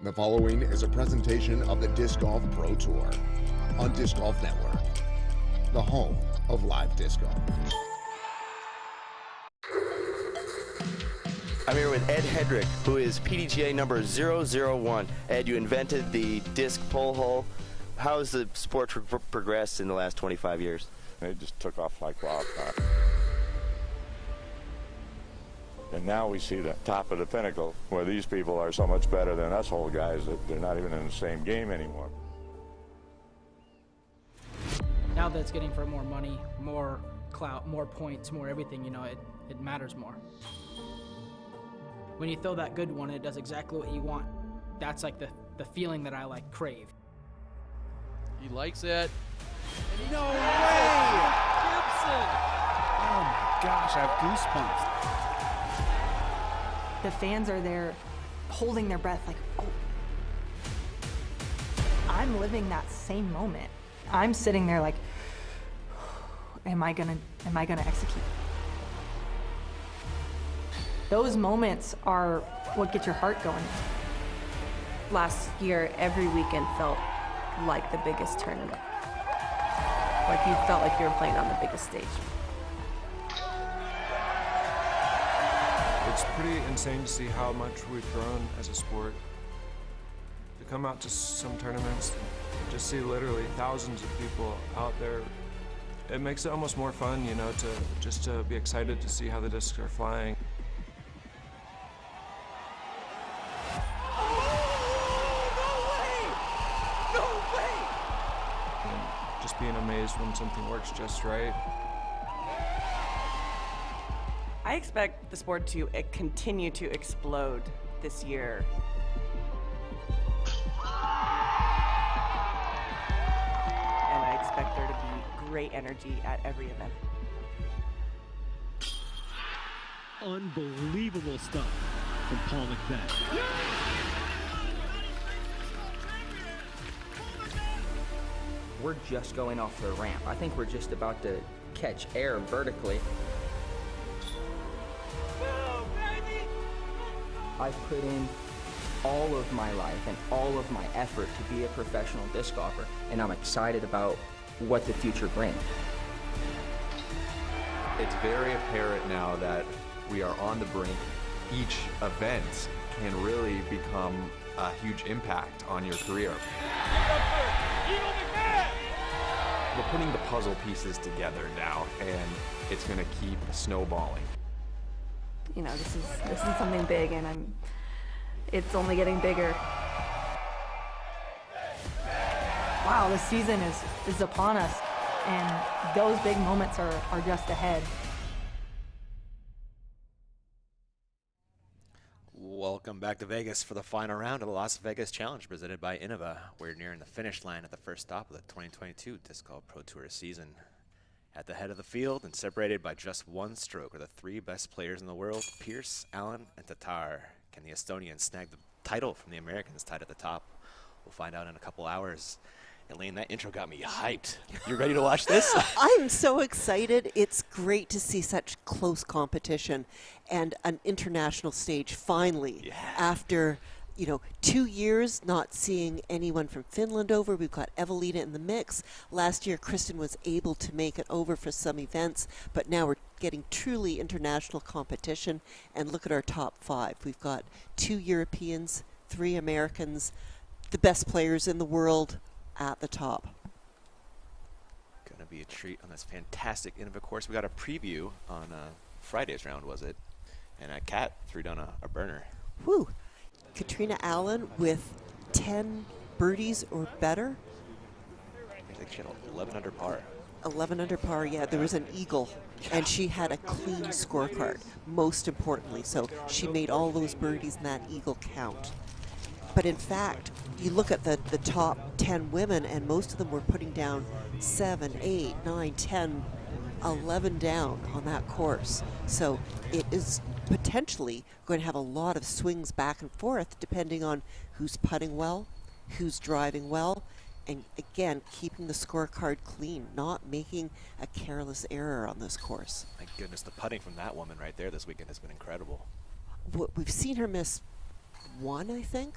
The following is a presentation of the Disc Golf Pro Tour on Disc Golf Network, the home of live disc golf. I'm here with Ed Hedrick, who is PDGA number 001. Ed, you invented the disc pull hole. How has the sport progressed in the last 25 years? It just took off like wildfire. And now we see the top of the pinnacle, where these people are so much better than us old guys that they're not even in the same game anymore. Now that it's getting for more money, more clout, more points, more everything, you know, it matters more. When you throw that good one, it does exactly what you want. that's like the feeling that I like crave. He likes it. And no way! Gibson! Oh my gosh, I have goosebumps. The fans are there holding their breath like, oh. I'm living that same moment. I'm sitting there like, am I gonna execute? Those moments are what get your heart going. Last year, every weekend felt like the biggest tournament. Like you felt like you were playing on the biggest stage. It's pretty insane to see how much we've grown as a sport. To come out to some tournaments and just see literally thousands of people out there, it makes it almost more fun, you know, to be excited to see how the discs are flying. Just being amazed when something works just right. I expect the sport to continue to explode this year. And I expect there to be great energy at every event. Unbelievable stuff from Paul McBeth. We're just going off the ramp. I think we're just about to catch air vertically. I've put in all of my life and all of my effort to be a professional disc golfer, and I'm excited about what the future brings. It's very apparent now that we are on the brink. Each event can really become a huge impact on your career. We're putting the puzzle pieces together now, and it's going to keep snowballing. You know, this is something big, and it's only getting bigger. Wow, the season is upon us, and those big moments are just ahead. Welcome back to Vegas for the final round of the Las Vegas Challenge presented by Innova. We're nearing the finish line at the first stop of the 2022 Disc Golf Pro Tour season. At the head of the field and separated by just one stroke are the three best players in the world, Pierce, Allen, and Tatar. Can the Estonians snag the title from the Americans tied at the top? We'll find out in a couple hours. Elaine, that intro got me hyped. You ready to watch this? I'm so excited. It's great to see such close competition and an international stage finally. After, 2 years not seeing anyone from Finland over. We've got Evelina in the mix. Last year, Kristen was able to make it over for some events, but now we're getting truly international competition. And look at our top 5. We've got 2 Europeans, 3 Americans, the best players in the world at the top. Gonna be a treat on this fantastic Innova course. We got a preview on Friday's round, was it? And Kat threw down a burner. Whew. Katrina Allen with 10 birdies or better. I think she had 11 under par. 11 under par, yeah. There was an eagle, and she had a clean scorecard, most importantly. So she made all those birdies in that eagle count. But in fact, you look at the top 10 women, and most of them were putting down 7, 8, 9, 10, 11 down on that course. So it is potentially going to have a lot of swings back and forth depending on who's putting well, who's driving well, and again, keeping the scorecard clean, not making a careless error on this course. My goodness, the putting from that woman right there this weekend has been incredible. We've seen her miss one, I think.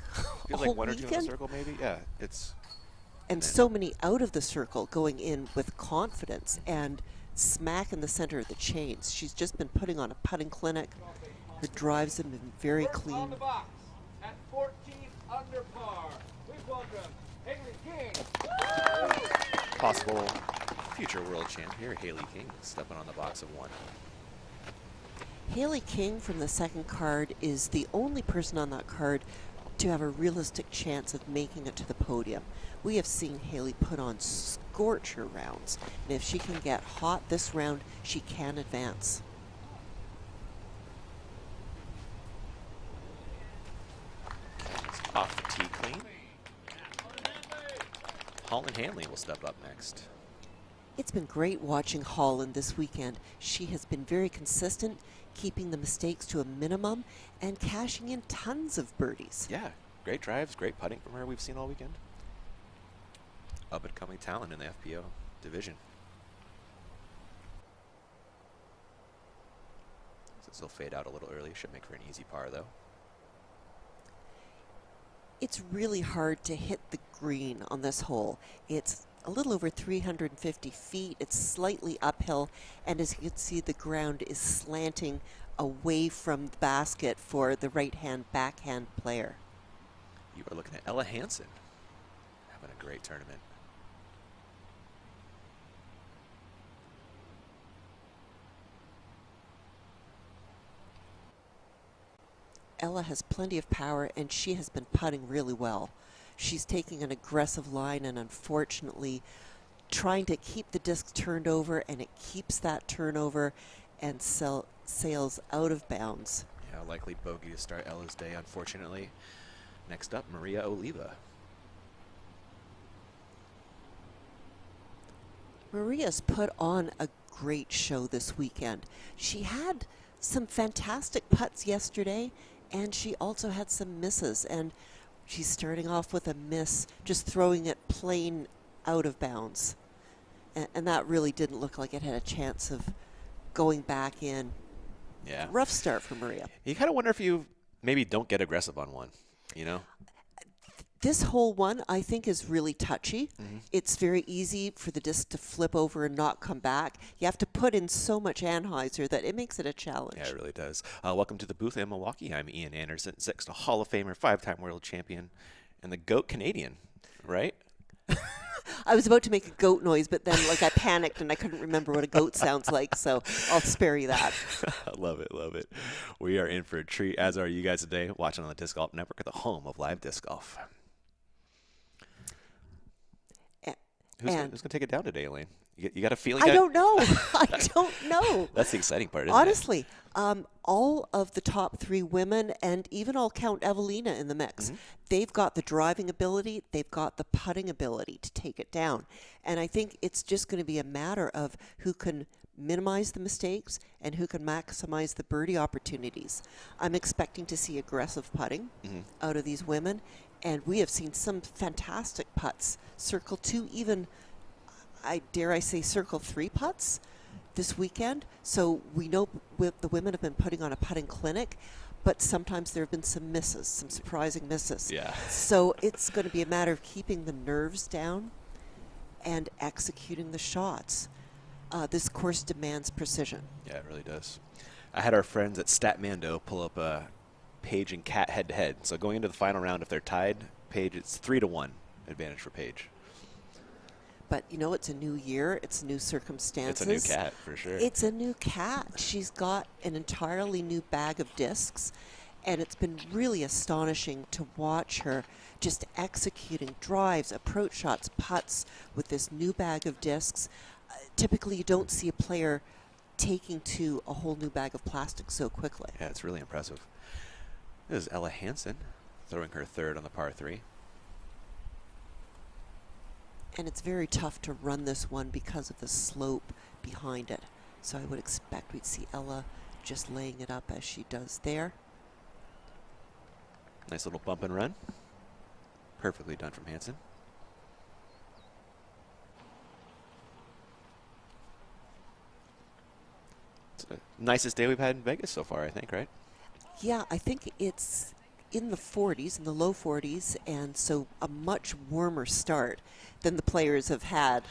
Feels like one or two in the circle, maybe. Yeah, it's. And so many out of the circle going in with confidence and smack in the center of the chains. She's just been putting on a putting clinic. Her drives have been very clean. On the box at 14 under par. Please welcome Hayley King. Possible future world champ here, Hayley King, stepping on the box of 1. Hayley King from the second card is the only person on that card to have a realistic chance of making it to the podium. We have seen Hayley put on scorcher rounds, and if she can get hot this round, she can advance. Off the tee clean. Holland Hanley will step up next. It's been great watching Holland this weekend. She has been very consistent, keeping the mistakes to a minimum and cashing in tons of birdies. Yeah, great drives, great putting from her we've seen all weekend. Up-and-coming talent in the FPO division. This will fade out a little early. Should make for an easy par, though. It's really hard to hit the green on this hole. It's a little over 350 feet. It's slightly uphill, and as you can see, the ground is slanting away from the basket for the right-hand backhand player. You are looking at Ella Hansen having a great tournament. Ella has plenty of power, and she has been putting really well. She's taking an aggressive line and unfortunately trying to keep the disc turned over, and it keeps that turnover and sails out of bounds. Yeah, likely bogey to start Ella's day, unfortunately. Next up, Maria Oliva. Maria's put on a great show this weekend. She had some fantastic putts yesterday, and she also had some misses, and she's starting off with a miss, just throwing it plain out of bounds. And that really didn't look like it had a chance of going back in. Yeah. Rough start for Maria. You kind of wonder if you maybe don't get aggressive on one, you know? This hole one, I think, is really touchy. Mm-hmm. It's very easy for the disc to flip over and not come back. You have to put in so much Anheuser that it makes it a challenge. Yeah, it really does. Welcome to the booth in Milwaukee. I'm Ian Anderson, sixth Hall of Famer, 5-time world champion, and the GOAT Canadian, right? I was about to make a goat noise, but then I panicked and I couldn't remember what a goat sounds like, so I'll spare you that. I love it, love it. We are in for a treat, as are you guys today, watching on the Disc Golf Network at the home of live disc golf. Who's going to take it down today, Elaine? You got a feeling? I don't know. I don't know. That's the exciting part, isn't Honestly, it? all of the top three women, and even I'll count Evelina in the mix, they've got the driving ability, they've got the putting ability to take it down. And I think it's just going to be a matter of who can minimize the mistakes and who can maximize the birdie opportunities. I'm expecting to see aggressive putting out of these women, and we have seen some fantastic putts, circle two, even dare I say circle three putts this weekend. So we know the women have been putting on a putting clinic, but sometimes there have been some misses, some surprising misses. Yeah. So it's going to be a matter of keeping the nerves down and executing the shots. This course demands precision. Yeah, it really does. I had our friends at Statmando pull up Paige and Kat head-to-head. So going into the final round, if they're tied, Paige, it's 3-1 advantage for Paige. But, you know, it's a new year. It's new circumstances. It's a new Kat, for sure. It's a new Kat. She's got an entirely new bag of discs, and it's been really astonishing to watch her just executing drives, approach shots, putts with this new bag of discs. Typically, you don't see a player taking to a whole new bag of plastic so quickly. Yeah, it's really impressive. This is Ella Hansen throwing her third on the par 3. And it's very tough to run this one because of the slope behind it. So I would expect we'd see Ella just laying it up as she does there. Nice little bump and run. Perfectly done from Hansen. It's the nicest day we've had in Vegas so far, I think, right? Yeah, I think it's in the 40s, in the low 40s, and so a much warmer start than the players have had.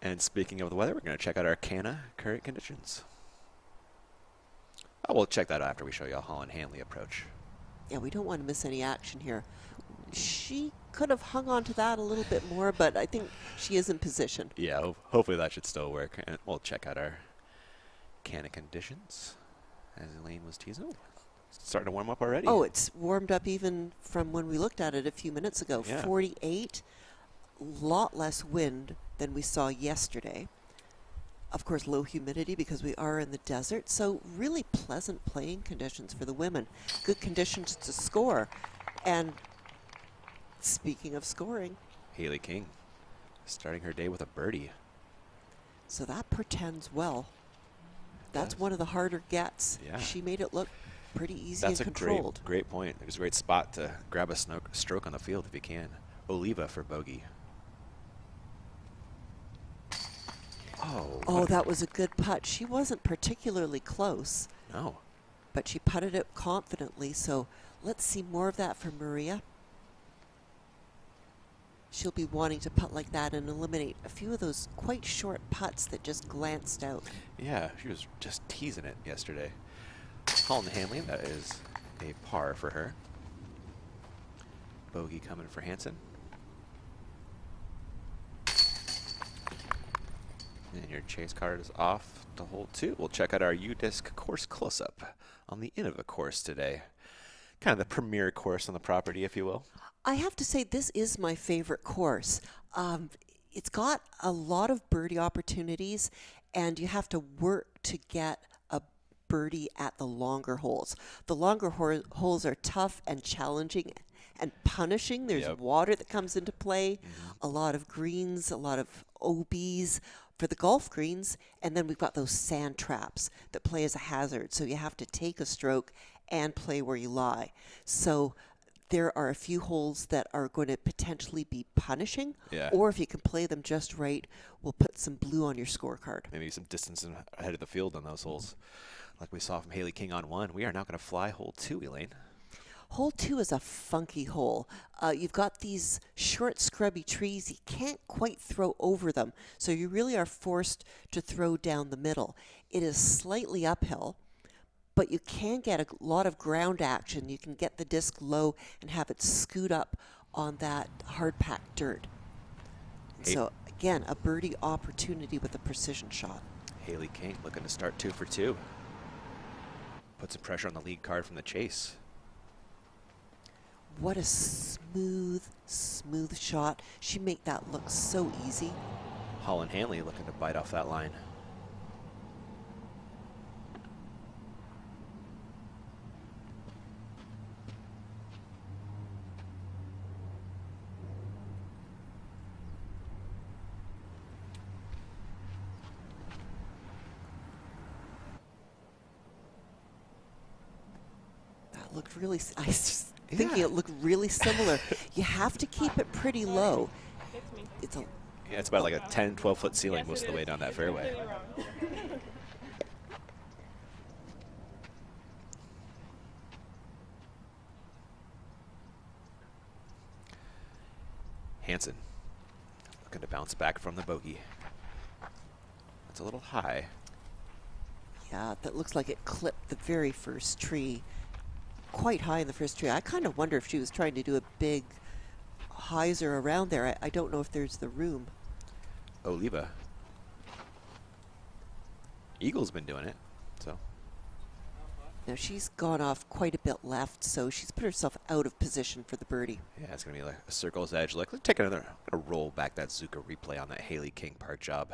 And speaking of the weather, we're going to check out our current conditions. Oh, we'll check that out after we show you a Holland Hanley approach. Yeah, we don't want to miss any action here. She could have hung on to that a little bit more, but I think she is in position. Yeah, hopefully that should still work. And we'll check out our conditions, as Elaine was teasing. Oh, starting to warm up already. Oh, it's warmed up even from when we looked at it a few minutes ago. Yeah. 48, lot less wind than we saw yesterday. Of course, low humidity because we are in the desert, so really pleasant playing conditions for the women. Good conditions to score. And speaking of scoring, Hayley King starting her day with a birdie. So that portends well. That's one of the harder gets. Yeah. She made it look pretty easy That's and a controlled. great point. It was a great spot to grab a stroke on the field if you can. Oliva for bogey. Oh, that was a good putt. She wasn't particularly close. No. But she putted it confidently, so let's see more of that from Maria. She'll be wanting to putt like that and eliminate a few of those quite short putts that just glanced out. Yeah, she was just teasing it yesterday. Holland Hanley, that is a par for her. Bogey coming for Hansen. And your chase card is off to hole 2. We'll check out our U-Disc course close-up on the Innova course today. Kind of the premier course on the property, if you will. I have to say, this is my favorite course. It's got a lot of birdie opportunities, and you have to work to get a birdie at the longer holes. The longer holes are tough and challenging and punishing. There's water that comes into play, a lot of greens, a lot of OBs for the golf greens, and then we've got those sand traps that play as a hazard. So you have to take a stroke and play where you lie. So there are a few holes that are going to potentially be punishing, or if you can play them just right, we'll put some blue on your scorecard. Maybe some distance ahead of the field on those holes, like we saw from Hayley King on 1. We are now going to fly hole 2, Elaine. Hole 2 is a funky hole. You've got these short, scrubby trees. You can't quite throw over them, so you really are forced to throw down the middle. It is slightly uphill, but you can get a lot of ground action. You can get the disc low and have it scoot up on that hard-packed dirt. So, again, a birdie opportunity with a precision shot. Hayley King looking to start 2 for 2. Put some pressure on the lead card from the chase. What a smooth, smooth shot. She made that look so easy. Holland Hanley looking to bite off that line. That looked really, I was thinking it looked really similar. You have to keep it pretty low. It's a Yeah, it's about like a 10, 12-foot ceiling most of the way down that fairway. Hansen looking to bounce back from the bogey. That's a little high. Yeah, that looks like it clipped the very first tree. Quite high in the first tree. I kind of wonder if she was trying to do a big hyzer around there. I don't know if there's the room. Oliva. Eagle's been doing it, so. Now she's gone off quite a bit left, so she's put herself out of position for the birdie. Yeah, it's going to be like a circle's edge. Like, let's take another, roll back that Zuka replay on that Hayley King part job.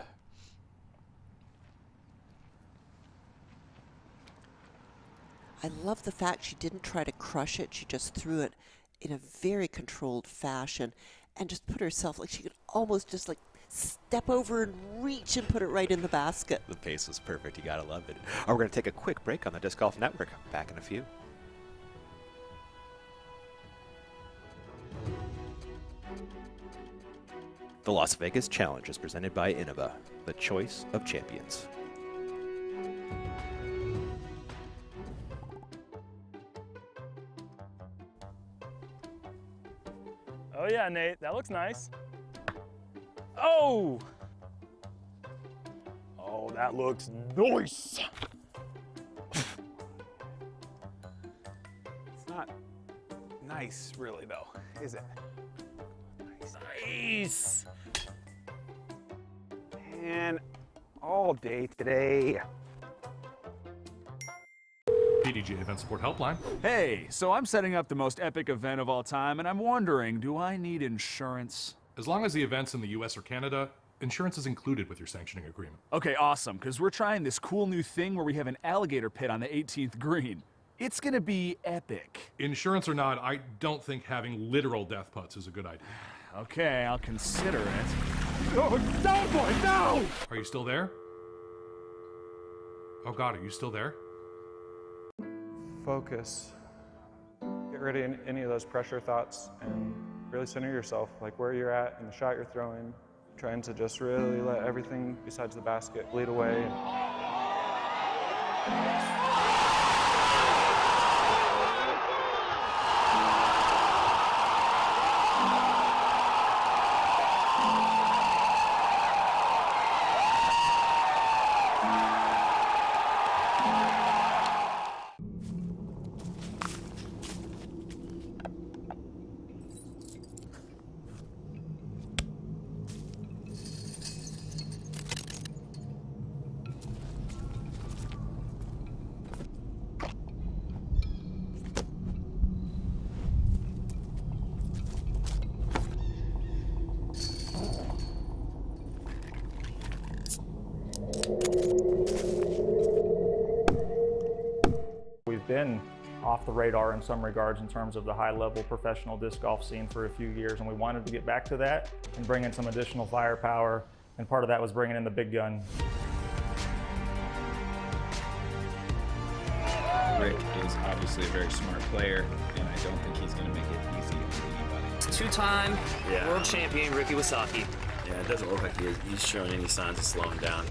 I love the fact she didn't try to crush it. She just threw it in a very controlled fashion and just put herself, like she could almost just like step over and reach and put it right in the basket. The pace was perfect. You got to love it. We're going to take a quick break on the Disc Golf Network. Back in a few. The Las Vegas Challenge is presented by Innova, the choice of champions. Oh yeah, Nate, that looks nice. Oh! Oh, that looks nice. It's not nice, really, though, is it? Nice. And all day today. PDGA Event Support Helpline. Hey, so I'm setting up the most epic event of all time, and I'm wondering, do I need insurance? As long as the event's in the US or Canada, insurance is included with your sanctioning agreement. Okay, awesome, because we're trying this cool new thing where we have an alligator pit on the 18th green. It's gonna be epic. Insurance or not, I don't think having literal death putts is a good idea. Okay, I'll consider it. Oh, down, boy, down! Are you still there? Oh God, are you still there? Focus. Get rid of any of those pressure thoughts and really center yourself, like where you're at and the shot you're throwing. Trying to just really let everything besides the basket bleed away. We've been off the radar in some regards in terms of the high-level professional disc golf scene for a few years, and we wanted to get back to that and bring in some additional firepower, and part of that was bringing in the big gun. Rick is obviously a very smart player, and I don't think he's going to make it easy for anybody. Two-time world champion Ricky Wasaki. Yeah, it doesn't look like he's showing any signs of slowing down.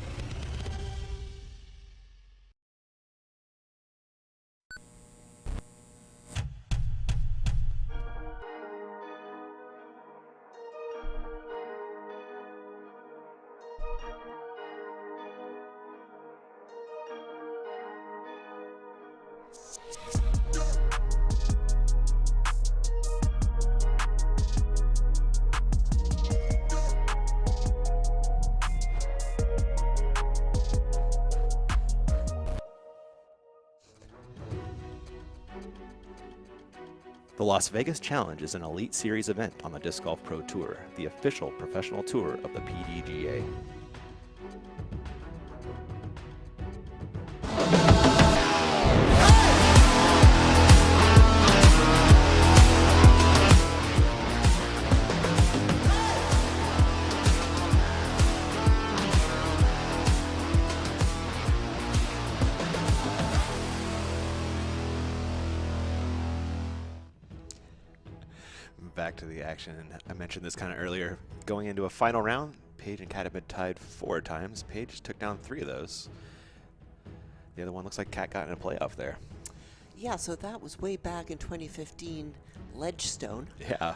The Las Vegas Challenge is an Elite Series event on the Disc Golf Pro Tour, the official professional tour of the PDGA. Back to the action, and I mentioned this kind of earlier. Going into a final round, Paige and Kat have been tied 4 times. Paige took down 3 of those. The other one looks like Kat got in a playoff there. Yeah, so that was way back in 2015, Ledgestone. Yeah.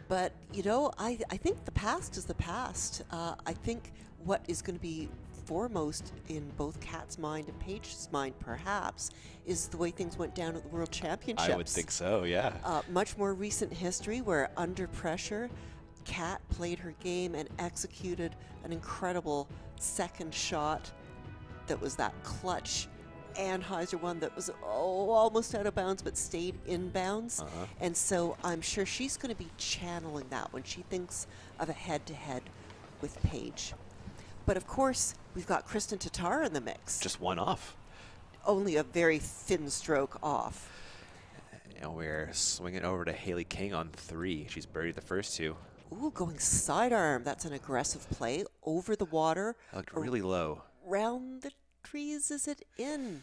But, you know, I think the past is the past. I think what is going to be foremost in both Kat's mind and Paige's mind, perhaps, is the way things went down at the World Championships. I would think so, yeah. Much more recent history where under pressure, Kat played her game and executed an incredible second shot that was that clutch Anheuser one that was almost out of bounds but stayed in bounds. And so I'm sure she's going to be channeling that when she thinks of a head-to-head with Paige. But of course, we've got Kristen Tatar in the mix. Just one off. Only a very thin stroke off. And we're swinging over to Hayley King on 3. She's birdied the first 2. Ooh, going sidearm. That's an aggressive play. Over the water. That looked really low. Round the trees, is it in?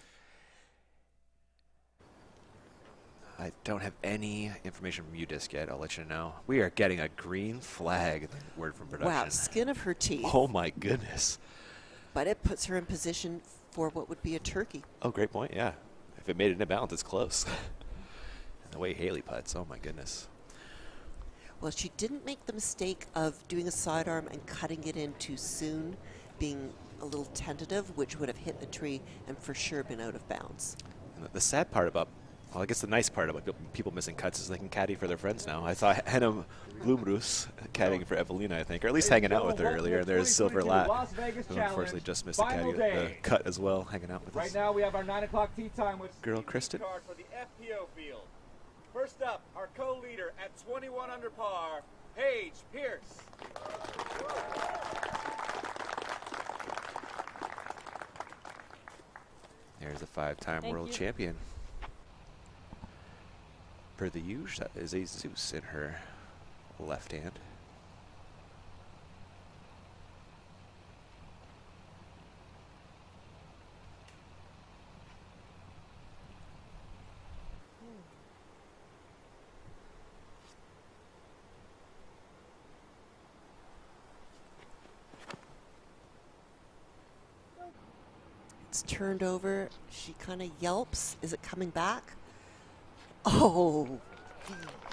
I don't have any information from UDisc yet. I'll let you know. We are getting a green flag, word from production. Wow, skin of her teeth. Oh my goodness. But it puts her in position for what would be a turkey. Oh, great point, yeah. If it made it in bounds, it's close. And the way Hayley putts, oh my goodness. Well, she didn't make the mistake of doing a sidearm and cutting it in too soon, being a little tentative, which would have hit the tree and for sure been out of bounds. And the sad part about, well, I guess the nice part about people missing cuts is they can caddy for their friends now. I saw Hannah Blumrus caddying for Evelina, I think, or at least hanging out with her earlier. There's Silver Lat, who unfortunately just missed the cut as well, hanging out with us. Right now we have our 9 o'clock tee time with girl Kristen for the FPO field. First up, our co-leader at 21 under par, Paige Pierce. There's a 5-time world champion. Per the usual, that is a Zeus in her left hand. It's turned over. She kind of yelps. Is it coming back? Oh,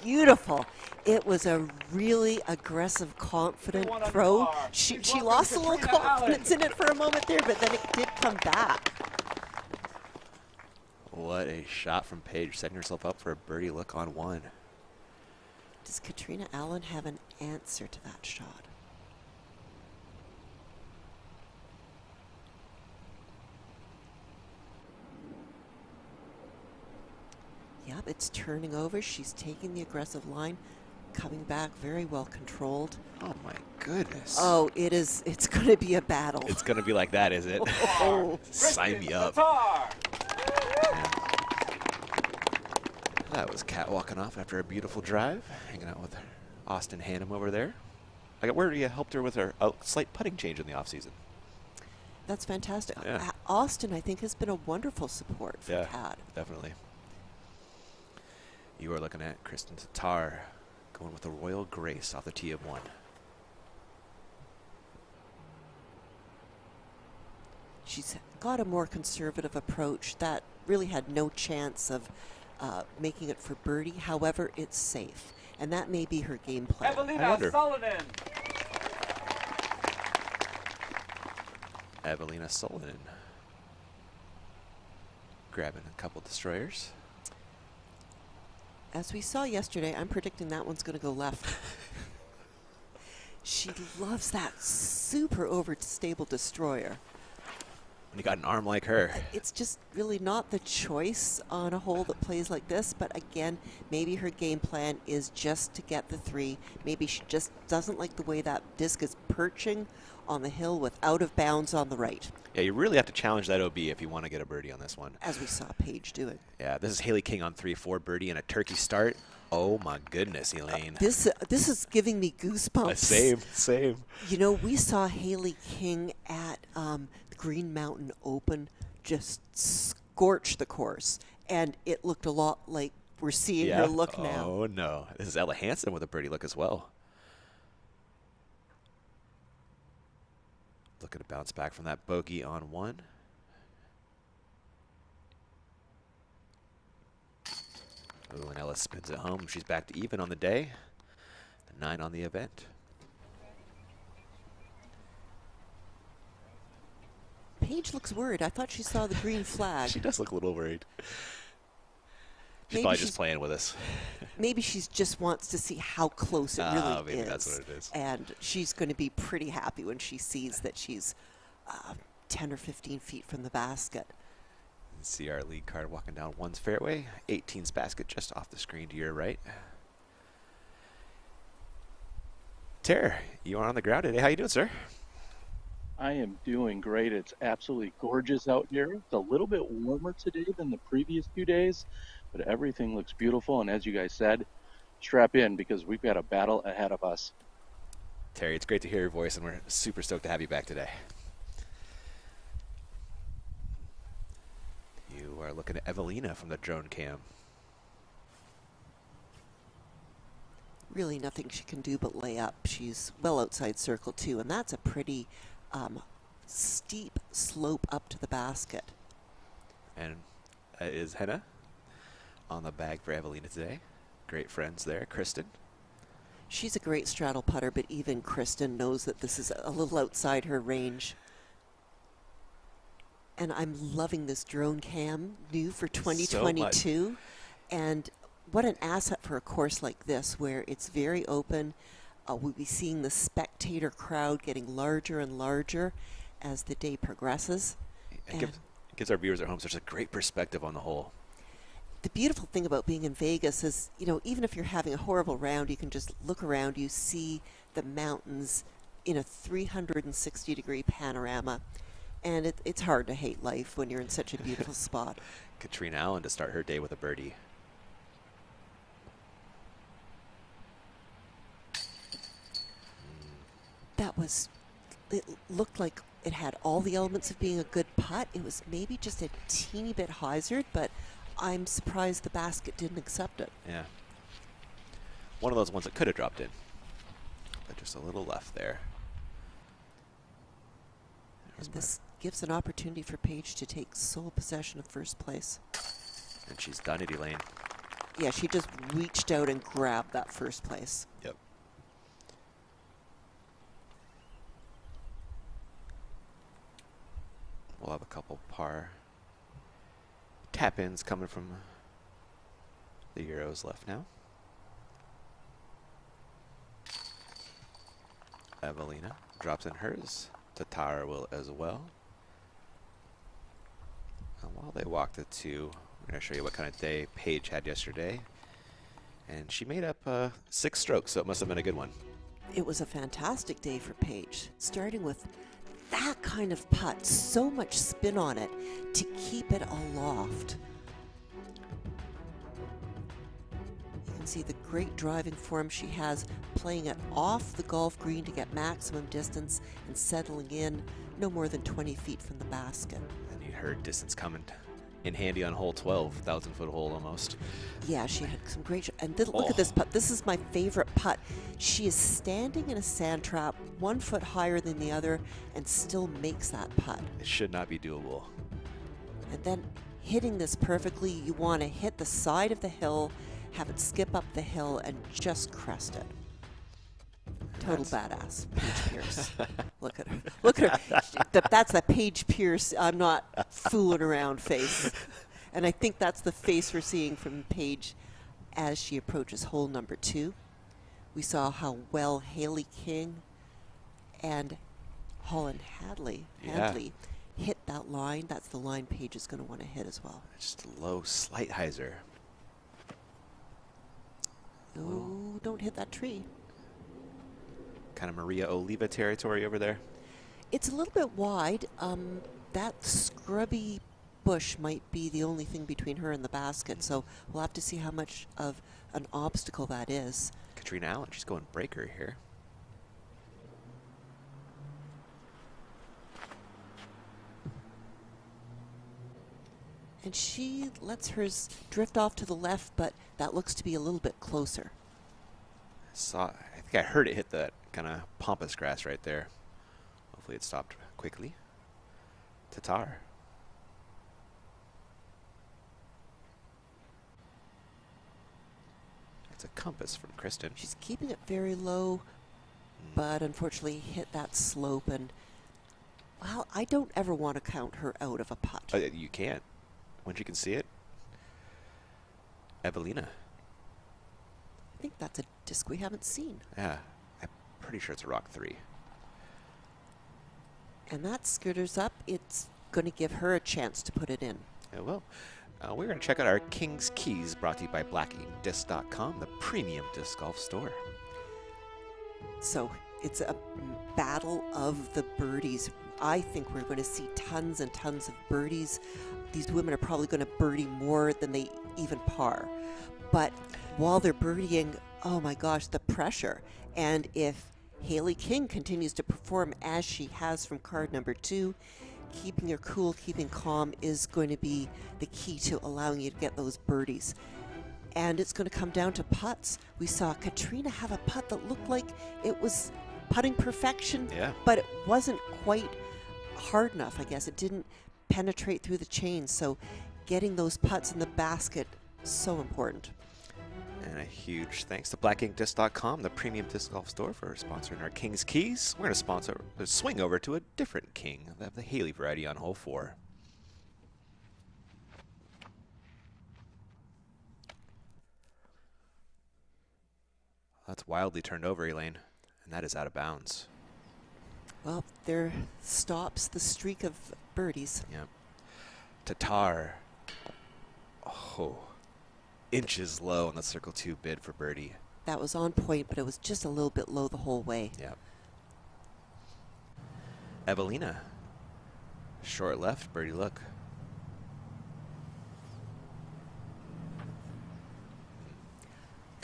beautiful. It was a really aggressive, confident throw. She lost a little confidence in it for a moment there, but then it did come back. What a shot from Paige, setting herself up for a birdie look on one. Does Katrina Allen have an answer to that shot? Yep, it's turning over. She's taking the aggressive line, coming back very well controlled. Oh my goodness. Oh, it is. It's going to be a battle. It's going to be like that, is it? Oh. Sign me up. That was Kat walking off after a beautiful drive, hanging out with Austin Hannum over there. I got word he helped her with her slight putting change in the offseason. That's fantastic. Yeah. Austin, I think, has been a wonderful support for Kat. Definitely. You are looking at Kristen Tatar going with a royal grace off the tee of one. She's got a more conservative approach that really had no chance of making it for birdie. However, it's safe, and that may be her game plan. Evelina Sullivan. Evelina Sullivan grabbing a couple destroyers. As we saw yesterday, I'm predicting that one's going to go left. She loves that super overstable destroyer. When you got an arm like her. It's just really not the choice on a hole that plays like this, but again, maybe her game plan is just to get the three. Maybe she just doesn't like the way that disc is perching on the hill with out of bounds on the right. Yeah, you really have to challenge that OB if you want to get a birdie on this one. As we saw Paige doing. Yeah, this is Hayley King on 3-4 birdie and a turkey start. Oh my goodness, Elaine. This is giving me goosebumps. Same. You know, we saw Hayley King at the Green Mountain Open just scorch the course, and it looked a lot like we're seeing her look now. Oh no, this is Ella Hansen with a birdie look as well. Looking to bounce back from that bogey on one. Ooh, and Ella spins it home. She's back to even on the day. A 9 on the event. Paige looks worried. I thought she saw the green flag. She does look a little worried. She's probably just playing with us. Maybe she just wants to see how close it really maybe is. that's what it is. And she's going to be pretty happy when she sees that she's 10 or 15 feet from the basket. See our lead card walking down one's fairway. 18's basket just off the screen to your right. Tara, you are on the ground today. How you doing, sir? I am doing great. It's absolutely gorgeous out here. It's a little bit warmer today than the previous few days, but everything looks beautiful. And as you guys said, strap in because we've got a battle ahead of us. Terry, it's great to hear your voice, and we're super stoked to have you back today. You are looking at Evelina from the drone cam. Really nothing she can do but lay up. She's well outside circle two, and that's a pretty steep slope up to the basket. And is Henna on the bag for Evelina today. Great friends there. Kristen. She's a great straddle putter, but even Kristen knows that this is a little outside her range. And I'm loving this drone cam, new for 2022. And what an asset for a course like this, where it's very open. We'll be seeing the spectator crowd getting larger and larger as the day progresses. It gives our viewers at home such a great perspective on the hole. The beautiful thing about being in Vegas is, you know, even if you're having a horrible round, you can just look around, you see the mountains in a 360-degree panorama. And it's hard to hate life when you're in such a beautiful spot. Katrina Allen to start her day with a birdie. That was, it looked like it had all the elements of being a good putt. It was maybe just a teeny bit hazard, but I'm surprised the basket didn't accept it. Yeah. One of those ones that could have dropped in, but just a little left there. And this gives an opportunity for Paige to take sole possession of first place. And she's done it, Elaine. Yeah, she just reached out and grabbed that first place. Yep. We'll have a couple par tap-ins coming from the Euros left now. Evelina drops in hers. Tatar will as well. And while they walk the two, I'm going to show you what kind of day Paige had yesterday. And she made up 6 strokes, so it must have been a good one. It was a fantastic day for Paige, starting with that kind of putt, so much spin on it to keep it aloft. You can see the great driving form she has, playing it off the golf green to get maximum distance and settling in no more than 20 feet from the basket. And you heard distance coming in handy on hole 12, 1,000-foot hole almost. Yeah, she had some great and look at this putt. This is my favorite putt. She is standing in a sand trap 1 foot higher than the other and still makes that putt. It should not be doable. And then hitting this perfectly, you want to hit the side of the hill, have it skip up the hill, and just crest it. Total badass, Paige Pierce. Look at her. Look at her. That's the Paige Pierce, I'm not fooling around face. And I think that's the face we're seeing from Paige as she approaches hole number 2. We saw how well Hayley King and Holland Hanley hit that line. That's the line Paige is going to want to hit as well. Just a low, slight hyzer. Oh, don't hit that tree. Kind of Maria Oliva territory over there. It's a little bit wide. That scrubby bush might be the only thing between her and the basket, so we'll have to see how much of an obstacle that is. Katrina Allen, she's going breaker here. And she lets hers drift off to the left, but that looks to be a little bit closer. I think I heard it hit that kind of pampas grass right there. Hopefully it stopped quickly. Tatar. It's a compass from Kristen. She's keeping it very low, but unfortunately hit that slope. And, well, I don't ever want to count her out of a putt. You can't. Once you can see it. Evelina. I think that's a disc we haven't seen. Yeah, I'm pretty sure it's a rock 3. And that skitters up. It's going to give her a chance to put it in. It will. We're going to check out our King's Keys, brought to you by BlackInkDisc.com, the premium disc golf store. So it's a battle of the birdies. I think we're going to see tons and tons of birdies. These women are probably going to birdie more than they even par. But while they're birdieing, oh my gosh, the pressure. And if Hayley King continues to perform as she has from card number 2, keeping her cool, keeping calm is going to be the key to allowing you to get those birdies. And it's going to come down to putts. We saw Katrina have a putt that looked like it was putting perfection, but it wasn't quite hard enough, I guess. It didn't penetrate through the chain. So getting those putts in the basket, so important. And a huge thanks to BlackInkDisc.com, the premium disc golf store, for sponsoring our King's Keys. We're going to swing over to a different King, the Hayley variety on hole 4. That's wildly turned over, Elaine, and that is out of bounds. Well, there stops the streak of birdies. Yep. Tatar. Oh. Inches low on the circle 2 bid for birdie. That was on point, but it was just a little bit low the whole way. Yep. Evelina. Short left, birdie look.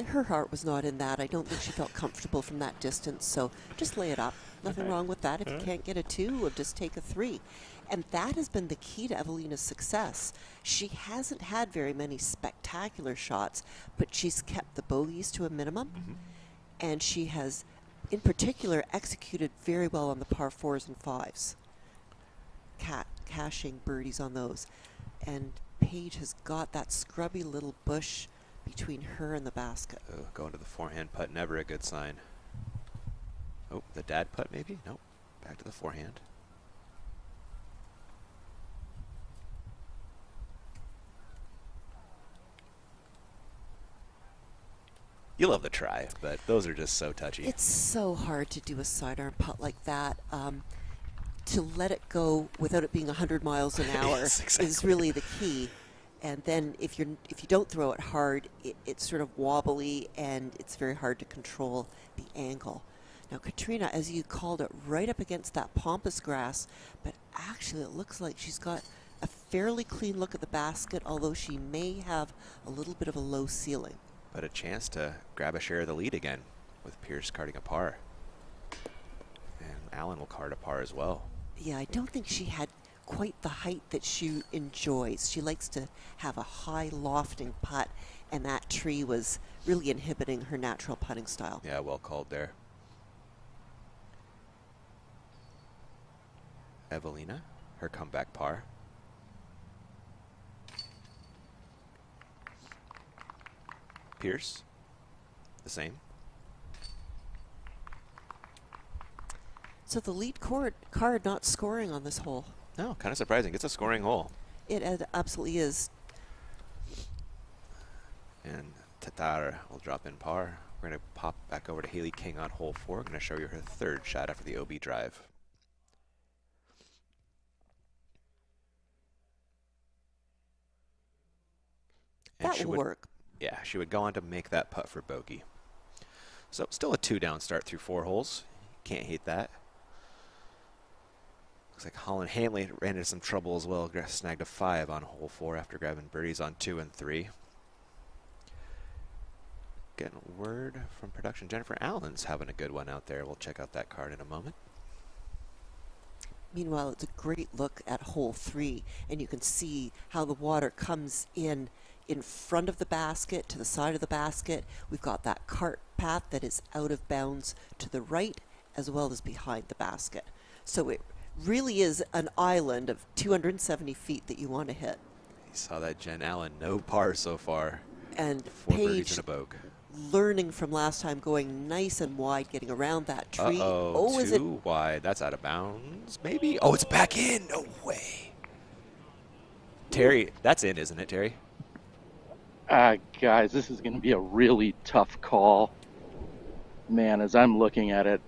Her heart was not in that. I don't think she felt comfortable from that distance, so just lay it up. Nothing wrong with that. If you can't get a 2, we'll just take a 3. And that has been the key to Evelina's success. She hasn't had very many spectacular shots, but she's kept the bogeys to a minimum. And she has, in particular, executed very well on the par 4s and 5s. Cashing birdies on those. And Paige has got that scrubby little bush between her and the basket. Oh, going to the forehand putt, never a good sign. Oh, the dad putt maybe? Nope. Back to the forehand. You love the try, but those are just so touchy. It's so hard to do a sidearm putt like that. To let it go without it being 100 miles an hour Yes, is really the key. And then if you don't throw it hard, it's sort of wobbly and it's very hard to control the angle. Now Katrina, as you called it, right up against that pampas grass, but actually it looks like she's got a fairly clean look at the basket, although she may have a little bit of a low ceiling. But a chance to grab a share of the lead again with Pierce carding a par. And Allen will card a par as well. Yeah, I don't think she had quite the height that she enjoys. She likes to have a high lofting putt, and that tree was really inhibiting her natural putting style. Yeah, well called there. Evelina, her comeback par. Pierce, the same. So the lead card not scoring on this hole. No, kind of surprising. It's a scoring hole. It absolutely is. And Tatar will drop in par. We're going to pop back over to Hayley King on hole 4. I'm going to show you her third shot after the OB drive. And that will work. Yeah, she would go on to make that putt for bogey. So still a 2-down start through 4 holes. Can't hate that. Looks like Holland Hanley ran into some trouble as well. Snagged a 5 on hole 4 after grabbing birdies on 2 and 3. Getting word from production. Jennifer Allen's having a good one out there. We'll check out that card in a moment. Meanwhile, it's a great look at hole 3, and you can see how the water comes in front of the basket, to the side of the basket. We've got that cart path that is out of bounds to the right, as well as behind the basket. So it really is an island of 270 feet that you want to hit. You saw that, Jen Allen, no par so far. And 4 Paige, birdies and a bogue. learning from last time, going nice and wide, getting around that tree. Uh-oh, is it too wide. That's out of bounds, maybe? Oh, it's back in. No way. Terry, that's in, isn't it, Terry? Guys, this is going to be a really tough call. Man, as I'm looking at it,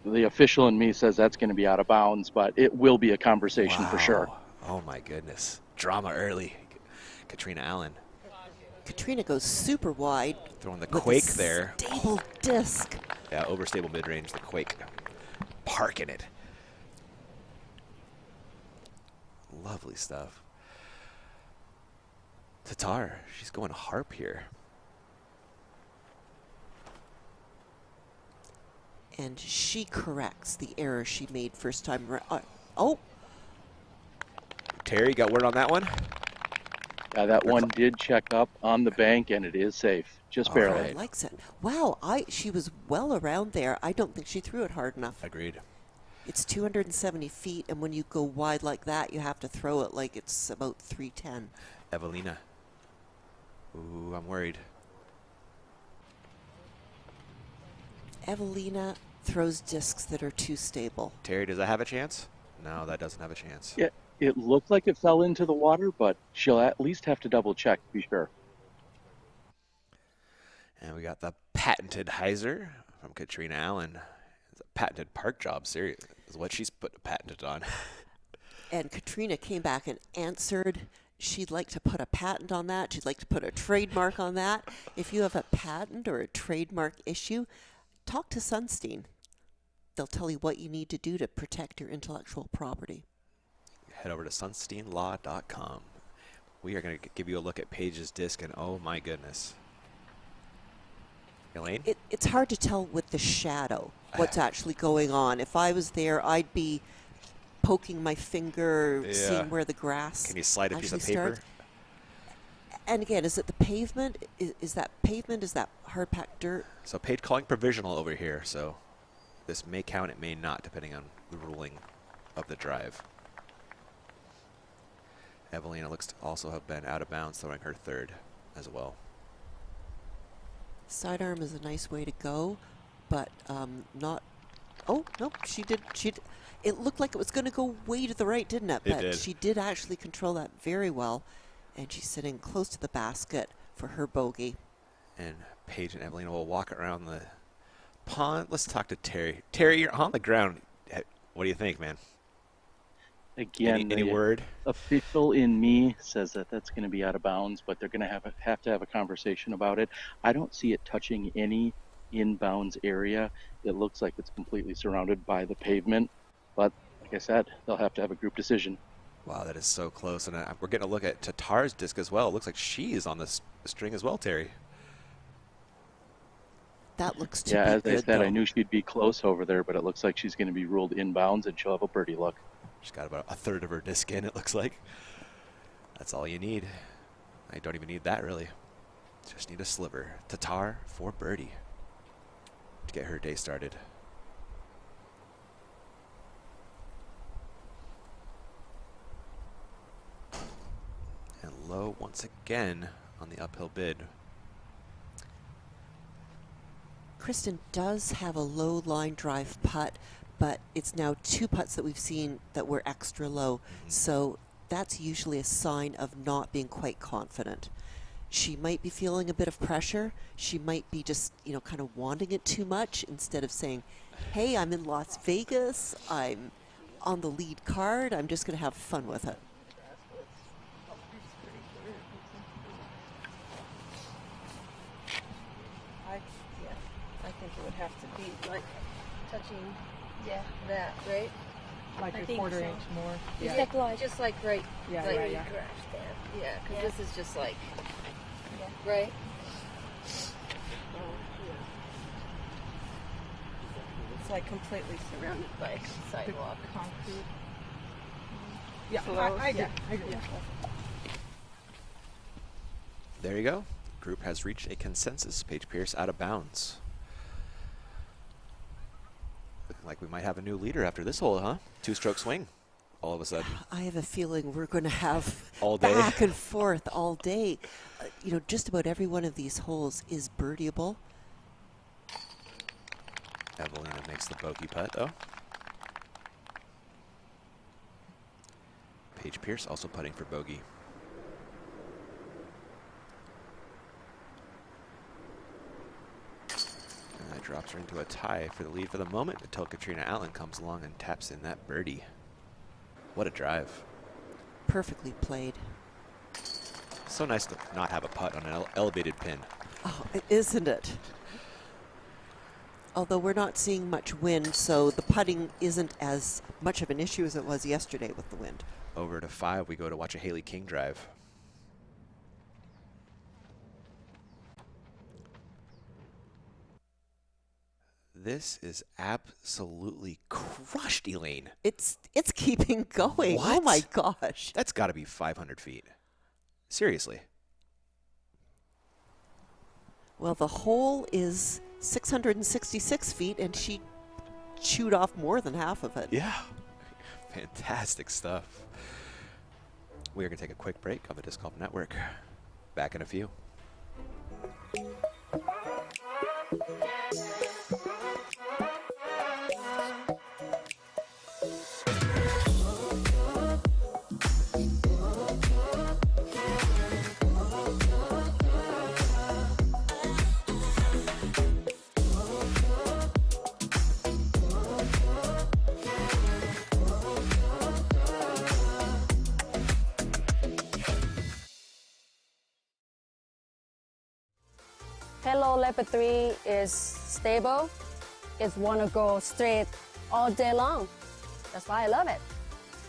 the official in me says that's going to be out of bounds, but it will be a conversation for sure. Oh, my goodness. Drama early. Katrina Allen. Katrina goes super wide. Throwing the with quake a there. Stable disc. Yeah, overstable mid-range, the quake. Parking it. Lovely stuff. Tatar, she's going harp here. And she corrects the error she made first time around. Oh! Terry, got word on that one? Yeah, that one did check up on the bank, and it is safe. Just barely. She likes it. Wow, she was well around there. I don't think she threw it hard enough. Agreed. It's 270 feet, and when you go wide like that, you have to throw it like it's about 310. Evelina. Ooh, I'm worried. Evelina throws discs that are too stable. Terry, does that have a chance? No, that doesn't have a chance. Yeah, it looked like it fell into the water, but she'll at least have to double check to be sure. And we got the patented hyzer from Katrina Allen. It's a patented park job, serious, is what she's put patented on. And Katrina came back and answered. She'd like to put a patent on that. She'd like to put a trademark on that. If you have a patent or a trademark issue, talk to Sunstein. They'll tell you what you need to do to protect your intellectual property. Head over to sunsteinlaw.com. We are going to give you a look at Paige's disc, and oh my goodness. Elaine? It's hard to tell with the shadow. what's actually going on. If I was there, I'd be poking my finger, seeing where the grass Can you slide a piece of actually paper? starts. And again, is it the pavement? Is that pavement? Is that hard packed dirt? So Paige calling provisional over here, so this may count, it may not, depending on the ruling of the drive. Evelina looks to also have been out of bounds, throwing her third as well. Sidearm is a nice way to go, but not. Oh no, she did. It looked like it was going to go way to the right, didn't it? But she did actually control that very well, and she's sitting close to the basket for her bogey. And Paige and Evelina will walk around the pond. Let's talk to Terry. Terry, you're on the ground. What do you think, man? Again, any word? Official in me says that that's going to be out of bounds, but they're going to have to have a conversation about it. I don't see it touching any inbounds area. It looks like it's completely surrounded by the pavement, but like I said, they'll have to have a group decision. Wow, that is so close, and we're getting a look at Tatar's disc as well. It looks like she is on the string as well, Terry. That looks to be good, as I said, though. I knew she'd be close over there, but it looks like she's going to be ruled inbounds, and she'll have a birdie look. She's got about a third of her disc in, it looks like. That's all you need. I don't even need that, really. Just need a sliver. Tatar for birdie to get her day started. And low once again on the uphill bid. Kristen does have a low line drive putt, but it's now 2 putts that we've seen that were extra low. So that's usually a sign of not being quite confident. She might be feeling a bit of pressure. She might be just, kind of wanting it too much instead of saying, hey, I'm in Las Vegas. I'm on the lead card. I'm just going to have fun with it. I think it would have to be like touching, that, right? Like a quarter inch more. Just like right, Yeah, like yeah. Yeah, because this is just like, right? It's like completely surrounded by sidewalk. Concrete. Yeah, I agree. There you go. Group has reached a consensus. Paige Pierce out of bounds. Looking like we might have a new leader after this hole, huh? 2-stroke swing all of a sudden. I have a feeling we're going to have all day, back and forth all day. Just about every one of these holes is birdieable. Evelina makes the bogey putt, though. Paige Pierce also putting for bogey. And that drops her into a tie for the lead for the moment until Katrina Allen comes along and taps in that birdie. What a drive. Perfectly played. So nice to not have a putt on an elevated pin. Oh, isn't it? Although we're not seeing much wind, so the putting isn't as much of an issue as it was yesterday with the wind. Over to 5, we go to watch a Hayley King drive. This is absolutely crushed, Elaine. It's keeping going. What? Oh my gosh. That's got to be 500 feet. Seriously. Well, the hole is 666 feet, and she chewed off more than half of it. Yeah. Fantastic stuff. We are going to take a quick break on the Disc Golf Network. Back in a few. Hello Leopard 3 is stable. It want to go straight all day long. That's why I love it.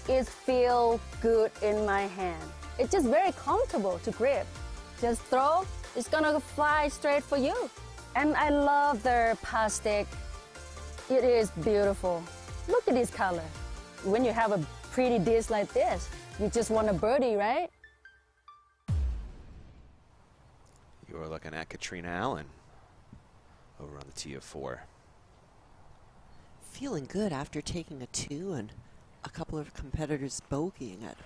It feels good in my hand. It's just very comfortable to grip. Just throw, it's gonna fly straight for you. And I love the plastic It is beautiful. Look at this color. When you have a pretty disc like this, you just want a birdie, right? You're looking at Katrina Allen over on the tee of 4. Feeling good after taking a 2 and a couple of competitors bogeying it.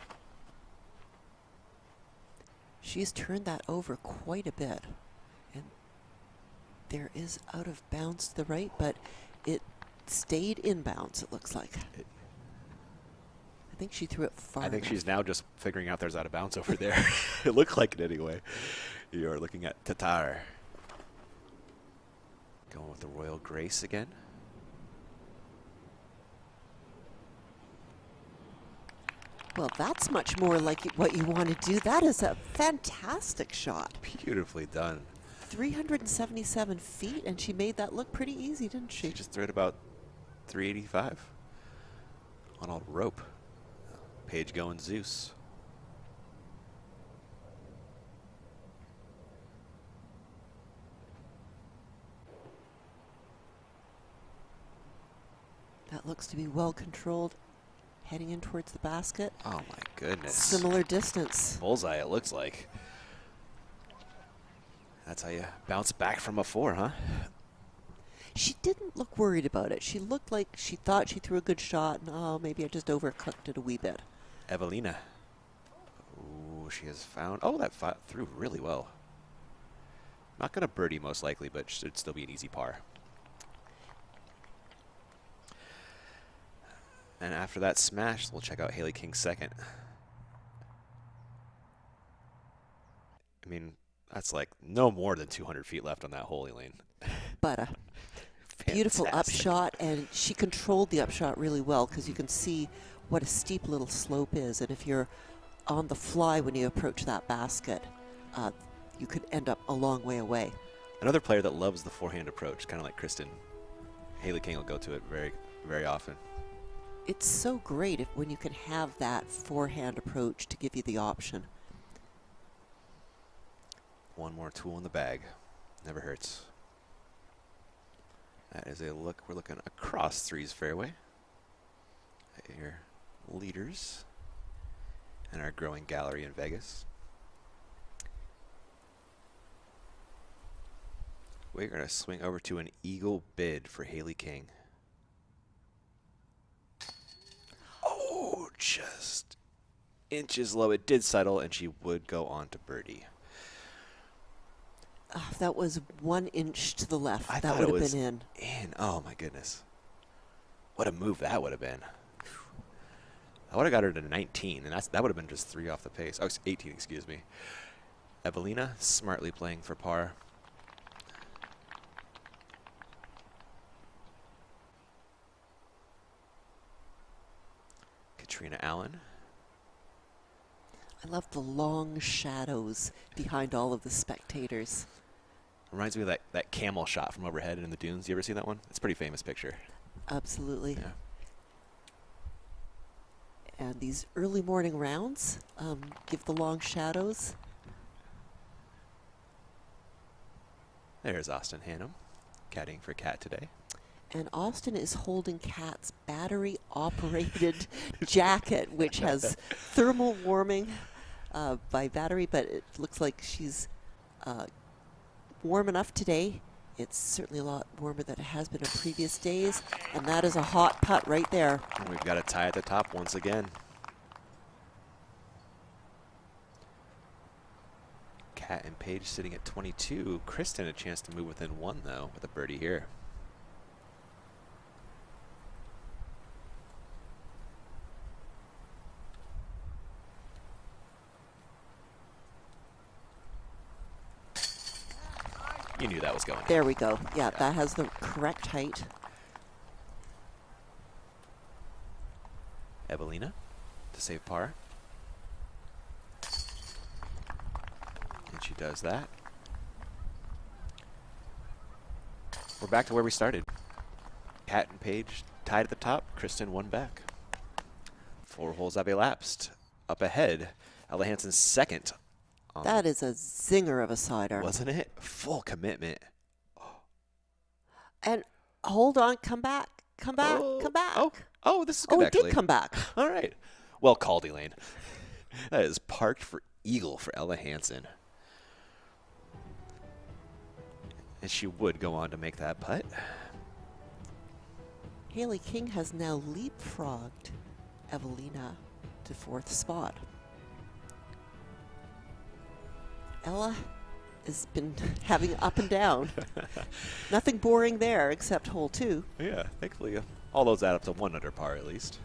She's turned that over quite a bit. And there is out of bounds to the right, but it stayed in bounds, it looks like. I think she threw it far I think enough. she's now just figuring out there's out of bounds over there. It looked like it anyway. You're looking at Tatar. Going with the Royal Grace again. Well, that's much more like what you want to do. That is a fantastic shot. Beautifully done. 377 feet, and she made that look pretty easy, didn't she? She just threw it about 385 on a rope. Paige going Zeus. That looks to be well controlled. Heading in towards the basket. Oh my goodness. Similar distance. Bullseye, it looks like. That's how you bounce back from a 4, huh? She didn't look worried about it. She looked like she thought she threw a good shot, and oh, maybe I just overcooked it a wee bit. Evelina. Ooh, she has found. Oh, that threw really well. Not going to birdie most likely, but should still be an easy par. And after that smash, we'll check out Hayley King second. I mean, that's like no more than 200 feet left on that hole, Elaine. But a beautiful upshot, and she controlled the upshot really well because you can see what a steep little slope is. And if you're on the fly when you approach that basket, you could end up a long way away. Another player that loves the forehand approach, kind of like Kristen. Hayley King will go to it very, very often. It's so great when you can have that forehand approach to give you the option. One more tool in the bag. Never hurts. That is a look. We're looking across Three's fairway at your leaders and our growing gallery in Vegas. We're going to swing over to an eagle bid for Hayley King. Oh, just inches low. It did settle, and she would go on to birdie. That was 1 inch to the left. I that thought would it have was been in. Oh, my goodness. What a move that would have been. I would have got her to 19, and that would have been just 3 off the pace. Oh, 18, excuse me. Evelina smartly playing for par. Katrina Allen. I love the long shadows behind all of the spectators. Reminds me of that camel shot from overhead in the dunes. You ever seen that one? It's a pretty famous picture. Absolutely. Yeah. And these early morning rounds give the long shadows. There's Austin Hannum, caddying for Kat today. And Austin is holding Kat's battery-operated jacket, which has thermal warming by battery, but it looks like she's warm enough today. It's certainly a lot warmer than it has been in previous days, and that is a hot putt right there. And we've got a tie at the top once again. Kat and Paige sitting at 22. Kristen a chance to move within 1, though, with a birdie here. You knew that was going. There we go. Yeah, that has the correct height. Evelina to save par. And she does that. We're back to where we started. Kat and Paige tied at the top. Kristen 1 back. 4 holes have elapsed. Up ahead, Ella Hansen second. That is a zinger of a sidearm. Wasn't it? Full commitment. And Hold on, come back, come back, come back. Oh, this is good, it actually. did come back. All right. Well called, Elaine. That is parked for eagle for Ella Hansen. And she would go on to make that putt. Hayley King has now leapfrogged Evelina to 4th spot. Ella has been having up and down. Nothing boring there except hole 2. Yeah, thankfully all those add up to 1 under par at least.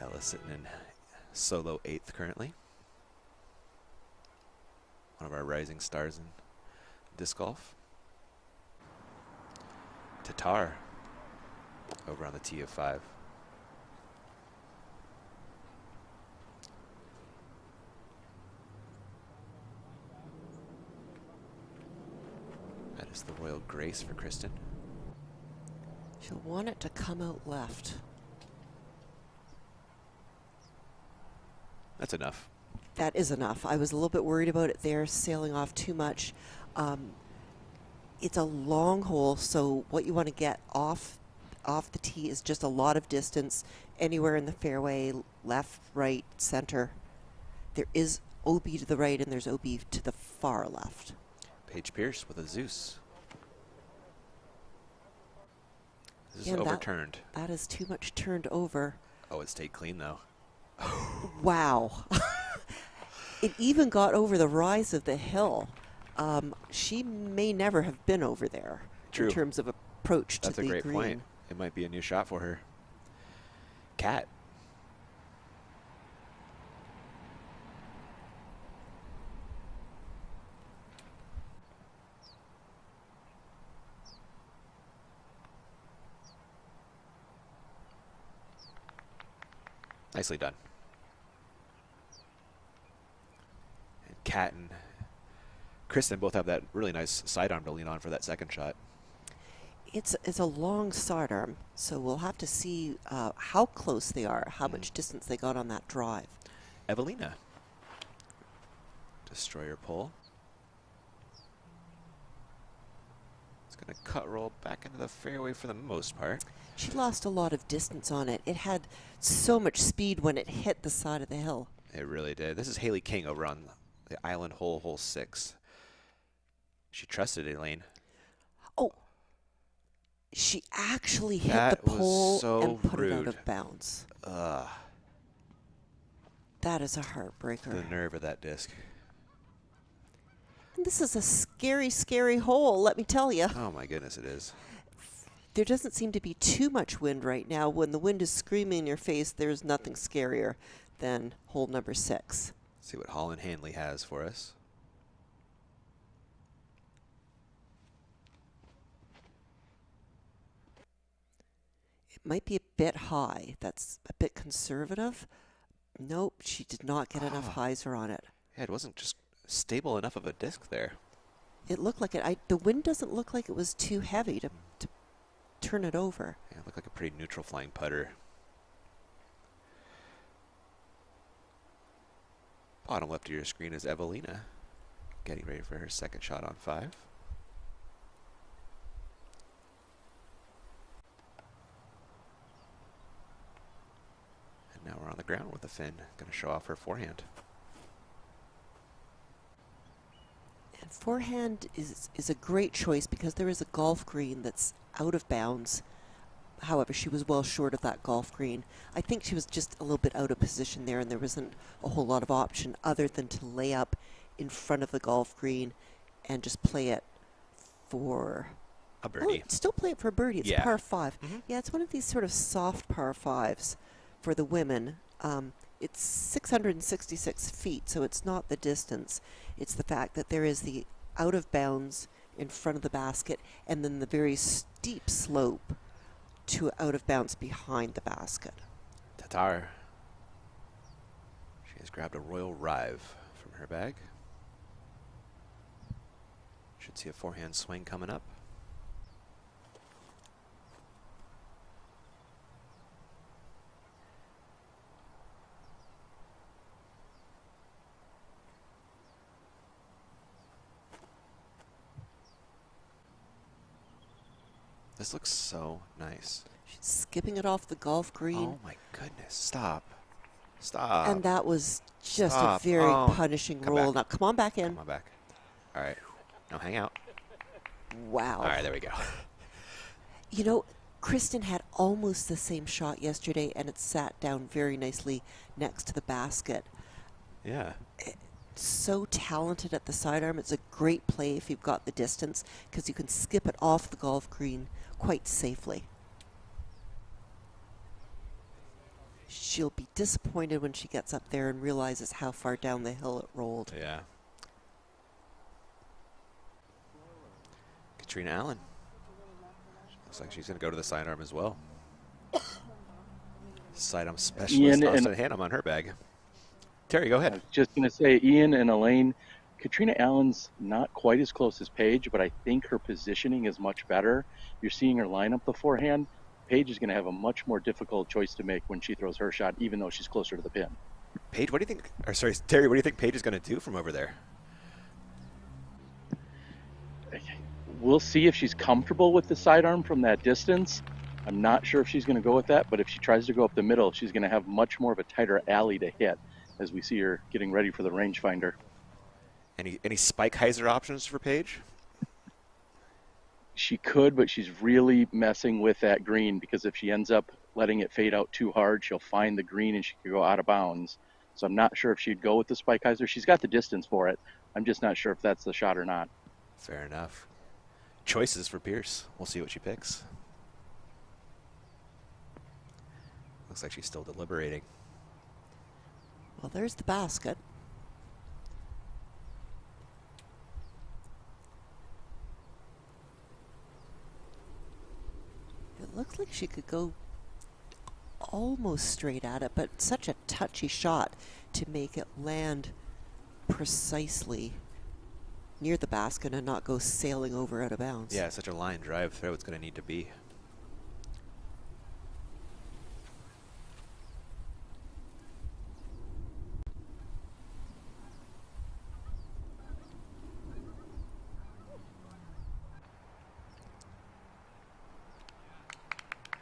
Ella sitting in solo 8th currently. One of our rising stars in disc golf. Tatar over on the tee of 5. That is the Royal Grace for Kristen. She'll want it to come out left. That's enough. That is enough. I was a little bit worried about it there, sailing off too much. It's a long hole, so what you want to get off the tee is just a lot of distance anywhere in the fairway, left, right, center. There is OB to the right and there's OB to the far left. Paige Pierce with a Zeus. This is Again, overturned. That is too much turned over. Oh, it stayed clean though. Wow. It even got over the rise of the hill. She may never have been over there. True. In terms of approach to the green. That's a great point. It might be a new shot for her. Kat. Nicely done. And Kat and Kristen both have that really nice sidearm to lean on for that second shot. It's a long sidearm, so we'll have to see how close they are, how much distance they got on that drive. Evelina. Destroyer pull. It's going to cut roll back into the fairway for the most part. She lost a lot of distance on it. It had so much speed when it hit the side of the hill. It really did. This is Hayley King over on the island hole, hole 6. She trusted Elaine. Oh, she actually hit That the pole was so and put rude. it out of bounds. Ugh. That is a heartbreaker. The nerve of that disc. And this is a scary, scary hole, let me tell you. Oh my goodness, it is. There doesn't seem to be too much wind right now. When the wind is screaming in your face, there's nothing scarier than hole number 6. Let's see what Holland Hanley has for us. It might be a bit high. That's a bit conservative. Nope, she did not get enough hyzer on it. Yeah, it wasn't just stable enough of a disc there. It looked like it. The wind doesn't look like it was too heavy to turn it over. Yeah, it looked like a pretty neutral flying putter. Bottom left of your screen is Evelina, getting ready for her second shot on 5. And now we're on the ground with the Finn, going to show off her forehand. And forehand is a great choice because there is a golf green that's out of bounds. However, she was well short of that golf green. I think she was just a little bit out of position there, and there wasn't a whole lot of option other than to lay up in front of the golf green and just play it for a birdie. Still play it for a birdie. It's Yeah. a par 5. Yeah, it's one of these sort of soft par 5s for the women. It's 666 feet, so it's not the distance. It's the fact that there is the out of bounds in front of the basket and then the very steep slope to out of bounds behind the basket. Tatar. She has grabbed a Royal Rive from her bag. Should see a forehand swing coming up. This looks so nice. She's skipping it off the golf green. Oh my goodness. Stop. Stop. And that was just Stop. a very Oh. punishing Come roll. back. Now, come on back in. Come on back. All right. Now hang out. Wow. All right, there we go. You know, Kristen had almost the same shot yesterday, and it sat down very nicely next to the basket. Yeah. So talented at the sidearm. It's a great play if you've got the distance, because you can skip it off the golf green quite safely. She'll be disappointed when she gets up there and realizes how far down the hill it rolled. Yeah. Katrina Allen. Looks like she's going to go to the sidearm as well. Sidearm specialist Austin Hannum on her bag. Terry, go ahead. I was just going to say, Ian and Elaine, Katrina Allen's not quite as close as Paige, but I think her positioning is much better. You're seeing her line up beforehand. Paige is going to have a much more difficult choice to make when she throws her shot, even though she's closer to the pin. Paige, what do you think? Or sorry, Terry, what do you think Paige is going to do from over there? We'll see if she's comfortable with the sidearm from that distance. I'm not sure if she's going to go with that, but if she tries to go up the middle, she's going to have much more of a tighter alley to hit as we see her getting ready for the rangefinder. Any spike hyzer options for Paige? She could, but she's really messing with that green, because if she ends up letting it fade out too hard, she'll find the green and she could go out of bounds. So I'm not sure if she'd go with the spike hyzer. She's got the distance for it. I'm just not sure if that's the shot or not. Fair enough. Choices for Pierce. We'll see what she picks. Looks like she's still deliberating. Well, there's the basket. It looks like she could go almost straight at it, but such a touchy shot to make it land precisely near the basket and not go sailing over out of bounds. Yeah, such a line drive throw it's going to need to be.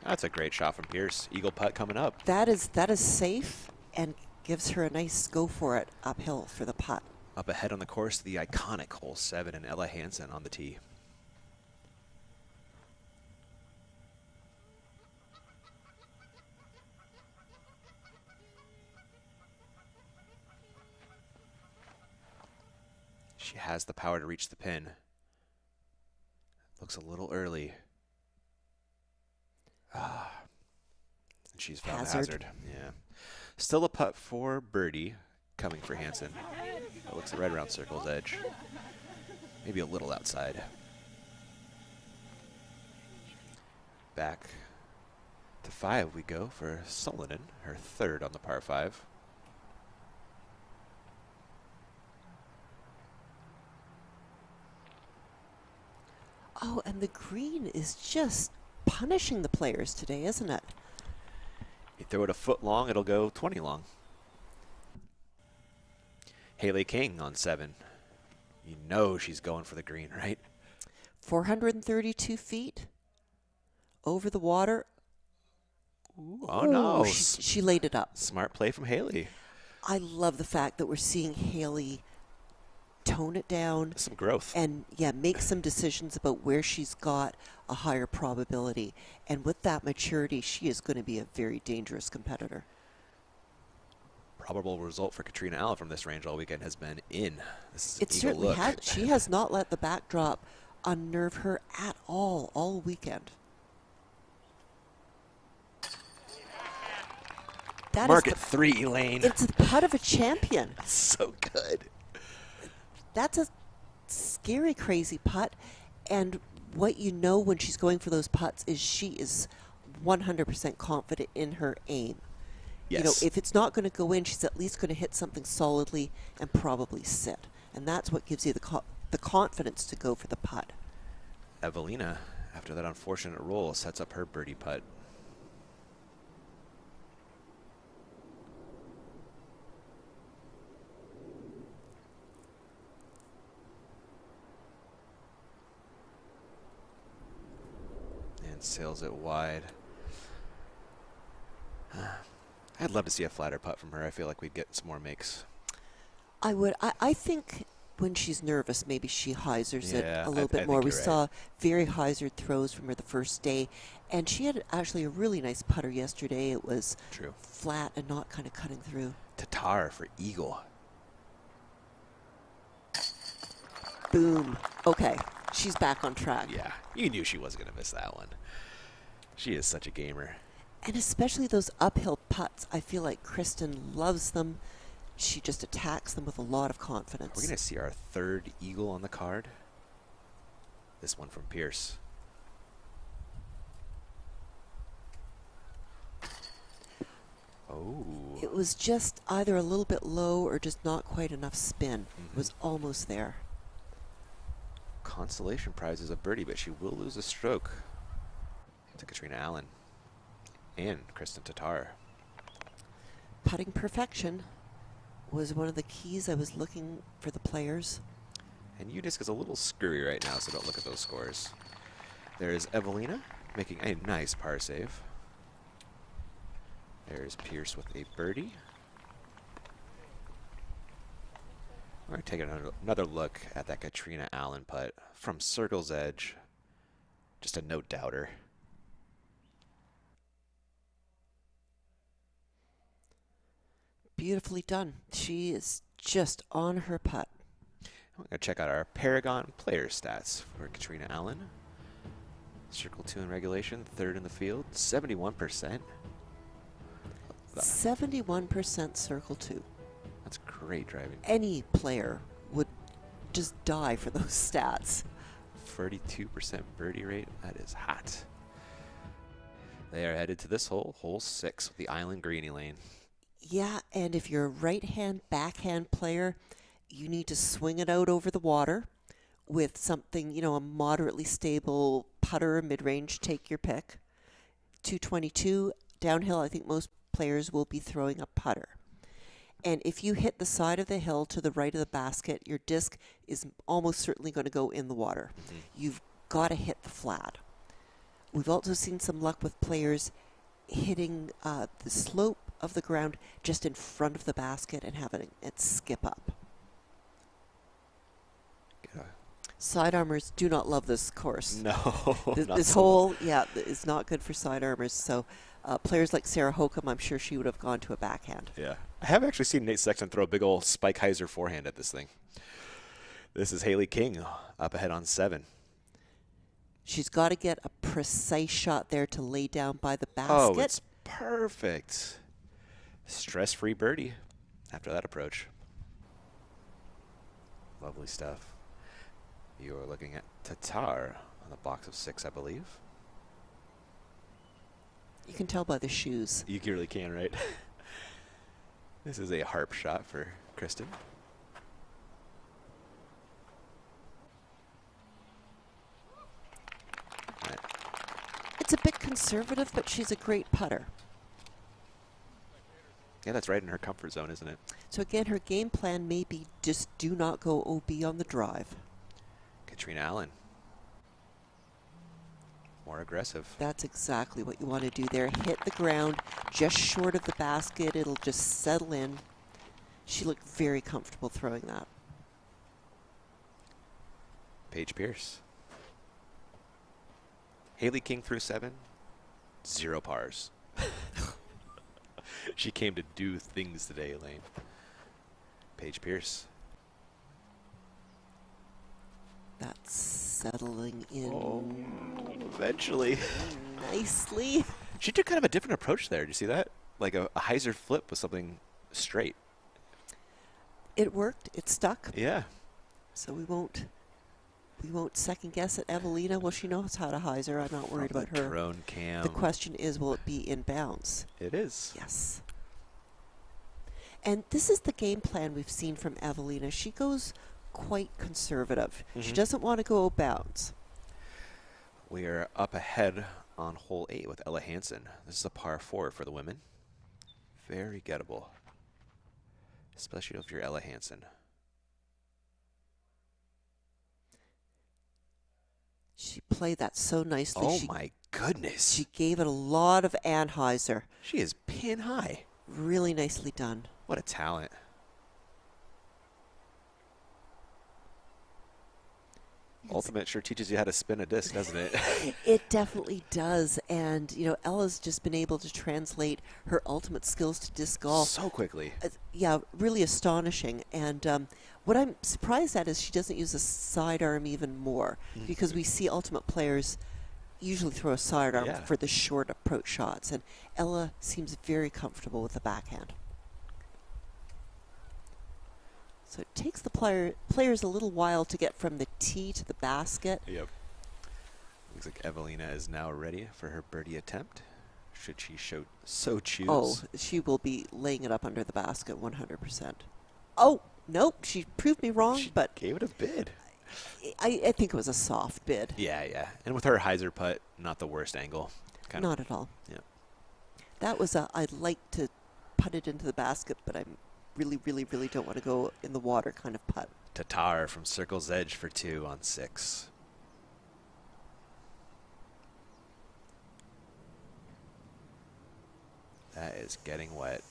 That's a great shot from Pierce. Eagle putt coming up. That is safe and gives her a nice go for it uphill for the putt. Up ahead on the course, the iconic hole 7 and Ella Hansen on the tee. She has the power to reach the pin. Looks a little early. And she's found hazard. Yeah. Still a putt for birdie coming for Hansen. It looks right around circle's edge. Maybe a little outside. Back to 5 we go for Sullivan, her 3rd on the par 5. Oh, and the green is just punishing the players today, isn't it? You throw it a foot long, it'll go 20 long. Hayley King on 7. You know she's going for the green, right? 432 feet over the water. Ooh, oh, no. She laid it up. Smart play from Hayley. I love the fact that we're seeing Hayley tone it down. Some growth. And, yeah, make some decisions about where she's got a higher probability. And with that maturity, she is going to be a very dangerous competitor. Probable result for Katrina Allen from this range all weekend has been in. This is It certainly has. She has not let the backdrop unnerve her at all weekend. That Mark is at 3, Elaine. It's the putt of a champion. So good. That's a scary, crazy putt. And what you know when she's going for those putts is she is 100% confident in her aim. Yes. You know, if it's not going to go in, she's at least going to hit something solidly and probably sit. And that's what gives you the confidence to go for the putt. Evelina, after that unfortunate roll, sets up her birdie putt. And Sails it wide. I'd love to see a flatter putt from her. I feel like we'd get some more makes. I would. I think when she's nervous, maybe she hyzers it a little bit more. We saw very hyzered throws from her the first day, and she had actually a really nice putter yesterday. It was flat and not kind of cutting through. Tatar for eagle. Boom. Okay, she's back on track. Yeah, you knew she wasn't going to miss that one. She is such a gamer. And especially those uphill putts, I feel like Kristen loves them. She just attacks them with a lot of confidence. We're going to see our third eagle on the card. This one from Pierce. Oh. It was just either a little bit low or just not quite enough spin. It was almost there. Consolation prize is a birdie, but she will lose a stroke to Katrina Allen and Kristen Tatar. Putting perfection was one of the keys I was looking for the players. And UDisc is a little screwy right now, so don't look at those scores. There's Evelina making a nice par save. There's Pierce with a birdie. We're going to take another look at that Katrina Allen putt from Circle's Edge. Just a no-doubter. Beautifully done. She is just on her putt. We're going to check out our Paragon player stats for Katrina Allen. Circle 2 in regulation, third in the field, 71%. 71% circle 2. That's great driving. Any player would just die for those stats. 42% birdie rate. That is hot. They are headed to this hole, hole 6, with the Island Greenie Lane. Yeah, and if you're a right-hand, backhand player, you need to swing it out over the water with something, you know, a moderately stable putter, mid-range, take your pick. 222 downhill, I think most players will be throwing a putter. And if you hit the side of the hill to the right of the basket, your disc is almost certainly going to go in the water. You've got to hit the flat. We've also seen some luck with players hitting the slope of the ground just in front of the basket and having it skip up. Side armors do not love this course. No. This hole, yeah, is not good for side armors. So players like Sarah Hokum, I'm sure she would have gone to a backhand. Yeah. I have actually seen Nate Sexton throw a big old Spike Heiser forehand at this thing. This is Hayley King up ahead on 7. She's got to get a precise shot there to lay down by the basket. Oh, it's perfect. Stress-free birdie after that approach. Lovely stuff. You are looking at Tatar on the box of 6, I believe. You can tell by the shoes. You really can, right? This is a harp shot for Kristen. It's a bit conservative, but she's a great putter. Yeah, that's right in her comfort zone, isn't it? So again, her game plan may be just do not go OB on the drive. Katrina Allen. More aggressive. That's exactly what you want to do there. Hit the ground just short of the basket. It'll just settle in. She looked very comfortable throwing that. Paige Pierce. Hayley King through 7. 0 pars. She came to do things today, Elaine. Paige Pierce. That's settling in. Oh, eventually. Nicely. She took kind of a different approach there. Did you see that? Like a Heiser flip with something straight. It worked. It stuck. Yeah. So we won't second guess at Evelina. Well, she knows how to Heiser. I'm not worried about her. Drone cam. The question is, will it be in bounds? It is. Yes. And this is the game plan we've seen from Evelina. She goes quite conservative. She doesn't want to go bounds. We are up ahead on hole 8 with Ella Hansen. This is a par 4 for the women. Very gettable. Especially if you're Ella Hansen. She played that so nicely. Oh my goodness. She gave it a lot of Anheuser. She is pin high. Really nicely done. What a talent. Ultimate sure teaches you how to spin a disc, doesn't it? It definitely does. And, you know, Ella's just been able to translate her ultimate skills to disc golf. So quickly. Yeah, really astonishing. And what I'm surprised at is she doesn't use a sidearm even more, because we see ultimate players usually throw a sidearm for the short approach shots. And Ella seems very comfortable with the backhand. So it takes the players a little while to get from the tee to the basket. Yep. Looks like Evelina is now ready for her birdie attempt, should she so choose. Oh, she will be laying it up under the basket 100%. Oh, nope, she proved me wrong, but gave it a bid. I think it was a soft bid. Yeah. And with her hyzer putt, not the worst angle. Not at all. Yeah. That was I'd like to putt it into the basket, but I'm really don't want to go in the water kind of putt. Tatar from Circle's Edge for 2 on 6. That is getting wet.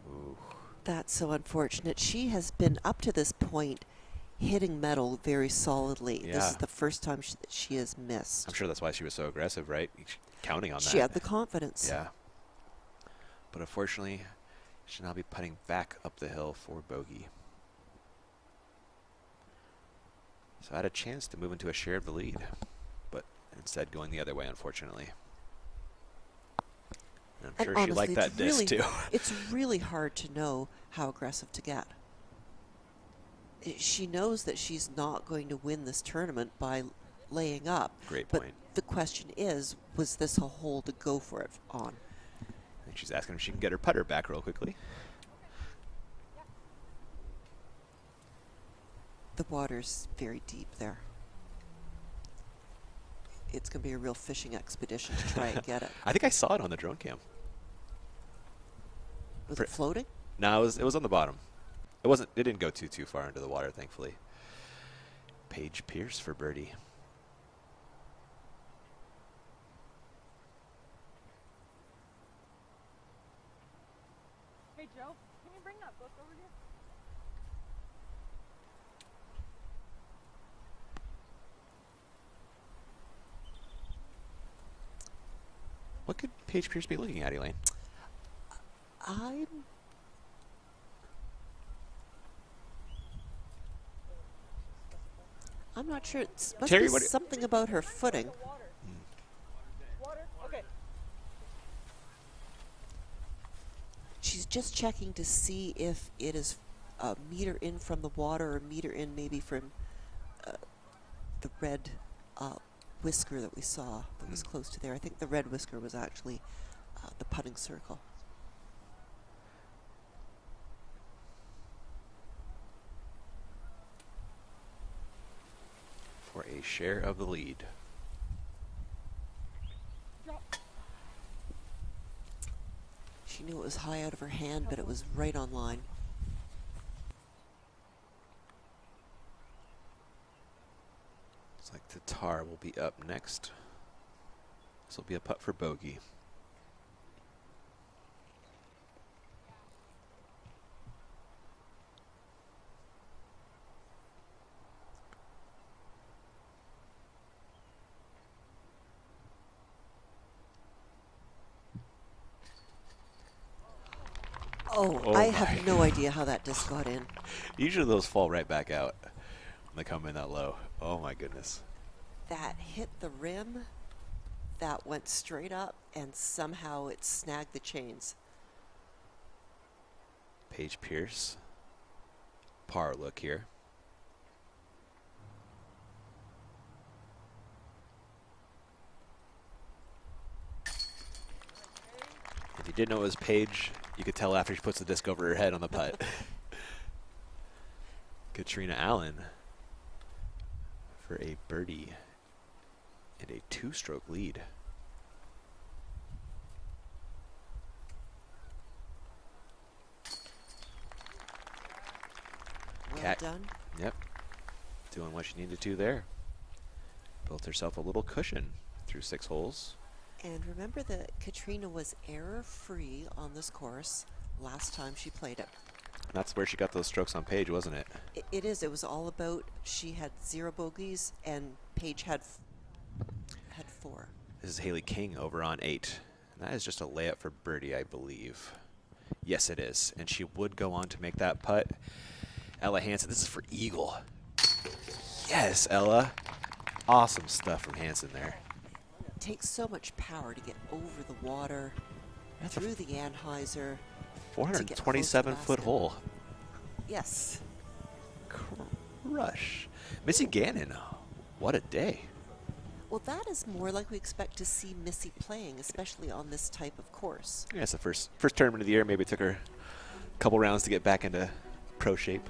Ooh. That's so unfortunate. She has been up to this point hitting metal very solidly. Yeah. This is the first time she has missed. I'm sure that's why she was so aggressive, right? Counting on that. She had the confidence. Yeah. But unfortunately, she'll now be putting back up the hill for bogey. So I had a chance to move into a share of the lead, but instead going the other way, unfortunately. And I'm sure honestly, she liked that disc too. It's really hard to know how aggressive to get. She knows that she's not going to win this tournament by laying up. Great but point. The question is, was this a hole to go for it on? I think she's asking if she can get her putter back real quickly. The water's very deep there. It's going to be a real fishing expedition to try and get it. I think I saw it on the drone cam. Was it floating? No, it was on the bottom. It didn't go too far into the water, thankfully. Paige Pierce for birdie. Hey Joe, can you bring that book over here? What could Paige Pierce be looking at, Elaine? I'm not sure. It must be something about her footing. She's just checking to see if it is a meter in from the water or a meter in maybe from the red whisker that we saw that was close to there. I think the red whisker was actually the putting circle. For a share of the lead. She knew it was high out of her hand, but it was right on line. Looks like Tatar will be up next. This will be a putt for bogey. Oh, I have no idea how that disc got in. Usually those fall right back out when they come in that low. Oh my goodness. That hit the rim, that went straight up, and somehow it snagged the chains. Paige Pierce. Par look here. If you didn't know it was Paige, you could tell after she puts the disc over her head on the putt. Katrina Allen for a birdie and a 2-stroke lead. Well done. Yep. Doing what she needed to there. Built herself a little cushion through 6 holes. And remember that Katrina was error-free on this course last time she played it. And that's where she got those strokes on Paige, wasn't it? It is. It was all about she had 0 bogeys and Paige had 4. This is Hayley King over on 8. And that is just a layup for birdie, I believe. Yes, it is. And she would go on to make that putt. Ella Hansen, this is for eagle. Yes, Ella. Awesome stuff from Hansen there. It takes so much power to get over the water, through the Anheuser. 427-foot hole. Yes. Crush. Missy Gannon, what a day. Well, that is more like we expect to see Missy playing, especially on this type of course. Yeah, it's the first tournament of the year. Maybe it took her a couple rounds to get back into pro shape.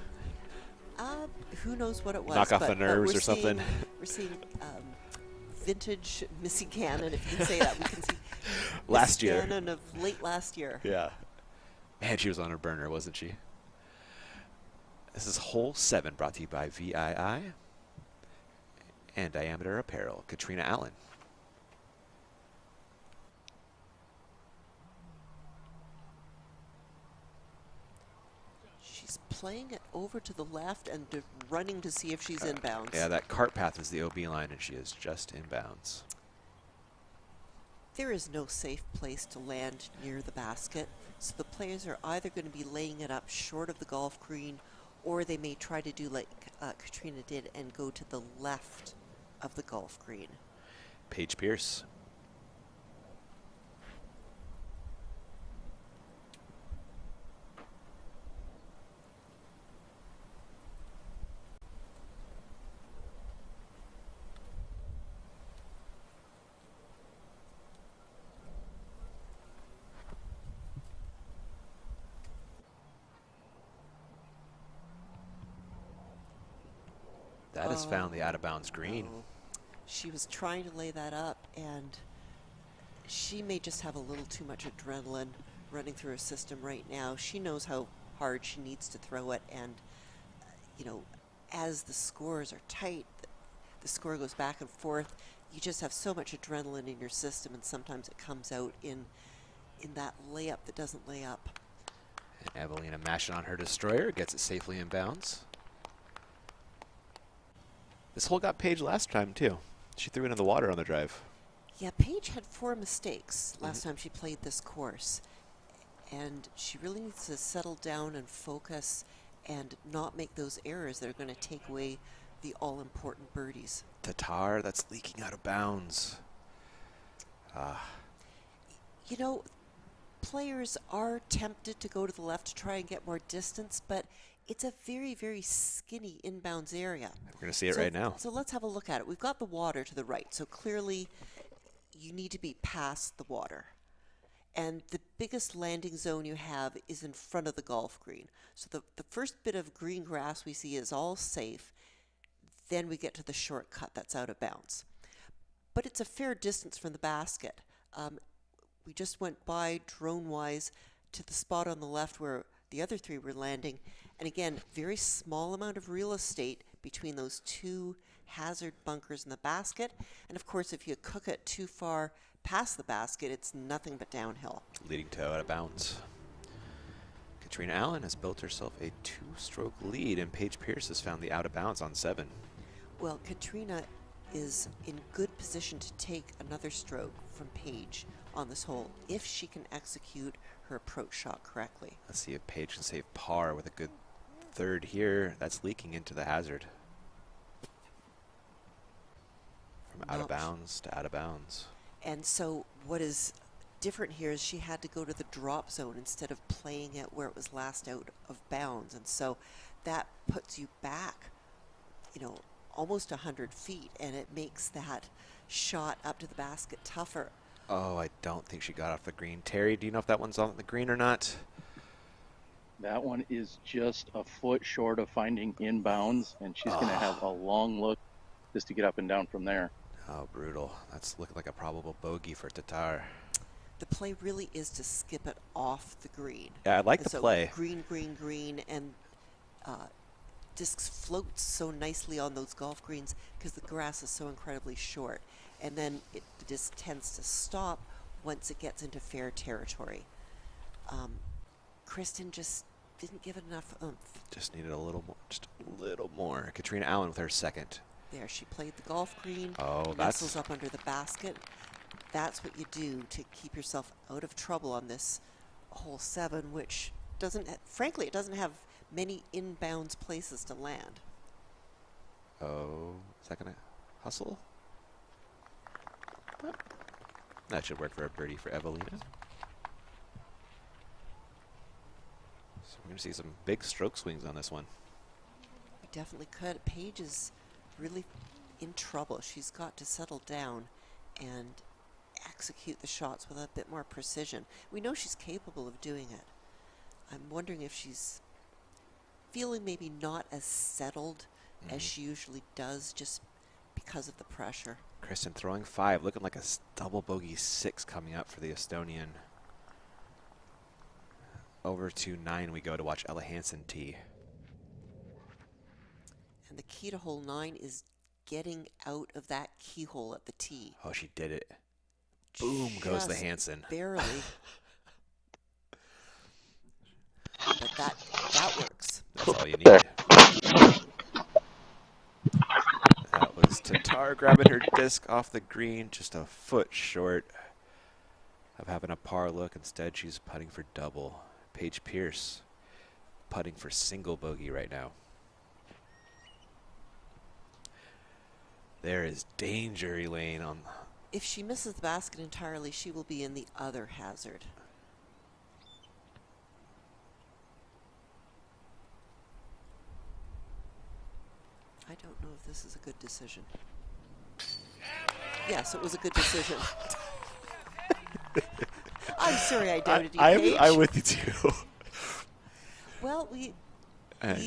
Who knows what it was. Knock off the nerves or something. We're seeing vintage Missy Gannon, if you can say that. We can see last Missy year. Gannon of late last year. Yeah. Man, she was on her burner, wasn't she? This is hole 7, brought to you by VII and Diameter Apparel. Katrina Allen. She's playing it over to the left and running to see if she's inbounds. Yeah, that cart path is the OB line, and she is just inbounds. There is no safe place to land near the basket, so the players are either going to be laying it up short of the golf green, or they may try to do like Katrina did and go to the left of the golf green. Paige Pierce. That has found the out-of-bounds green. No. She was trying to lay that up, and she may just have a little too much adrenaline running through her system right now. She knows how hard she needs to throw it, and, you know, as the scores are tight, the score goes back and forth. You just have so much adrenaline in your system, and sometimes it comes out in that layup that doesn't lay up. And Evelina mashing on her destroyer, gets it safely in bounds. This hole got Paige last time, too. She threw it in the water on the drive. Yeah, Paige had 4 mistakes last time she played this course. And she really needs to settle down and focus and not make those errors that are going to take away the all-important birdies. Tatar, that's leaking out of bounds. You know, players are tempted to go to the left to try and get more distance, but it's a very, very skinny inbounds area. We're going to see it right now. So let's have a look at it. We've got the water to the right, so clearly you need to be past the water. And the biggest landing zone you have is in front of the golf green. So the first bit of green grass we see is all safe. Then we get to the shortcut that's out of bounds. But it's a fair distance from the basket. We just went by drone-wise to the spot on the left where the other 3 were landing. And again, very small amount of real estate between those 2 hazard bunkers in the basket. And of course, if you cook it too far past the basket, it's nothing but downhill. Leading to out of bounds. Katrina Allen has built herself a 2-stroke lead, and Paige Pierce has found the out of bounds on 7. Well, Katrina is in good position to take another stroke from Paige on this hole if she can execute her approach shot correctly. Let's see if Paige can save par with a good 3rd here. That's leaking into the hazard. From out of bounds to out of bounds. And so what is different here is she had to go to the drop zone instead of playing it where it was last out of bounds. And so that puts you back, you know, almost 100 feet, and it makes that shot up to the basket tougher. Oh, I don't think she got off the green. Terry, do you know if that one's on the green or not? That one is just a foot short of finding inbounds, and she's going to have a long look just to get up and down from there. Oh, brutal. That's looking like a probable bogey for Tatar. The play really is to skip it off the green. Yeah, I like and the so play. Green, green, green, and discs float so nicely on those golf greens because the grass is so incredibly short. And then the disc tends to stop once it gets into fair territory. Kristen just didn't give it enough oomph. Just needed a little more, just a little more. Katrina Allen with her second. There, she played the golf green. Oh, nestles up under the basket. That's what you do to keep yourself out of trouble on this hole 7, which doesn't, frankly, it doesn't have many inbounds places to land. Oh, is that gonna hustle? That should work for a birdie for Evelina. So we're gonna see some big stroke swings on this one. We definitely could. Paige is really in trouble. She's got to settle down and execute the shots with a bit more precision. We know she's capable of doing it. I'm wondering if she's feeling maybe not as settled as she usually does just because of the pressure. Kristen throwing 5, looking like a double bogey 6 coming up for the Estonian. Over to 9 we go to watch Ella Hansen tee. And the key to hole 9 is getting out of that keyhole at the tee. Oh, she did it. Boom goes the Hansen. Barely. But that works. That's all you need. That was Tatar grabbing her disc off the green, just a foot short of having a par look. Instead, she's putting for double. Paige Pierce putting for single bogey right now. There is danger, Elaine. If she misses the basket entirely, she will be in the other hazard. I don't know if this is a good decision. Yes, it was a good decision. I'm sorry I doubted you, Paige. I'm with you too. Well, we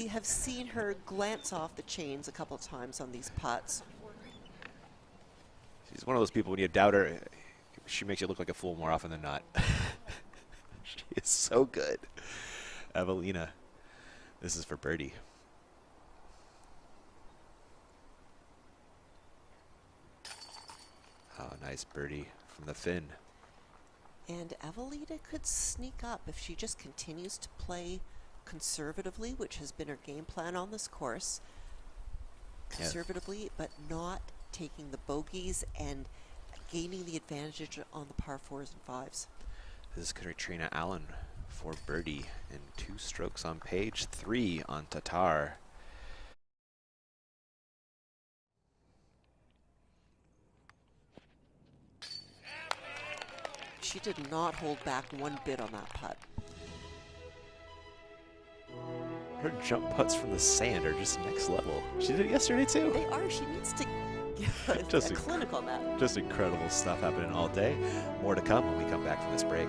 have seen her glance off the chains a couple times on these putts. She's one of those people, when you doubt her, she makes you look like a fool more often than not. She is so good. Evelina, this is for birdie. Oh, nice birdie from the Finn. And Evelina could sneak up if she just continues to play conservatively, which has been her game plan on this course. Conservatively, but not taking the bogeys and gaining the advantage on the par 4s and 5s. This is Katrina Allen for birdie and 2 strokes on Paige, 3 on Tatar. She did not hold back one bit on that putt. Her jump putts from the sand are just next level. She did it yesterday too. They are. She needs to give a clinic on that. Just incredible stuff happening all day. More to come when we come back from this break.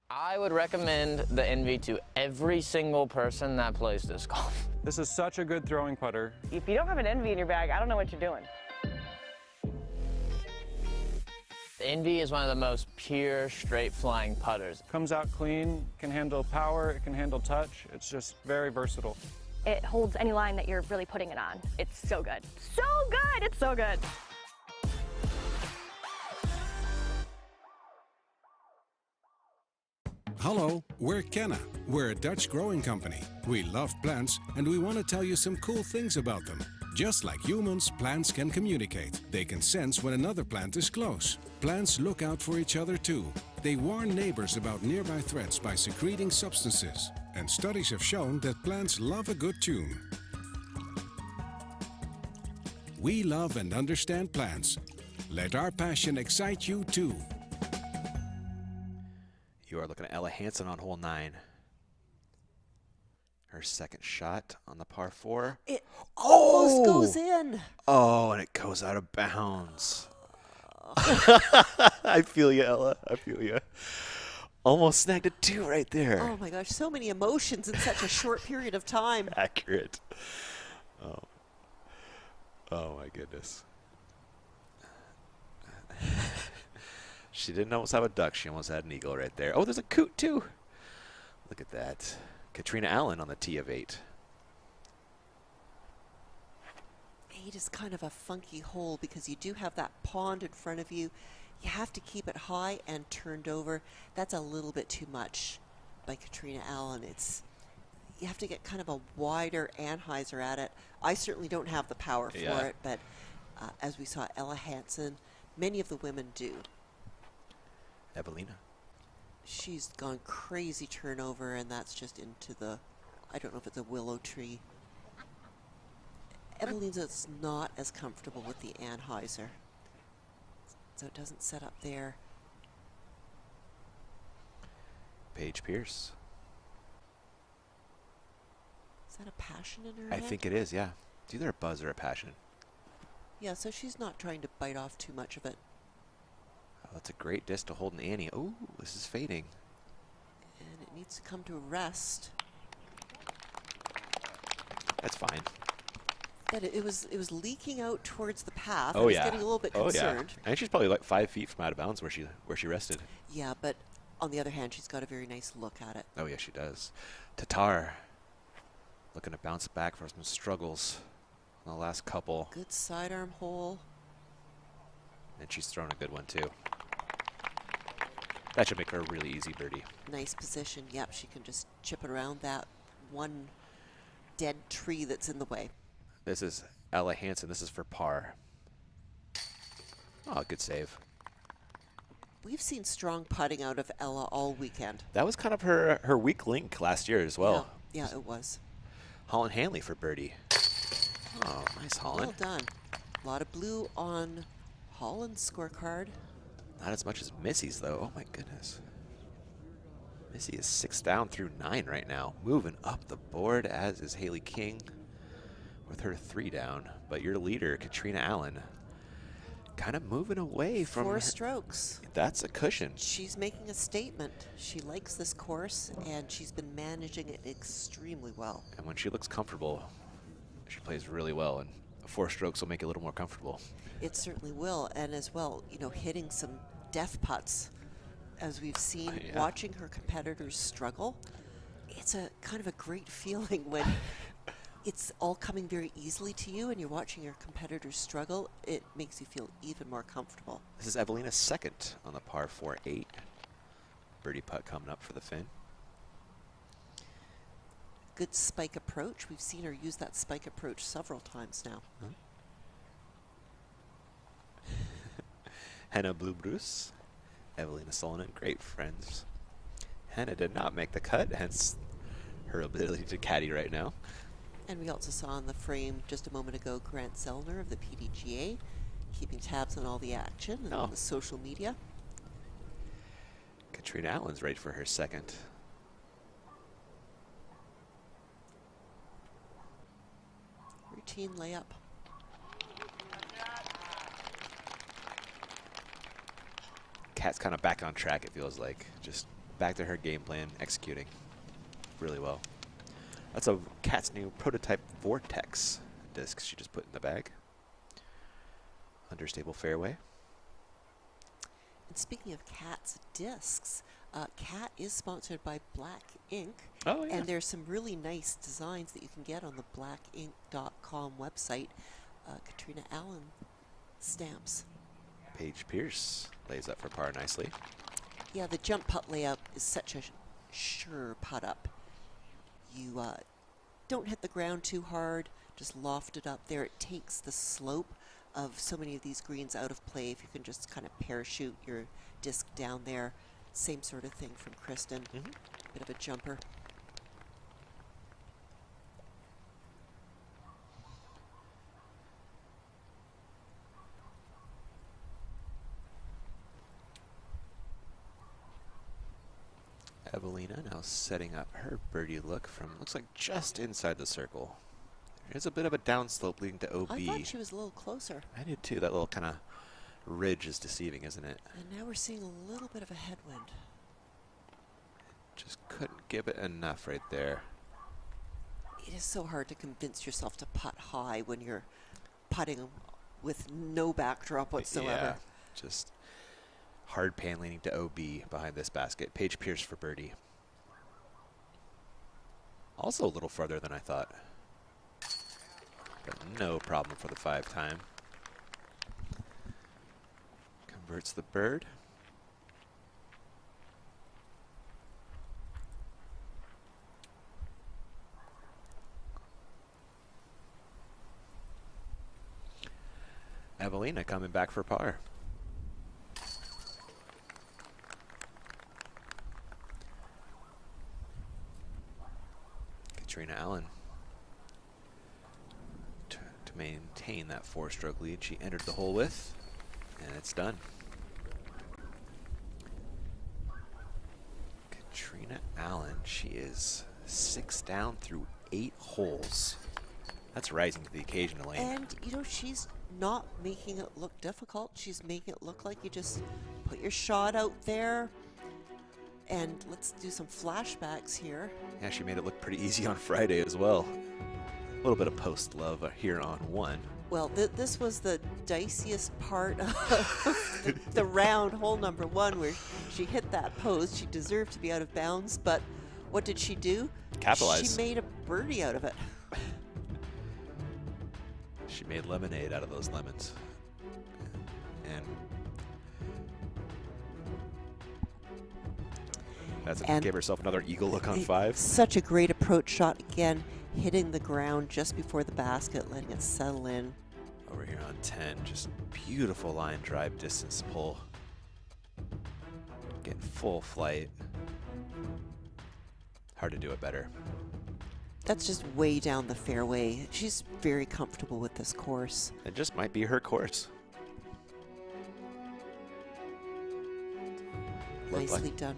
I would recommend the Envy to every single person that plays disc golf. This is such a good throwing putter. If you don't have an Envy in your bag, I don't know what you're doing. The Envy is one of the most pure, straight flying putters. Comes out clean, can handle power, it can handle touch. It's just very versatile. It holds any line that you're really putting it on. It's so good. So good! It's so good. Hello, we're Kenna. We're a Dutch growing company. We love plants and we want to tell you some cool things about them. Just like humans, plants can communicate. They can sense when another plant is close. Plants look out for each other too. They warn neighbors about nearby threats by secreting substances. And studies have shown that plants love a good tune. We love and understand plants. Let our passion excite you too. You are looking at Ella Hansen on hole 9. Her second shot on the par 4. It almost goes in. Oh, and it goes out of bounds. I feel you, Ella. I feel you. Almost snagged a 2 right there. Oh my gosh, so many emotions in such a short period of time. Accurate. Oh my goodness. She didn't almost have a duck. She almost had an eagle right there. Oh, there's a coot too. Look at that. Katrina Allen on the tee of 8. 8 is kind of a funky hole because you do have that pond in front of you. You have to keep it high and turned over. That's a little bit too much by Katrina Allen. You have to get kind of a wider anhyzer at it. I certainly don't have the power for it, but as we saw Ella Hansen, many of the women do. Evelina. She's gone crazy turnover, and that's just into the, I don't know if it's a willow tree. Evelina's not as comfortable with the anhyzer, so it doesn't set up there. Paige Pierce. Is that a passion in her I head? think it is, yeah. It's either a buzz or a passion. Yeah, so she's not trying to bite off too much of it. Oh, that's a great disc to hold an Annie. Oh, this is fading. And it needs to come to a rest. That's fine. But it was leaking out towards the path. Oh, I was yeah. getting a little bit concerned. Yeah. I think she's probably like 5 feet from out of bounds where she rested. Yeah, but on the other hand, she's got a very nice look at it. Oh, yeah, she does. Tatar looking to bounce back from some struggles on the last couple. Good sidearm hole. And she's thrown a good one, too. That should make her a really easy birdie. Nice position. Yep, she can just chip it around that one dead tree that's in the way. This is Ella Hansen. This is for par. Oh, good save. We've seen strong putting out of Ella all weekend. That was kind of her weak link last year as well. Yeah, it was. Holland Hanley for birdie. Oh, nice Holland. Well done. A lot of blue on Holland's scorecard. Not as much as Missy's, though. Oh, my goodness. Missy is 6 down through 9 right now. Moving up the board, as is Hayley King with her 3 down. But your leader, Katrina Allen, kind of moving away from 4 strokes. That's a cushion. She's making a statement. She likes this course, and she's been managing it extremely well. And when she looks comfortable, she plays really well. And 4 strokes will make it a little more comfortable. It certainly will. And as well, you know, hitting some death putts, as we've seen, watching her competitors struggle. It's a kind of a great feeling when it's all coming very easily to you and you're watching your competitors struggle. It makes you feel even more comfortable. This is Evelina's second on the par 4-8. Birdie putt coming up for the Finn. Good spike approach. We've seen her use that spike approach several times now. Huh? Hannah Blue-Bruce, Evelina Solonen, great friends. Hannah did not make the cut, hence her ability to caddy right now. And we also saw on the frame just a moment ago Grant Zellner of the PDGA, keeping tabs on all the action and on the social media. Katrina Allen's ready for her second. Routine layup. Kat's kind of back on track, it feels like. Just back to her game plan, executing really well. That's a Kat's new prototype Vortex disc she just put in the bag. Understable fairway. And speaking of Kat's discs, Kat is sponsored by Black Ink. Oh, yeah. And there's some really nice designs that you can get on the blackink.com website. Katrina Allen stamps. Paige Pierce lays up for par nicely. Yeah, the jump putt layup is such a sure putt up. You don't hit the ground too hard, just loft it up there. It takes the slope of so many of these greens out of play if you can just kind of parachute your disc down there. Same sort of thing from Kristen. Bit of a jumper. Evelina now setting up her birdie look from, looks like just inside the circle. There's a bit of a downslope leading to OB. I thought she was a little closer. I did too. That little kind of ridge is deceiving, isn't it? And now we're seeing a little bit of a headwind. Just couldn't give it enough right there. It is so hard to convince yourself to putt high when you're putting with no backdrop whatsoever. Yeah, just Hard pan leaning to OB behind this basket. Paige Pierce for birdie. Also a little farther than I thought. But no problem for the 5-time. Converts the bird. Evelina coming back for par. Katrina Allen to maintain that 4-stroke lead she entered the hole with, and it's done. Katrina Allen, she is 6 down through 8 holes. That's rising to the occasion, Elaine. And, you know, she's not making it look difficult. She's making it look like you just put your shot out there. And let's do some flashbacks here. Yeah, she made it look pretty easy on Friday as well. A little bit of post love here on 1. Well, this was the diciest part of the round, hole number 1, where she hit that post. She deserved to be out of bounds, but what did she do? Capitalize. She made a birdie out of it. She made lemonade out of those lemons. And gave herself another eagle look on 5. Such a great approach shot again, hitting the ground just before the basket, letting it settle in. Over here on 10, just beautiful line drive distance pull. Getting full flight. Hard to do it better. That's just way down the fairway. She's very comfortable with this course. It just might be her course. Nicely done.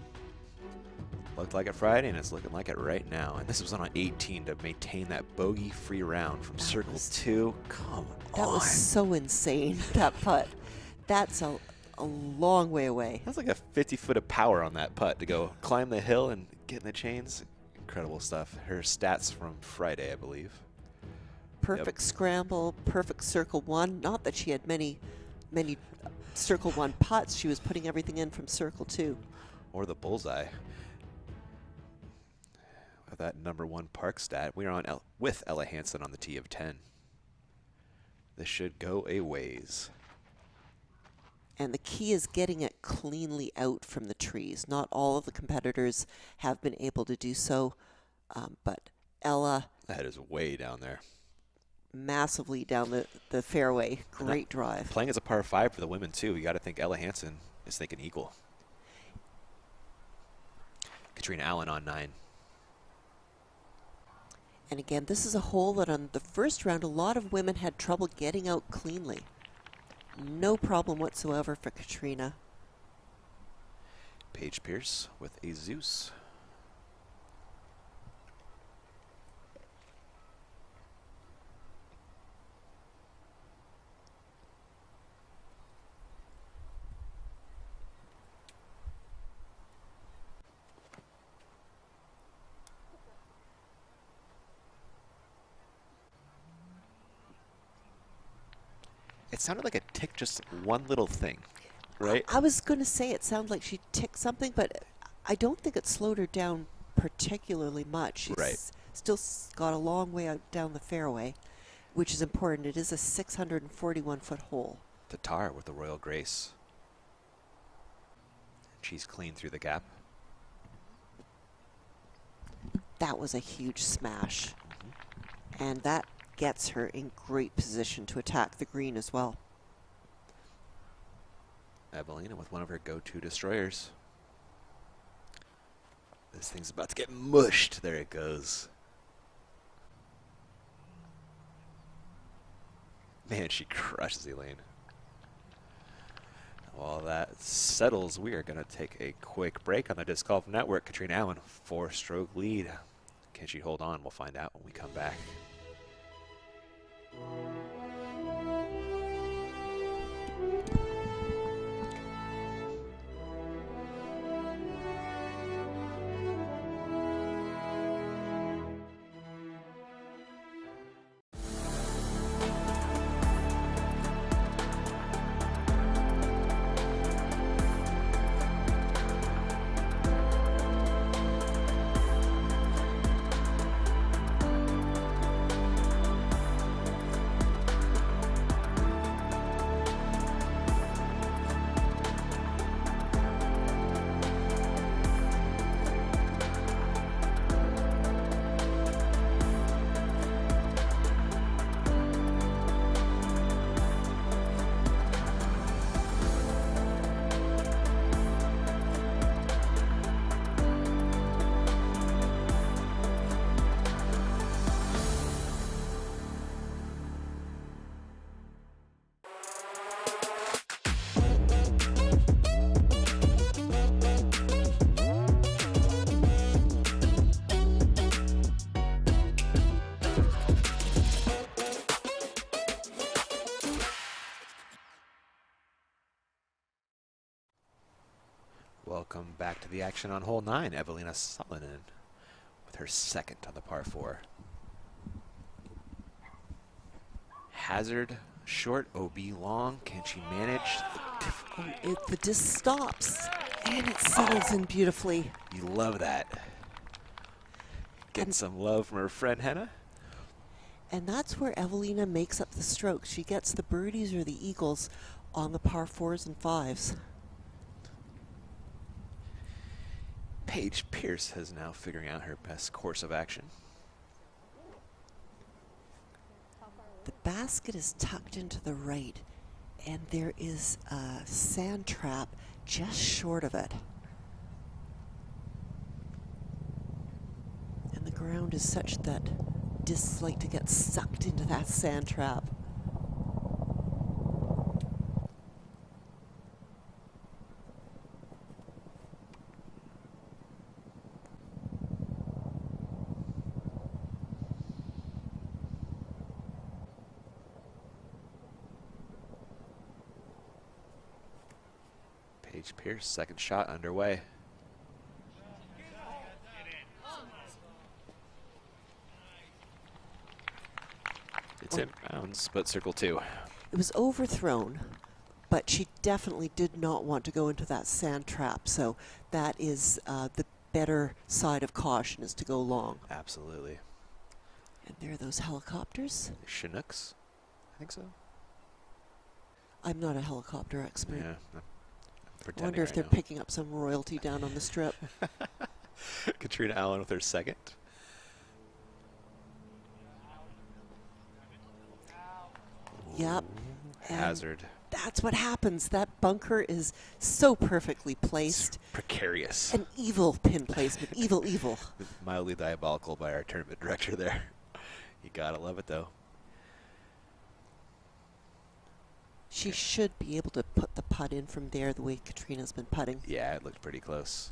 Looked like it Friday, and it's looking like it right now. And this was on 18 to maintain that bogey-free round from circle 2. Come on. That was so insane, that putt. That's a long way away. That's like a 50-foot of power on that putt to go climb the hill and get in the chains. Incredible stuff. Her stats from Friday, I believe. Perfect scramble, perfect circle 1. Not that she had many circle 1 putts. She was putting everything in from circle 2. Or the bullseye. With that number 1 park stat, we are on with Ella Hansen on the tee of 10. This should go a ways. And the key is getting it cleanly out from the trees. Not all of the competitors have been able to do so, but Ella... That is way down there. Massively down the fairway. Great drive. Playing as a par 5 for the women, too. You got to think Ella Hansen is thinking equal. Katrina Allen on 9. And again, this is a hole that on the first round, a lot of women had trouble getting out cleanly. No problem whatsoever for Katrina. Paige Pierce with a Zeus. It sounded like it ticked just one little thing, right? I was going to say it sounded like she ticked something, but I don't think it slowed her down particularly much. She's still got a long way out down the fairway, which is important. It is a 641-foot hole. Tatar with the Royal Grace. She's clean through the gap. That was a huge smash. And that gets her in great position to attack the green as well. Evelina with one of her go-to destroyers. This thing's about to get mushed. There it goes. Man, she crushes Elaine. While that settles, we are going to take a quick break on the Disc Golf Network. Katrina Allen, 4-stroke lead. Can she hold on? We'll find out when we come back. Welcome back to the action on hole 9. Evelina Salonen with her second on the par 4. Hazard short, OB long. Can she manage? The disc stops and it settles in beautifully. You love that. Getting some love from her friend Henna. And that's where Evelina makes up the strokes. She gets the birdies or the eagles on the par 4s and 5s. Paige Pierce is now figuring out her best course of action. The basket is tucked into the right, and there is a sand trap just short of it. And the ground is such that discs like to get sucked into that sand trap. Paige Pierce, second shot underway. It's in bounds, but circle 2. It was overthrown, but she definitely did not want to go into that sand trap. So that is the better side of caution, is to go long. Absolutely. And there are those helicopters. Chinooks, I think so. I'm not a helicopter expert. Yeah, I wonder if they're picking up some royalty down on the strip. Katrina Allen with her second. Yep. Hazard. That's what happens. That bunker is so perfectly placed. It's precarious. An evil pin placement. Evil, evil. Mildly diabolical by our tournament director there. You gotta love it, though. She should be able to put the putt in from there the way Katrina's been putting. Yeah, it looked pretty close.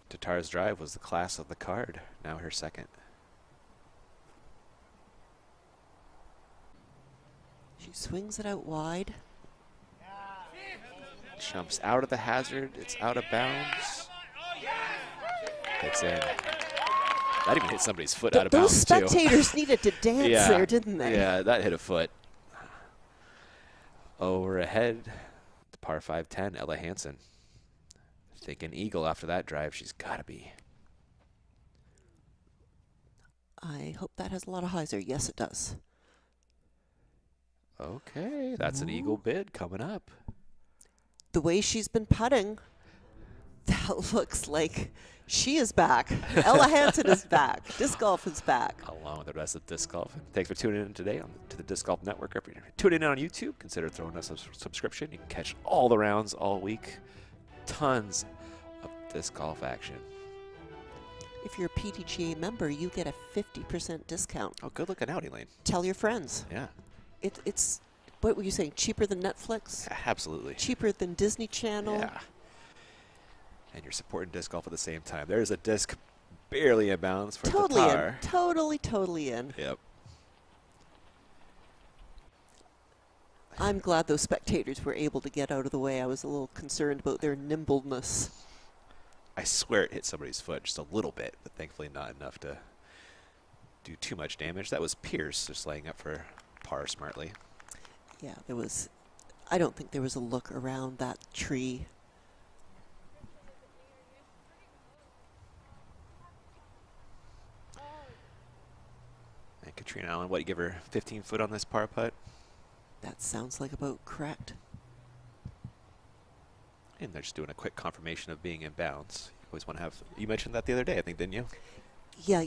Tatar's drive was the class of the card. Now her second. She swings it out wide. Jumps out of the hazard. It's out of bounds. It's in. That even hit somebody's foot out of bounds, too. Those spectators needed to dance there, didn't they? Yeah, that hit a foot. Over ahead, the par 5-10, Ella Hansen. Thinking eagle after that drive. She's got to be. I hope that has a lot of hyzer. Yes, it does. Okay, that's an eagle bid coming up. The way she's been putting, that looks like she is back. Ella Hansen is back. Disc golf is back. Along with the rest of disc golf. Thanks for tuning in today to the Disc Golf Network. If you're tuning in on YouTube, consider throwing us a subscription. You can catch all the rounds all week. Tons of disc golf action. If you're a PDGA member, you get a 50% discount. Oh, good looking out, Elaine. Tell your friends. Yeah. It's, what were you saying, cheaper than Netflix? Absolutely. Cheaper than Disney Channel? Yeah. And you're supporting disc golf at the same time. There's a disc barely in bounds for totally Tatar. in. Totally in. Yep. I'm glad those spectators were able to get out of the way. I was a little concerned about their nimbleness. I swear it hit somebody's foot just a little bit, but thankfully not enough to do too much damage. That was Pierce just laying up for par smartly. Yeah, there was, I don't think there was a look around that tree. And Katrina Allen, what, you give her 15 foot on this par putt? That sounds like about correct. And they're just doing a quick confirmation of being in bounds. You always want to have, you mentioned that the other day, I think, didn't you? Yeah,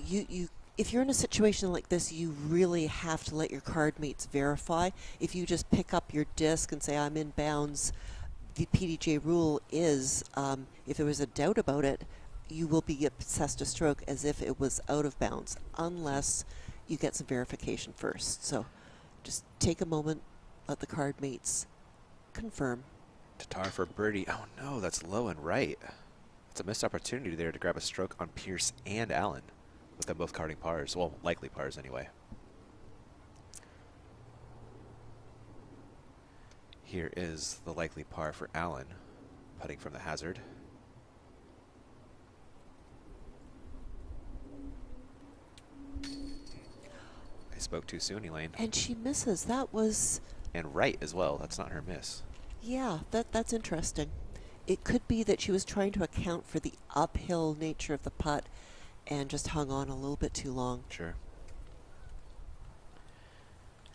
if you're in a situation like this, you really have to let your card mates verify. If you just pick up your disc and say, I'm in bounds, the PDGA rule is, if there was a doubt about it, you will be assessed a stroke as if it was out of bounds, unless you get some verification first. So just take a moment, let the card mates confirm. Tatar for birdie. Oh no, that's low and right. That's a missed opportunity there to grab a stroke on Pierce and Allen, with them both carding pars. Well, likely pars anyway. Here is the likely par for Allen, putting from the hazard. I spoke too soon, Elaine. And she misses. That was... And right as well. That's not her miss. Yeah, that's interesting. It could be that she was trying to account for the uphill nature of the putt and just hung on a little bit too long. Sure.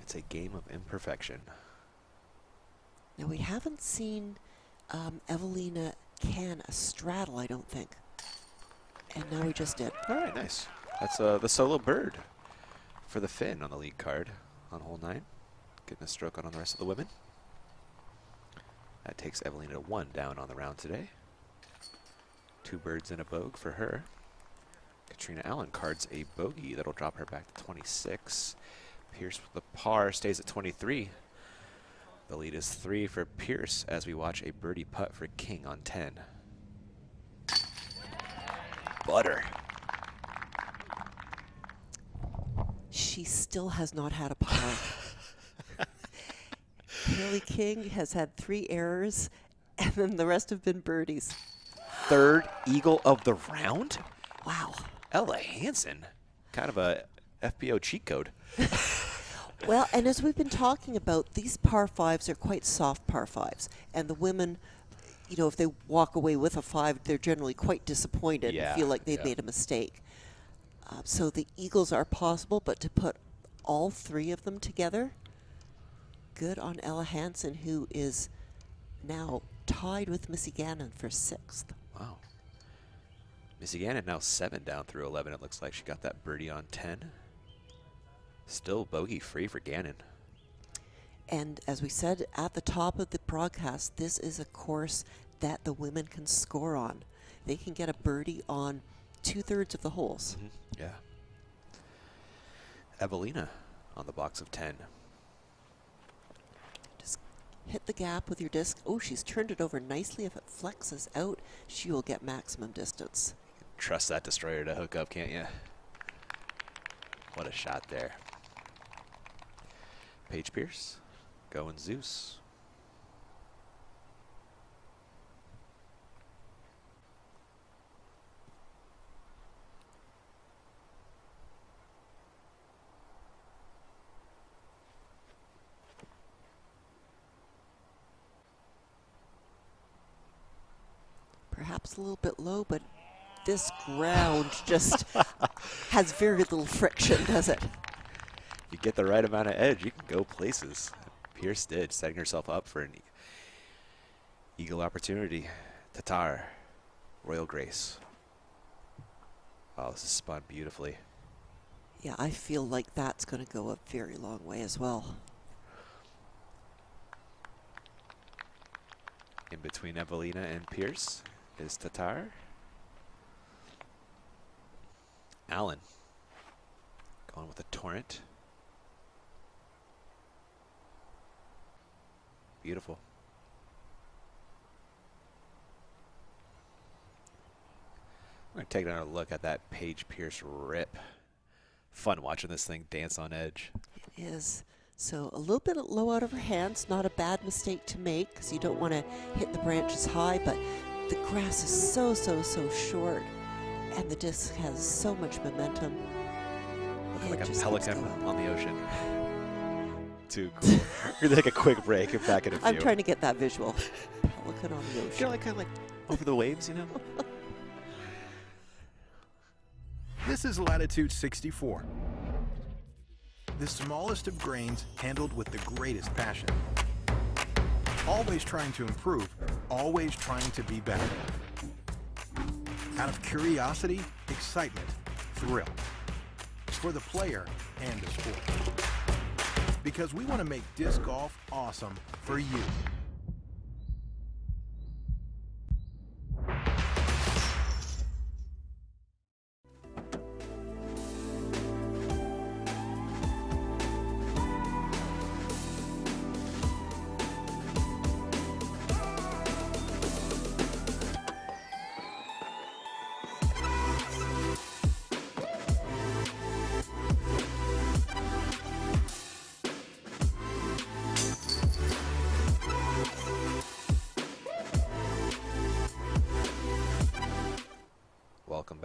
It's a game of imperfection. Now, we haven't seen Evelina can a straddle, I don't think. And now we just did. All right, nice. That's the solo bird for the Finn on the lead card on hole 9. Getting a stroke on the rest of the women. That takes Evelina to 1 down on the round today. 2 birds and a bogey for her. Katrina Allen cards a bogey. That'll drop her back to 26. Pierce with the par stays at 23. The lead is 3 for Pierce as we watch a birdie putt for King on 10. Butter. She still has not had a par. Hayley King has had 3 errors, and then the rest have been birdies. 3rd eagle of the round? Wow. Ella Hansen. Kind of a FPO cheat code. Well, and as we've been talking about, these par 5s are quite soft par 5s. And the women, you know, if they walk away with a 5, they're generally quite disappointed and feel like they've made a mistake. So the eagles are possible, but to put all 3 of them together, good on Ella Hansen, who is now tied with Missy Gannon for 6th. Wow. Missy Gannon now 7 down through 11. It looks like she got that birdie on 10. Still bogey free for Gannon. And as we said at the top of the broadcast, this is a course that the women can score on. They can get a birdie on 2/3 of the holes. Yeah. Evelina on the box of 10. Just hit the gap with your disc. Oh, she's turned it over nicely. If it flexes out, she will get maximum distance. Trust that destroyer to hook up, can't you? What a shot there. Paige Pierce going Zeus. Perhaps a little bit low, but this ground just has very little friction, does it? If you get the right amount of edge, you can go places. Pierce did, setting herself up for an eagle opportunity. Tatar, Royal Grace. Oh, this is spun beautifully. Yeah, I feel like that's going to go a very long way as well. In between Evelina and Pierce is Tatar. Allen going with a torrent. Beautiful. I'm going to take another look at that Paige Pierce rip. Fun watching this thing dance on edge. It is. So a little bit low out of her hands, not a bad mistake to make because you don't want to hit the branches high, but the grass is so short and the disc has so much momentum. Looking like a pelican on the ocean. Too cool. We're going to take a quick break and back in a few. I'm trying to get that visual. Pelican on the ocean. You're like kind of like over the waves, you know? This is Latitude 64. The smallest of grains handled with the greatest passion. Always trying to improve, always trying to be better. Out of curiosity, excitement, thrill. For the player and the sport. Because we want to make disc golf awesome for you.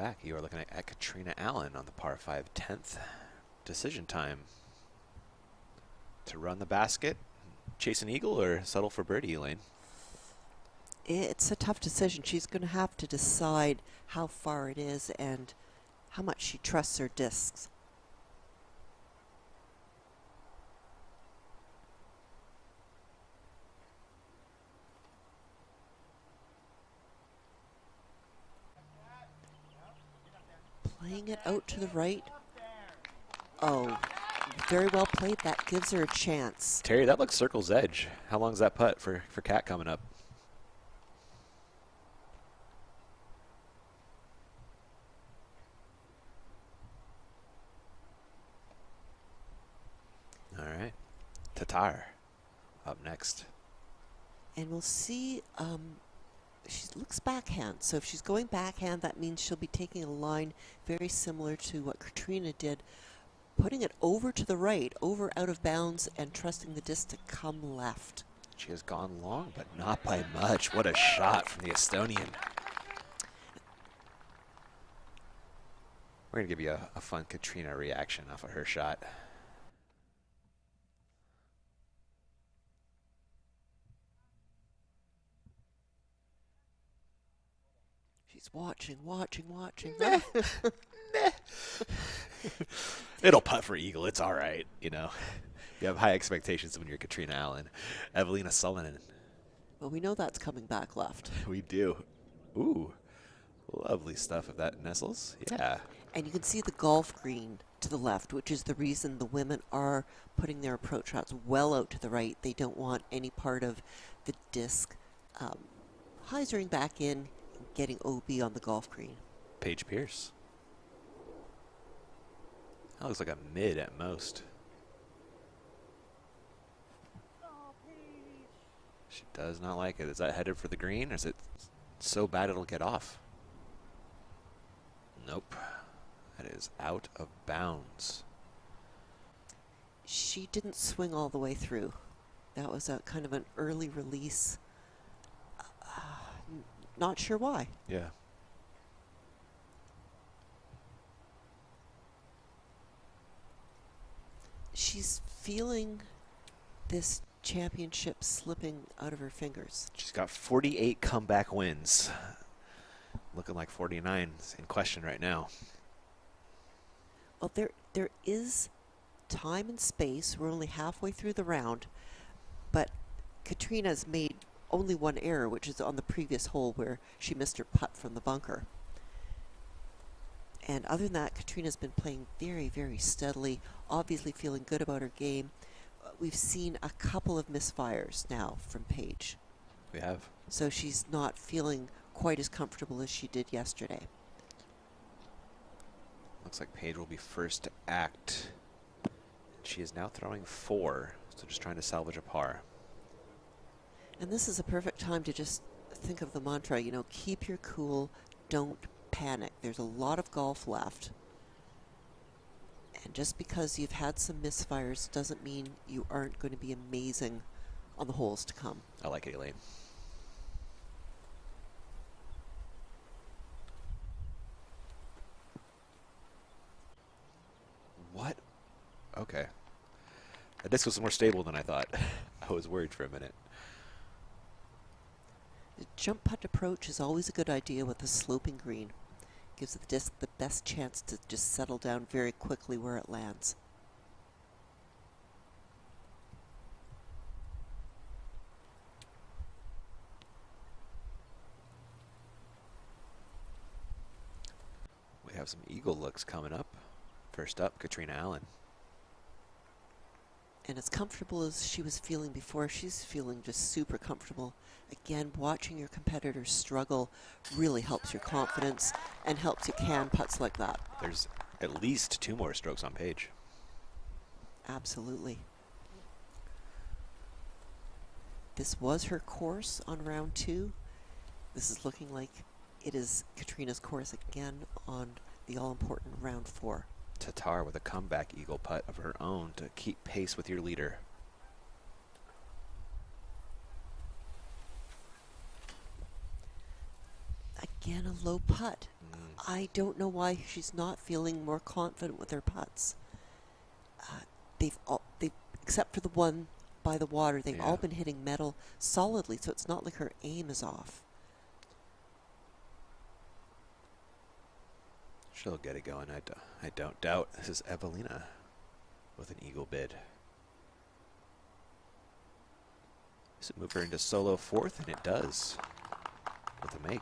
back. You are looking at Katrina Allen on the par 5 10th. Decision time. To run the basket, chase an eagle, or settle for birdie, Elaine? It's a tough decision. She's going to have to decide how far it is and how much she trusts her discs. Playing it out to the right. Oh, very well played. That gives her a chance. Terry, that looks circle's edge. How long's that putt for Kat coming up? All right. Tatar up next. And we'll see, she looks backhand. So if she's going backhand, that means she'll be taking a line very similar to what Katrina did, putting it over to the right, over out of bounds, and trusting the disc to come left. She has gone long, but not by much. What a shot from the Estonian. We're going to give you a fun Katrina reaction off of her shot. She's watching. It'll putt for eagle. It's all right, you know. You have high expectations when you're Katrina Allen. Evelina Sullivan. Well, we know that's coming back left. We do. Ooh, lovely stuff if that nestles. Yeah. And you can see the golf green to the left, which is the reason the women are putting their approach shots well out to the right. They don't want any part of the disc hyzering back in, getting OB on the golf green. Paige Pierce. That looks like a mid at most. She does not like it. Is that headed for the green, or is it so bad it'll get off? Nope. That is out of bounds. She didn't swing all the way through. That was a kind of an early release. Not sure why. Yeah. She's feeling this championship slipping out of her fingers. She's got 48 comeback wins. Looking like 49 is in question right now. Well, there is time and space. We're only halfway through the round, but Katrina's made only one error, which is on the previous hole where she missed her putt from the bunker. And other than that, Katrina's been playing very, very steadily, obviously feeling good about her game. We've seen a couple of misfires now from Paige. We have. So she's not feeling quite as comfortable as she did yesterday. Looks like Paige will be first to act. She is now throwing 4, so just trying to salvage a par. And this is a perfect time to just think of the mantra, you know, keep your cool, don't panic. There's a lot of golf left. And just because you've had some misfires doesn't mean you aren't going to be amazing on the holes to come. I like it, Elaine. What? Okay. That disc was more stable than I thought. I was worried for a minute. The jump putt approach is always a good idea with a sloping green. Gives the disc the best chance to just settle down very quickly where it lands. We have some eagle looks coming up. First up, Katrina Allen. And as comfortable as she was feeling before, she's feeling just super comfortable. Again, watching your competitors struggle really helps your confidence and helps you can putts like that. There's at least 2 more strokes on Paige. Absolutely. This was her course on round 2. This is looking like it is Katrina's course again on the all-important round 4. Tatar with a comeback eagle putt of her own to keep pace with your leader. Again, a low putt. I don't know why she's not feeling more confident with her putts. They've except for the one by the water, they've all been hitting metal solidly, so it's not like her aim is off. She'll get it going, I don't doubt. This is Evelina with an eagle bid. Does it move her into solo fourth? And it does with a make.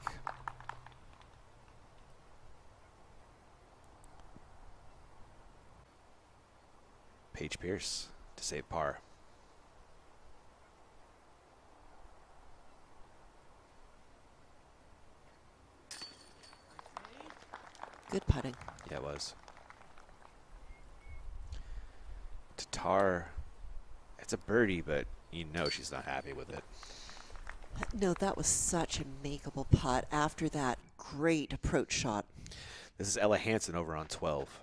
Paige Pierce to save par. Good putting. Yeah, it was. Tatar, it's a birdie, but you know she's not happy with it. No, that was such a makeable putt after that great approach shot. This is Ella Hansen over on 12.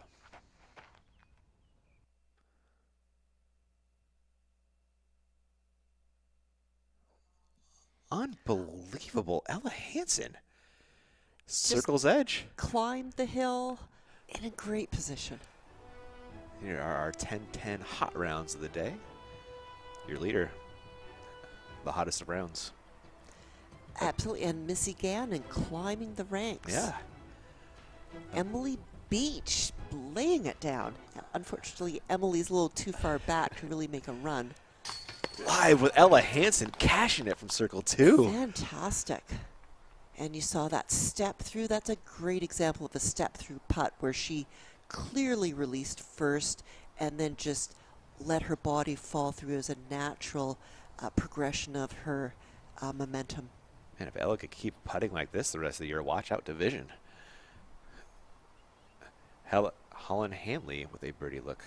Unbelievable. Ella Hansen. Circle's edge. Climbed the hill in a great position. Here are our 10-10 hot rounds of the day. Your leader, the hottest of rounds. Absolutely, and Missy Gannon climbing the ranks. Yeah. Emily Beach laying it down. Unfortunately, Emily's a little too far back to really make a run. Live with Ella Hansen cashing it from circle 2. Fantastic. And you saw that step through. That's a great example of a step through putt where she clearly released first and then just let her body fall through as a natural progression of her momentum. And if Ella could keep putting like this the rest of the year, watch out division. Holland Hanley with a birdie look.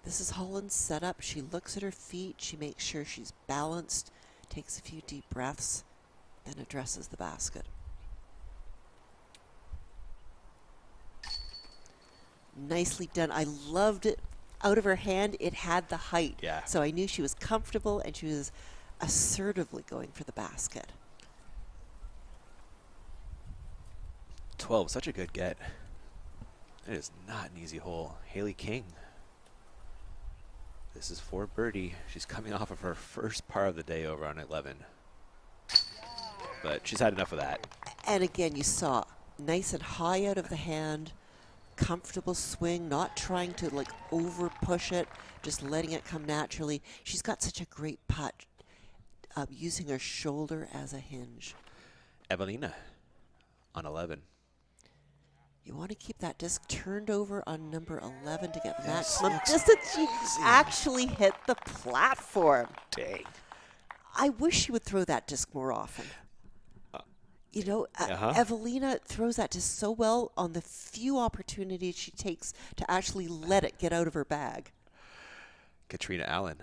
This is Holland's setup. She looks at her feet. She makes sure she's balanced, takes a few deep breaths, then addresses the basket. Nicely done. I loved it. Out of her hand, it had the height. Yeah. So I knew she was comfortable and she was assertively going for the basket. 12, such a good get. It is not an easy hole. Hayley King. This is for birdie. She's coming off of her first par of the day over on 11. But she's had enough of that. And again, you saw nice and high out of the hand, comfortable swing, not trying to like over push it, just letting it come naturally. She's got such a great putt, using her shoulder as a hinge. Evelina on 11. You want to keep that disc turned over on number 11 to get the Yes, maximum distance. She actually hit the platform. Dang. I wish she would throw that disc more often. You know, Evelina throws that disc so well on the few opportunities she takes to actually let it get out of her bag. Katrina Allen.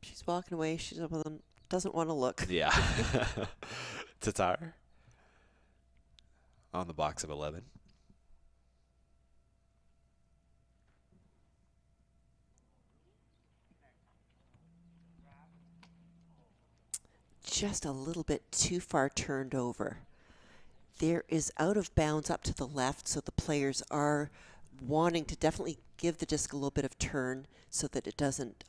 She's walking away. She doesn't want to look. Yeah. Tatar on the box of 11. Just a little bit too far turned over. There is out of bounds up to the left, so the players are wanting to definitely give the disc a little bit of turn so that it doesn't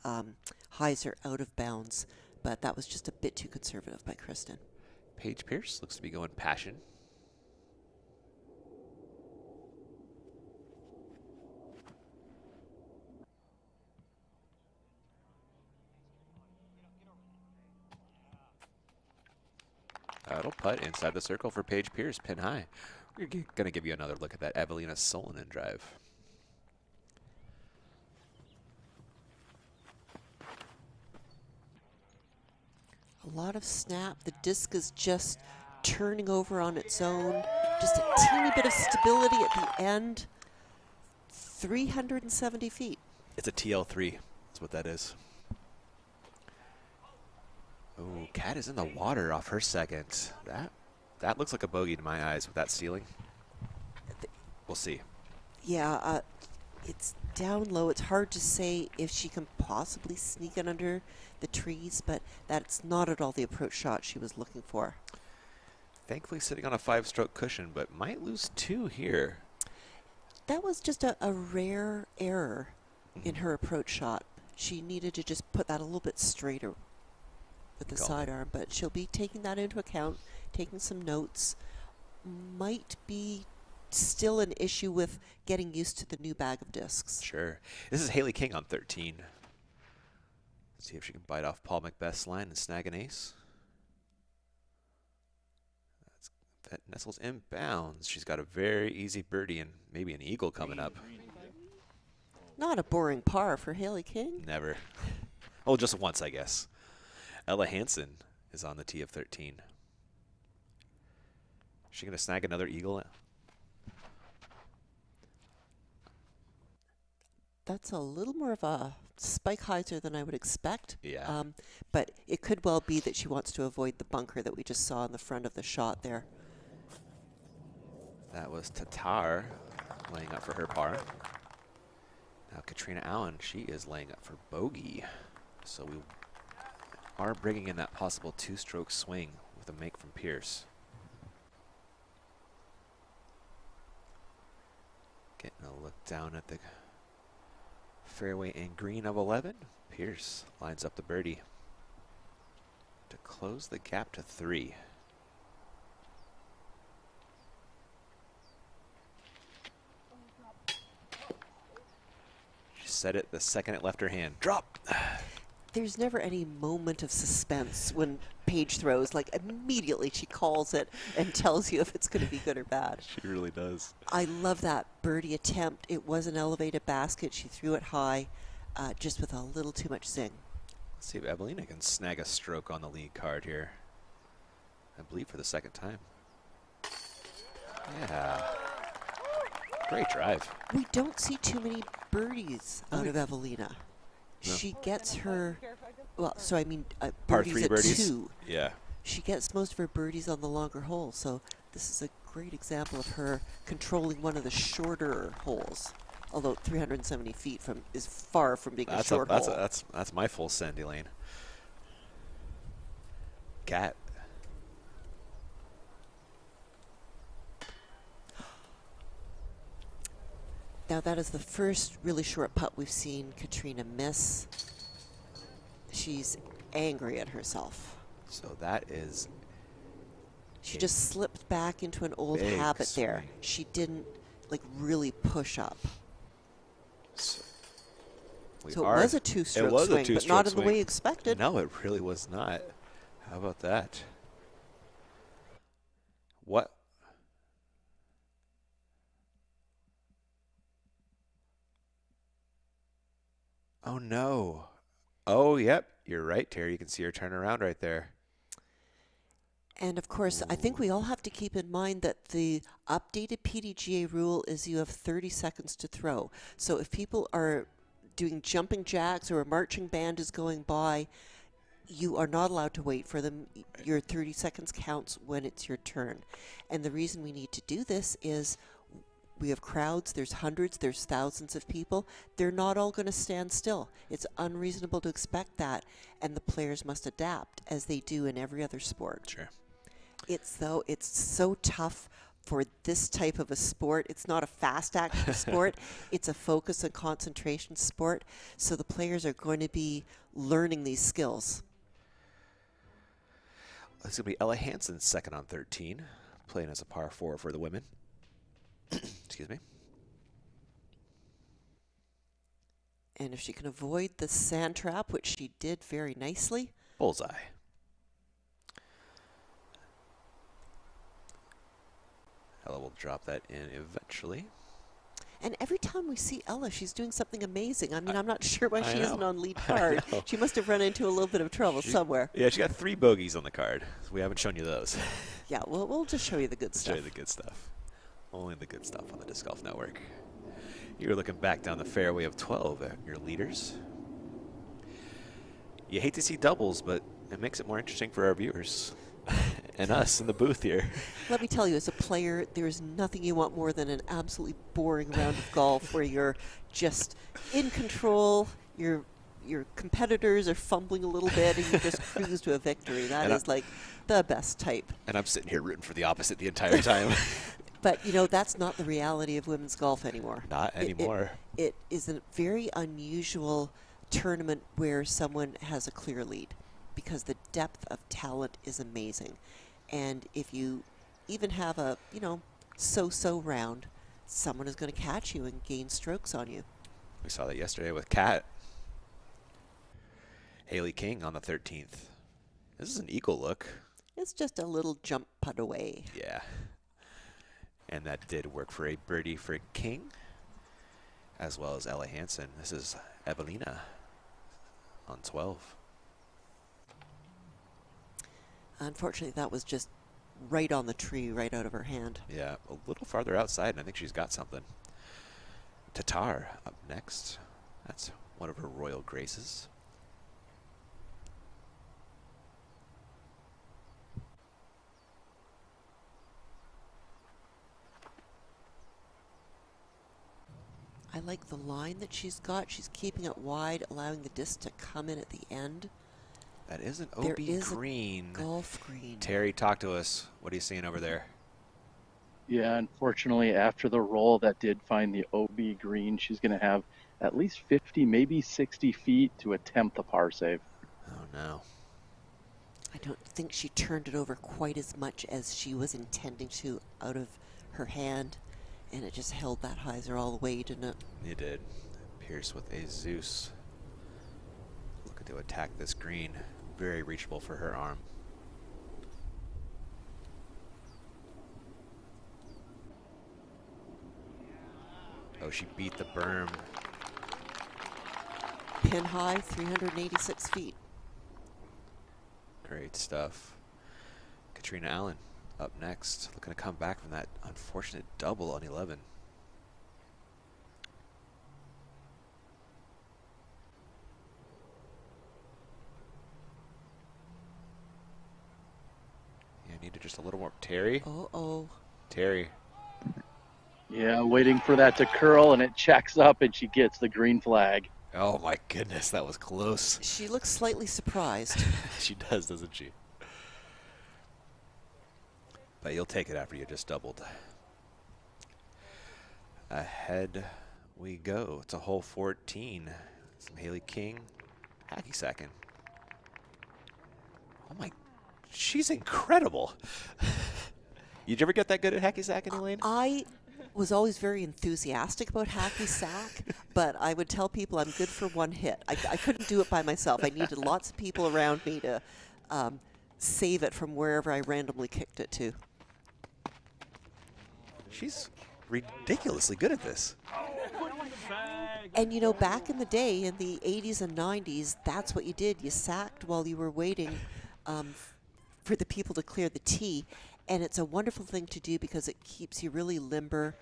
hyzer out of bounds. But that was just a bit too conservative by Kristen. Paige Pierce looks to be going passion. That'll putt inside the circle for Paige Pierce, pin high. We're going to give you another look at that Evelina Solonen drive. A lot of snap. The disc is just turning over on its own. Just a teeny bit of stability at the end. 370 feet. It's a TL3. That's what that is. Oh, Kat is in the water off her second. That looks like a bogey to my eyes with that ceiling. We'll see. Yeah, it's down low. It's hard to say if she can possibly sneak it under the trees, but that's not at all the approach shot she was looking for. Thankfully sitting on a 5-stroke cushion, but might lose 2 here. That was just a rare error in her approach shot. She needed to just put that a little bit straighter with the sidearm, but she'll be taking that into account, taking some notes. Might be still an issue with getting used to the new bag of discs. Sure. This is Hayley King on 13. See if she can bite off Paul Macbeth's line and snag an ace. That nestles inbounds. She's got a very easy birdie and maybe an eagle coming up. Not a boring par for Hayley King. Never. Oh, just once, I guess. Ella Hansen is on the tee of 13. Is she going to snag another eagle? That's a little more of a spike hyzer than I would expect. Yeah. But it could well be that she wants to avoid the bunker that we just saw in the front of the shot there. That was Tatar laying up for her par. Now Katrina Allen, she is laying up for bogey. So we are bringing in that possible 2-stroke swing with a make from Pierce. Getting a look down at the fairway and green of 11. Pierce lines up the birdie to close the gap to 3. She set it the second it left her hand. Drop! There's never any moment of suspense when Paige throws. Like, immediately she calls it and tells you if it's going to be good or bad. She really does. I love that birdie attempt. It was an elevated basket. She threw it high, just with a little too much zing. Let's see if Evelina can snag a stroke on the lead card here. I believe for the second time. Yeah. Great drive. We don't see too many birdies out of Evelina. No. She gets her, well, so I mean, Par birdies 3 at birdies. 2. Yeah. She gets most of her birdies on the longer holes, so this is a great example of her controlling one of the shorter holes. Although 370 feet is far from being a short hole. That's my full send, Elaine. Gat. Now that is the first really short putt we've seen Katrina miss. She's angry at herself. So that is... She just slipped back into an old habit there. She didn't like really push up. So it was a 2-stroke swing, but not in the way expected. No, it really was not. How about that? What? Oh, no. Oh, yep. You're right, Terry. You can see her turn around right there. And, of course, I think we all have to keep in mind that the updated PDGA rule is you have 30 seconds to throw. So if people are doing jumping jacks or a marching band is going by, you are not allowed to wait for them. Your 30 seconds counts when it's your turn. And the reason we need to do this is we have crowds, there's hundreds, there's thousands of people. They're not all going to stand still. It's unreasonable to expect that, and the players must adapt as they do in every other sport. Sure. It's so tough for this type of a sport. It's not a fast action sport. It's a focus and concentration sport. So the players are going to be learning these skills. This will be Ella Hansen, second on 13, playing as a par 4 for the women. Excuse me. And if she can avoid the sand trap, which she did very nicely. Bullseye. Ella will drop that in eventually. And every time we see Ella, she's doing something amazing. I mean, I'm not sure why she isn't on lead card. She must have run into a little bit of trouble somewhere. Yeah, she got 3 bogeys on the card. So we haven't shown you those. Yeah, we'll just show you the good stuff. Show you the good stuff. Only the good stuff on the Disc Golf Network. You're looking back down the fairway of 12 at your leaders. You hate to see doubles, but it makes it more interesting for our viewers. and us in the booth here. Let me tell you, as a player, there's nothing you want more than an absolutely boring round of golf where you're just in control, your competitors are fumbling a little bit, and you just cruise to a victory. That is like the best type. And I'm sitting here rooting for the opposite the entire time. But, you know, that's not the reality of women's golf anymore. Not anymore. It is a very unusual tournament where someone has a clear lead, because the depth of talent is amazing. And if you even have a, you know, so-so round, someone is going to catch you and gain strokes on you. We saw that yesterday with Kat. Hayley King on the 13th. This is an eagle look. It's just a little jump putt away. Yeah. And that did work for a birdie for King, as well as Ella Hansen. This is Evelina on 12. Unfortunately, that was just right on the tree, right out of her hand. Yeah, a little farther outside, and I think she's got something. Tatar up next. That's one of her royal graces. I like the line that she's got. She's keeping it wide, allowing the disc to come in at the end. That is an There OB is a green. golf green. Terry, talk to us. What are you seeing over there? Yeah, unfortunately, after the roll that did find the OB green, she's going to have at least 50, maybe 60 feet to attempt the par save. Oh, no. I don't think she turned it over quite as much as she was intending to out of her hand, and it just held that hyzer all the way, didn't it? It did. Pierce with a Zeus. Looking to attack this green. Very reachable for her arm. Oh, she beat the berm. Pin high, 386 feet. Great stuff. Katrina Allen up next, looking to come back from that unfortunate double on 11. Yeah, needed just a little more. Terry? Uh-oh. Terry. Yeah, waiting for that to curl, and it checks up, and she gets the green flag. Oh my goodness, that was close. She looks slightly surprised. She does, doesn't she? But you'll take it after you just doubled. Ahead we go. It's a hole 14. Some Hayley King. Hacky sacking. Oh my, she's incredible. Did you ever get that good at hacky sacking, Elaine? I was always very enthusiastic about hacky sack, but I would tell people I'm good for one hit. I couldn't do it by myself. I needed lots of people around me to save it from wherever I randomly kicked it to. She's ridiculously good at this. And you know, back in the day, in the 80s and 90s, that's what you did. You sacked while you were waiting for the people to clear the tee. And it's a wonderful thing to do because it keeps you really limber,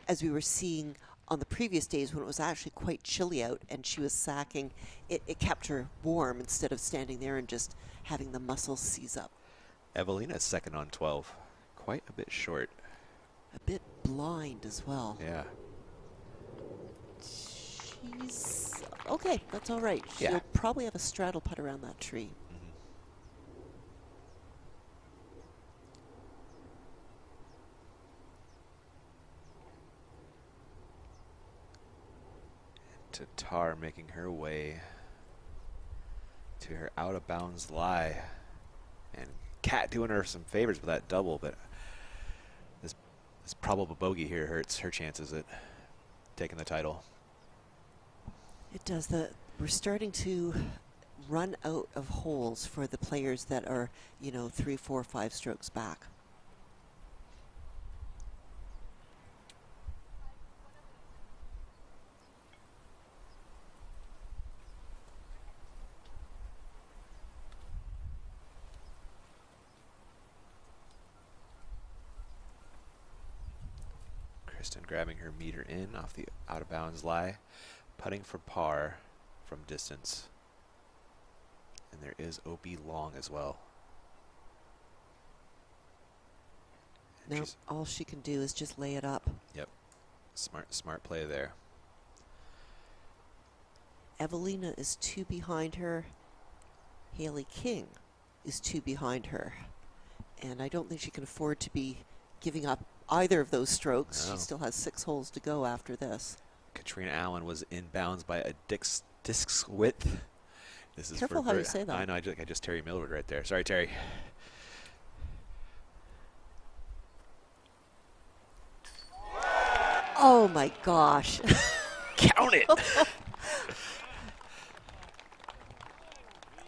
as we were seeing on the previous days when it was actually quite chilly out and she was sacking. It kept her warm instead of standing there and just having the muscles seize up. Evelina's second on 12. Quite a bit short. A bit blind as well. Yeah. She's okay, that's all right. Yeah. She'll probably have a straddle putt around that tree. Tatar making her way to her out of bounds lie, and Kat doing her some favors with that double, but this probable bogey here hurts her chances at taking the title. It does. We're starting to run out of holes for the players that are, you know, 3, 4, 5 strokes back. Kristen grabbing her meter in off the out of bounds lie, putting for par from distance. And there is OB long as well. No, all she can do is just lay it up. Yep. Smart play there. Evelina is 2 behind her. Hayley King is 2 behind her. And I don't think she can afford to be giving up either of those strokes. No. She still has 6 holes to go after this. Katrina Allen was in bounds by a disc's width. This is Careful how you say that. I know, I just Terry Millward right there. Sorry, Terry. Oh my gosh. Count it!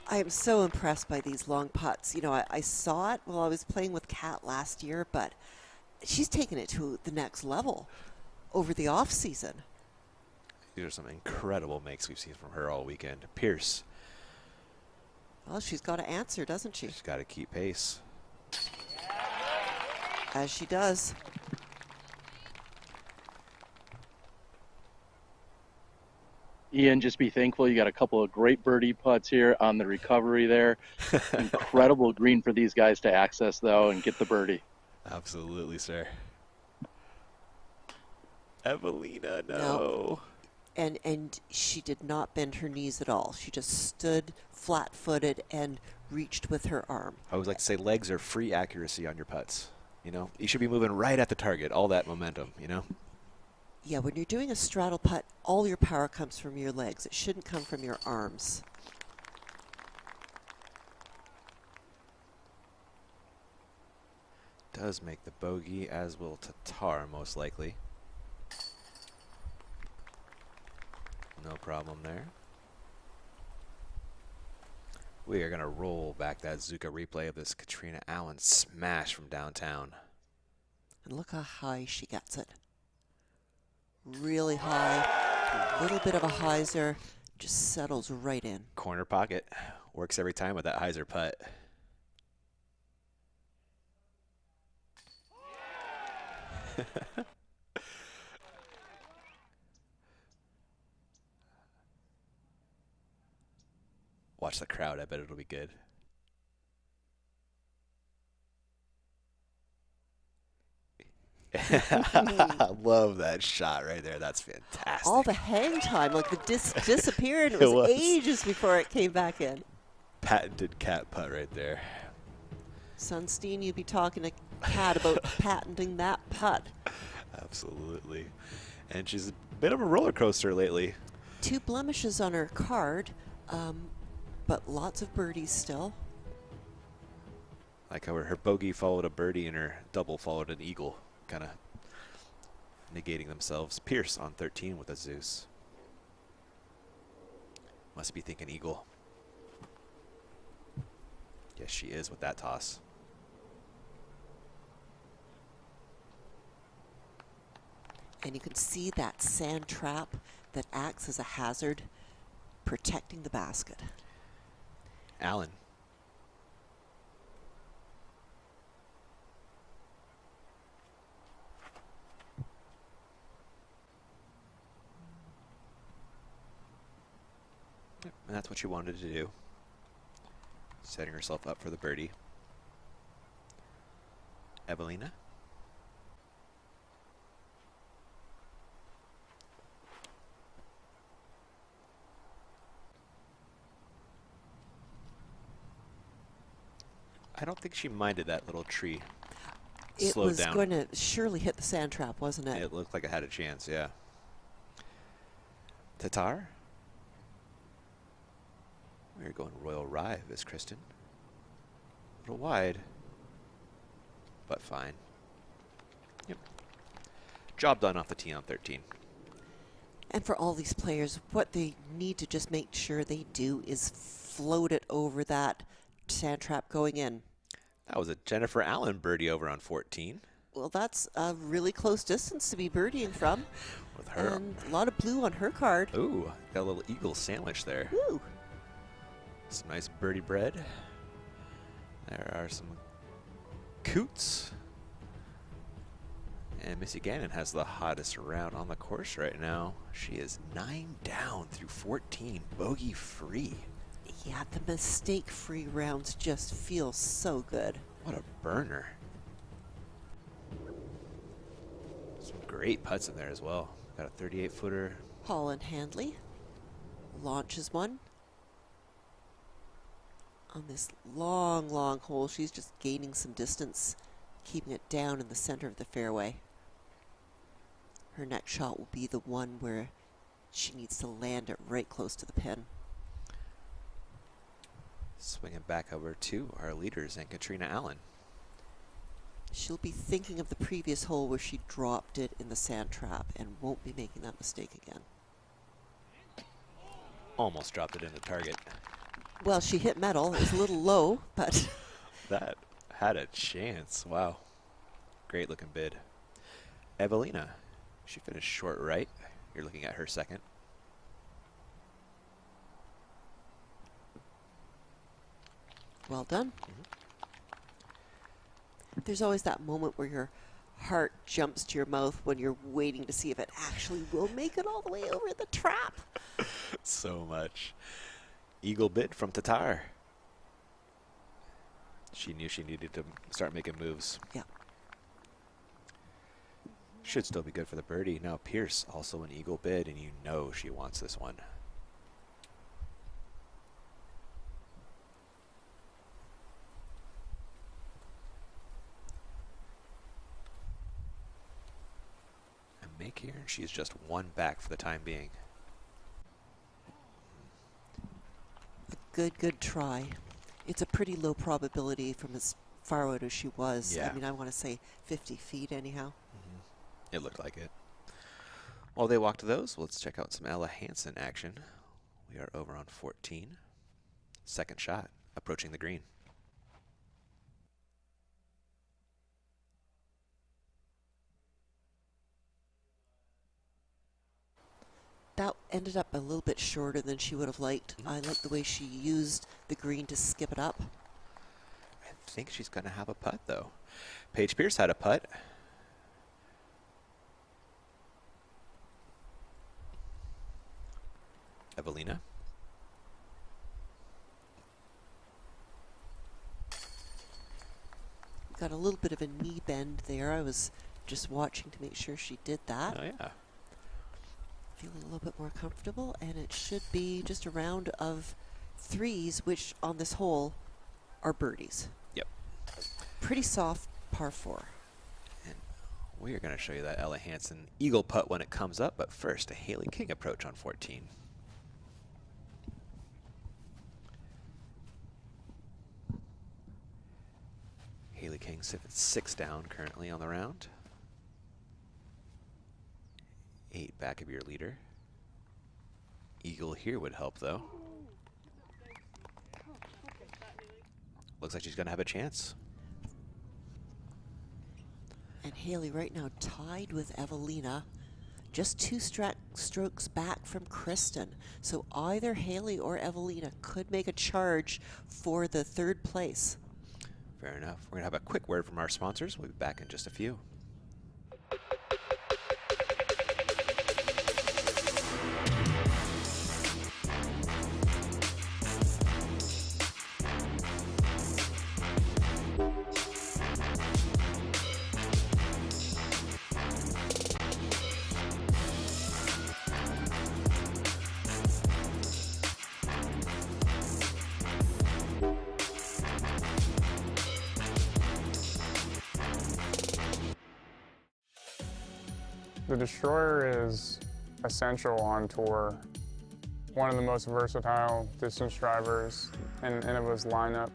I am so impressed by these long putts. You know, I saw it while I was playing with Kat last year, but she's taken it to the next level over the off season. These are some incredible makes we've seen from her all weekend. Pierce. Well, she's got to answer, doesn't she? She's got to keep pace. As she does. Ian, just be thankful you got a couple of great birdie putts here on the recovery there. Incredible green for these guys to access, though, and get the birdie. Absolutely, sir. Evelina, no. No. And she did not bend her knees at all. She just stood flat-footed and reached with her arm. I always like to say legs are free accuracy on your putts. You know, you should be moving right at the target, all that momentum, you know? Yeah, when you're doing a straddle putt, all your power comes from your legs. It shouldn't come from your arms. Does make the bogey, as will Tatar, most likely. No problem there. We are going to roll back that Zuka replay of this Katrina Allen smash from downtown. And look how high she gets it. Really high, a little bit of a hyzer, just settles right in. Corner pocket. Works every time with that hyzer putt. Watch the crowd. I bet it'll be good. I love that shot right there. That's fantastic. All the hang time, like the disc disappeared. It was ages before it came back in. Patented cat putt right there. Sunstein, you'd be talking to Kat about patenting that putt. Absolutely. And she's a bit of a roller coaster lately. 2 blemishes on her card, but lots of birdies still. Like how her bogey followed a birdie and her double followed an eagle, kind of negating themselves. Pierce on 13 with a Zeus. Must be thinking eagle. Yes, she is with that toss. And you can see that sand trap that acts as a hazard, protecting the basket. Allen. And that's what she wanted to do. Setting herself up for the birdie. Evelina. I don't think she minded that little tree. It was going to surely hit the sand trap, wasn't it? It looked like it had a chance, yeah. Tatar. We're going Royal Rive as Kristen. A little wide, but fine. Yep. Job done off the tee on 13. And for all these players, what they need to just make sure they do is float it over that sand trap going in. That was a Jennifer Allen birdie over on 14. Well, that's a really close distance to be birdieing from. With her. And a lot of blue on her card. Ooh, got a little eagle sandwich there. Ooh. Some nice birdie bread. There are some coots. And Missy Gannon has the hottest round on the course right now. She is 9 down through 14, bogey free. Yeah, the mistake-free rounds just feel so good. What a burner. Some great putts in there as well. Got a 38-footer. Holland Hanley launches one. On this long, long hole, she's just gaining some distance, keeping it down in the center of the fairway. Her next shot will be the one where she needs to land it right close to the pin. Swinging back over to our leaders and Katrina Allen. She'll be thinking of the previous hole where she dropped it in the sand trap and won't be making that mistake again. Almost dropped it in the target. Well, she hit metal. It was a little low, but... That had a chance. Wow. Great looking bid. Evelina. She finished short right. You're looking at her second. Well done. There's always that moment where your heart jumps to your mouth when you're waiting to see if it actually will make it all the way over the trap. So much. Eagle bid from Tatar. She knew she needed to start making moves. Yeah. Should still be good for the birdie. Now Pierce also an eagle bid, and you know she wants this one. A make here, and she's just one back for the time being. A good try. It's a pretty low probability from as far out as she was. Yeah. I mean, I want to say 50 feet anyhow. It looked like it. While they walk to those, let's check out some Ella Hansen action. We are over on 14. Second shot, approaching the green. That ended up a little bit shorter than she would have liked. I like the way she used the green to skip it up. I think she's going to have a putt, though. Paige Pierce had a putt. Evelina. Got a little bit of a knee bend there. I was just watching to make sure she did that. Oh, yeah. Feeling a little bit more comfortable, and it should be just a round of threes, which on this hole are birdies. Yep. Pretty soft par 4. And we are going to show you that Ella Hansen eagle putt when it comes up, but first a Hayley King approach on 14. Hayley King sitting 6 down currently on the round. 8 back of your leader. Eagle here would help, though. Looks like she's going to have a chance. And Hayley right now tied with Evelina, just 2 strokes back from Kristen. So either Hayley or Evelina could make a charge for the 3rd place. Fair enough. We're going to have a quick word from our sponsors. We'll be back in just a few. The Destroyer is essential on tour. One of the most versatile distance drivers in Innova's lineup.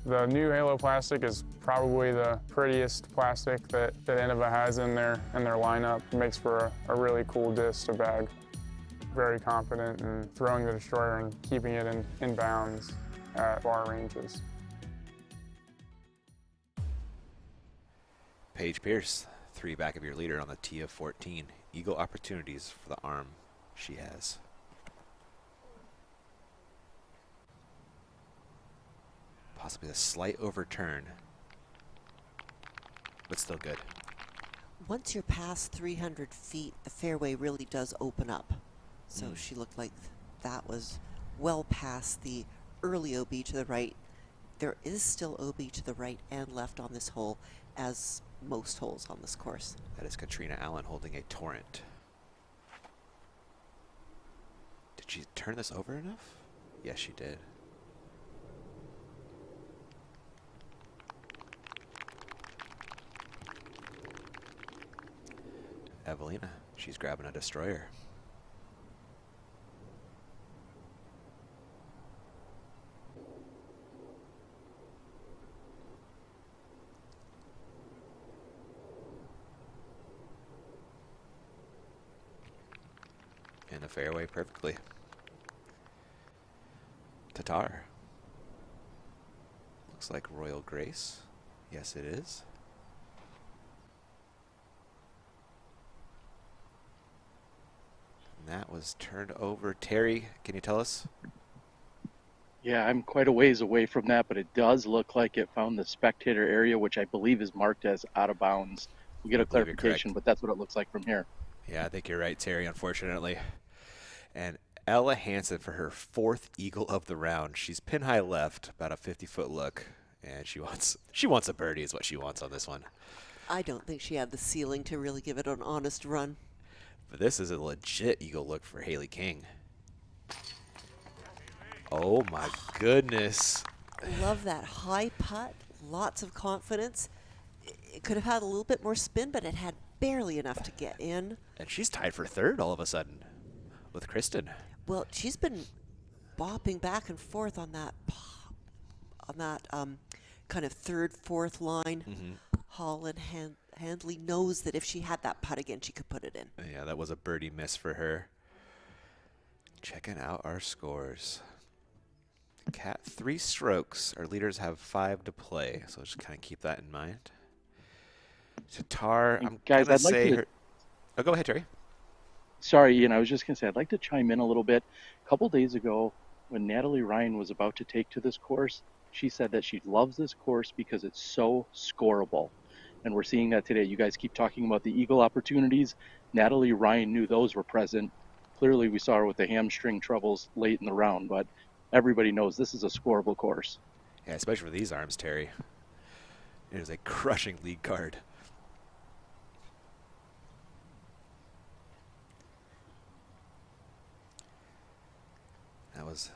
The new Halo plastic is probably the prettiest plastic that Innova has in their lineup. It makes for a really cool disc to bag. Very confident in throwing the Destroyer and keeping it in bounds at far ranges. Paige Pierce, 3 back of your leader on the tee of 14. Eagle opportunities for the arm she has. Possibly a slight overturn, but still good. Once you're past 300 feet, the fairway really does open up. So she looked like that was well past the early OB to the right. there is still OB to the right and left on this hole, as most holes on this course. That is Katrina Allen holding a torrent. Did she turn this over enough? Yes, she did. Evelina, she's grabbing a destroyer. In the fairway perfectly. Tatar. Looks like Royal Grace. Yes, it is. And that was turned over. Terry, can you tell us? Yeah, I'm quite a ways away from that, but it does look like it found the spectator area, which I believe is marked as out of bounds. We'll get a clarification, but that's what it looks like from here. Yeah, I think you're right, Terry, unfortunately. And Ella Hansen for her 4th eagle of the round. She's pin high left, about a 50-foot look, and she wants a birdie is what she wants on this one. I don't think she had the ceiling to really give it an honest run. But this is a legit eagle look for Hayley King. Oh my goodness. Love that high putt, lots of confidence. It could have had a little bit more spin, but it had barely enough to get in. And she's tied for 3rd all of a sudden with Kristen. Well, she's been bopping back and forth on that kind of 3rd, 4th line. Holland Hanley knows that if she had that putt again, she could put it in. Yeah, that was a birdie miss for her. Checking out our scores. Cat 3 strokes. Our leaders have 5 to play, so just kind of keep that in mind. Tatar, I'm guys, gonna I'd like say to. her. Oh, go ahead, Terry. Sorry, Ian, I was just going to say, I'd like to chime in a little bit. A couple days ago, when Natalie Ryan was about to take to this course, she said that she loves this course because it's so scoreable. And we're seeing that today. You guys keep talking about the eagle opportunities. Natalie Ryan knew those were present. Clearly, we saw her with the hamstring troubles late in the round, but everybody knows this is a scoreable course. Yeah, especially for these arms, Terry. It is a crushing lead card. That was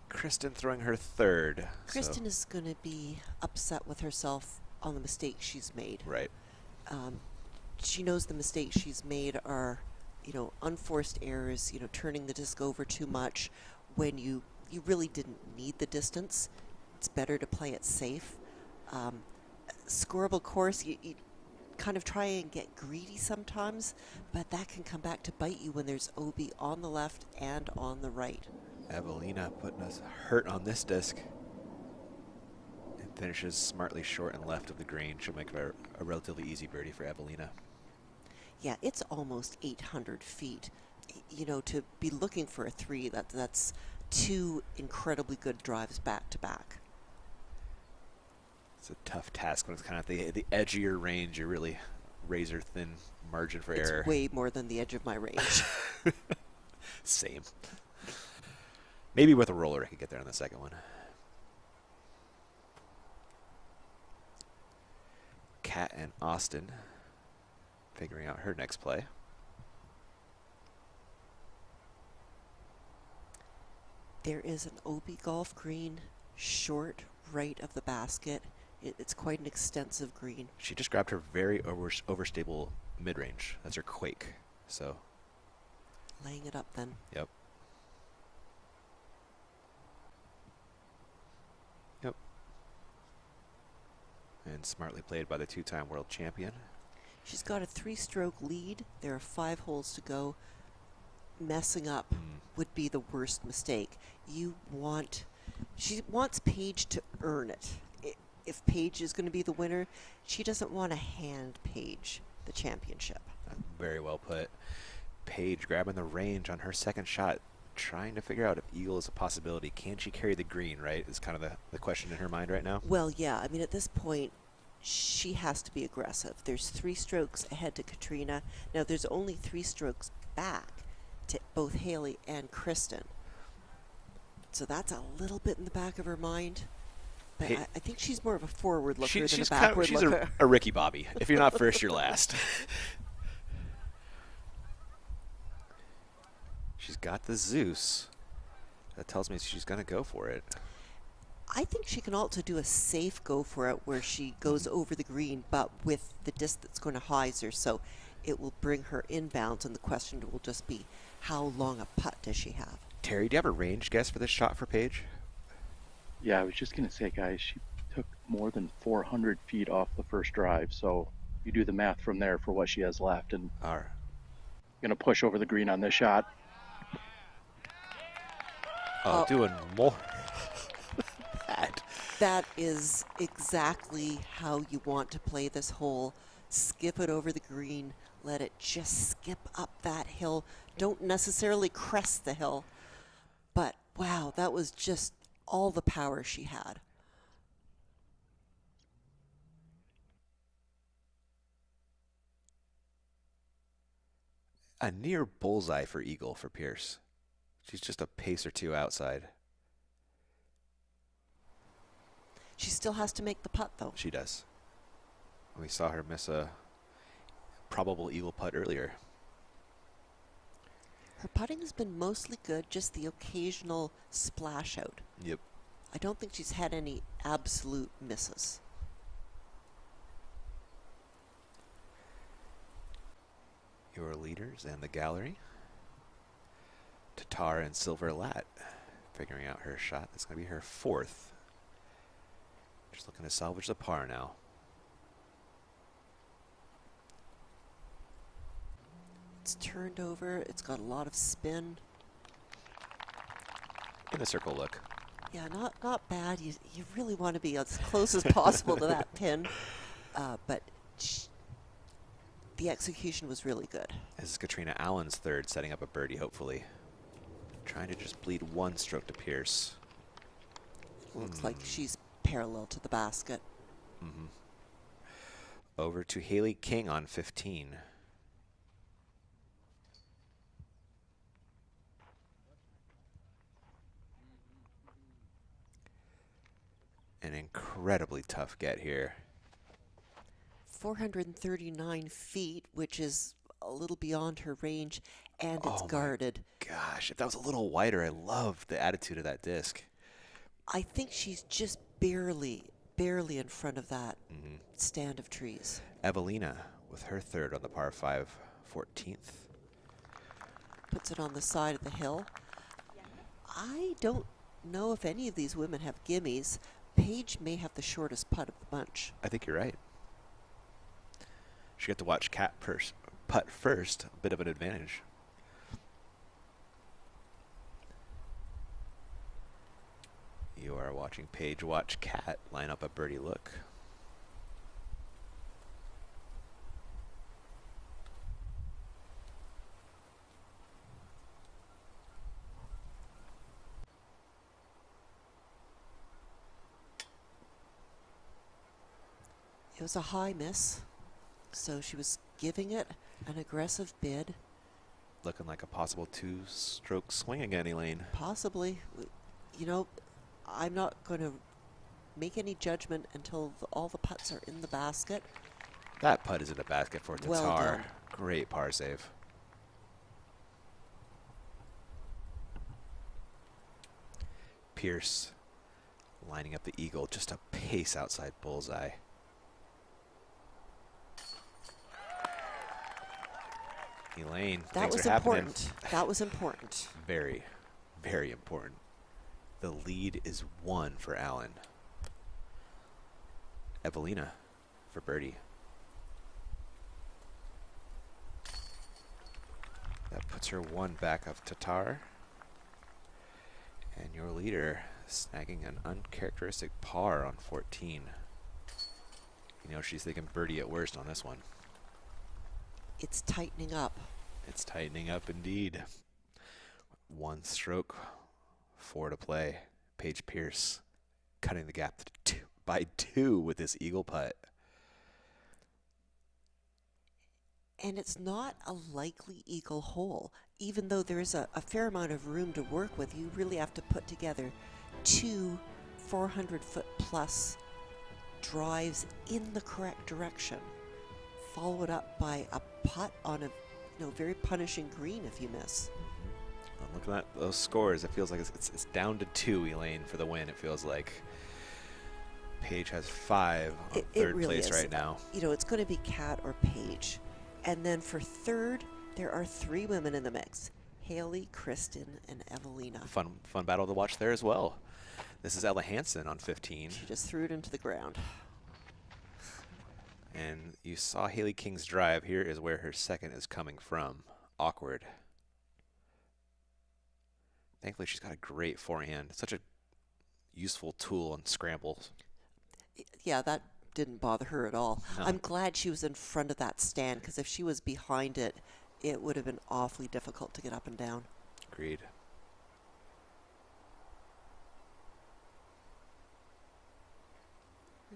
Kristen throwing her 3rd. Kristen is going to be upset with herself on the mistakes she's made. Right. She knows the mistakes she's made are, unforced errors, turning the disc over too much when you really didn't need the distance. It's better to play it safe. Scoreable course, you kind of try and get greedy sometimes, but that can come back to bite you when there's OB on the left and on the right. Evelina putting us hurt on this disc. And finishes smartly short and left of the green. She'll make a relatively easy birdie for Evelina. Yeah, it's almost 800 feet. To be looking for a 3, that's 2 incredibly good drives back to back. It's a tough task when it's kind of at the edge of your range. You're really razor thin margin for error. It's way more than the edge of my range. Same. Maybe with a roller I could get there on the second one. Kat and Austin figuring out her next play. There is an OB golf green short right of the basket. It's quite an extensive green. She just grabbed her very overstable mid-range. That's her quake. So laying it up then. Yep. Yep. And smartly played by the 2-time world champion. She's got a 3-stroke lead. There are 5 holes to go. Messing up would be the worst mistake. She wants Paige to earn it. If Paige is going to be the winner, she doesn't want to hand Paige the championship. Very well put. Paige grabbing the range on her second shot, trying to figure out if eagle is a possibility. Can she carry the green, right, is kind of the question in her mind right now? Well, yeah. I mean, at this point, she has to be aggressive. There's 3 strokes ahead to Katrina. Now, there's only 3 strokes back to both Hayley and Kristen. So that's a little bit in the back of her mind. But I think she's more of a forward looker than a she's backward looker. a Ricky Bobby. If you're not first, you're last. She's got the Zeus. That tells me she's going to go for it. I think she can also do a safe go for it where she goes over the green, but with the disc that's going to hyzer, so it will bring her inbounds, and the question will just be, how long a putt does she have? Terry, do you have a range guess for this shot for Paige? Yeah, I was just going to say, guys, she took more than 400 feet off the first drive, so you do the math from there for what she has left, and going to push over the green on this shot. Oh, doing more. That is exactly how you want to play this hole. Skip it over the green. Let it just skip up that hill. Don't necessarily crest the hill. But, wow, that was just all the power she had. A near bullseye for eagle for Pierce. She's just a pace or two outside. She still has to make the putt, though. She does. We saw her miss a probable eagle putt earlier. Her putting has been mostly good, just the occasional splash out. Yep. I don't think she's had any absolute misses. Your leaders and the gallery. Tatar and Silver Lat figuring out her shot. That's going to be her fourth. Just looking to salvage the par now. It's turned over. It's got a lot of spin. In the circle look. Yeah, not bad. You really want to be as close as possible to that pin. But the execution was really good. This is Katrina Allen's third, setting up a birdie, hopefully. Trying to just bleed one stroke to Pierce. Looks like she's parallel to the basket. Over to Hayley King on 15. An incredibly tough get here. 439 feet, which is a little beyond her range, and it's guarded. Gosh, if that was a little wider, I love the attitude of that disc. I think she's just barely in front of that stand of trees. Evelina with her third on the par 5, 14th. Puts it on the side of the hill. I don't know if any of these women have gimmies. Paige may have the shortest putt of the bunch. I think you're right. She got to watch Kat putt first, a bit of an advantage. You are watching Paige watch Kat line up a birdie look. It was a high miss, so she was giving it an aggressive bid. Looking like a possible two-stroke swing again, Elaine. Possibly. You know, I'm not going to make any judgment until all the putts are in the basket. That putt is in the basket for Tatar. Well done. Great par save. Pierce lining up the eagle, just a pace outside bullseye. Elaine, that was important. That was important. Very, very important. The lead is 1 for Allen. Evelina for birdie. That puts her 1 back of Tatar. And your leader snagging an uncharacteristic par on 14. You know, she's thinking birdie at worst on this one. It's tightening up. It's tightening up indeed. 1 stroke, 4 to play. Paige Pierce cutting the gap by 2 with this eagle putt. And it's not a likely eagle hole. Even though there is a fair amount of room to work with, you really have to put together 2 400-foot plus drives in the correct direction, followed up by a putt on a very punishing green if you miss. Well, looking at those scores, it feels like it's down to 2, Elaine, for the win. It feels like Paige has 5 on third really place is. right now. It's going to be Kat or Paige. And then for third, there are 3 women in the mix: Hayley, Kristen, and Evelina. Fun battle to watch there as well. This is Ella Hansen on 15. She just threw it into the ground. And you saw Hayley King's drive. Here is where her second is coming from. Awkward. Thankfully, she's got a great forehand. Such a useful tool on scrambles. Yeah, that didn't bother her at all. No. I'm glad she was in front of that stand, because if she was behind it, it would have been awfully difficult to get up and down. Agreed.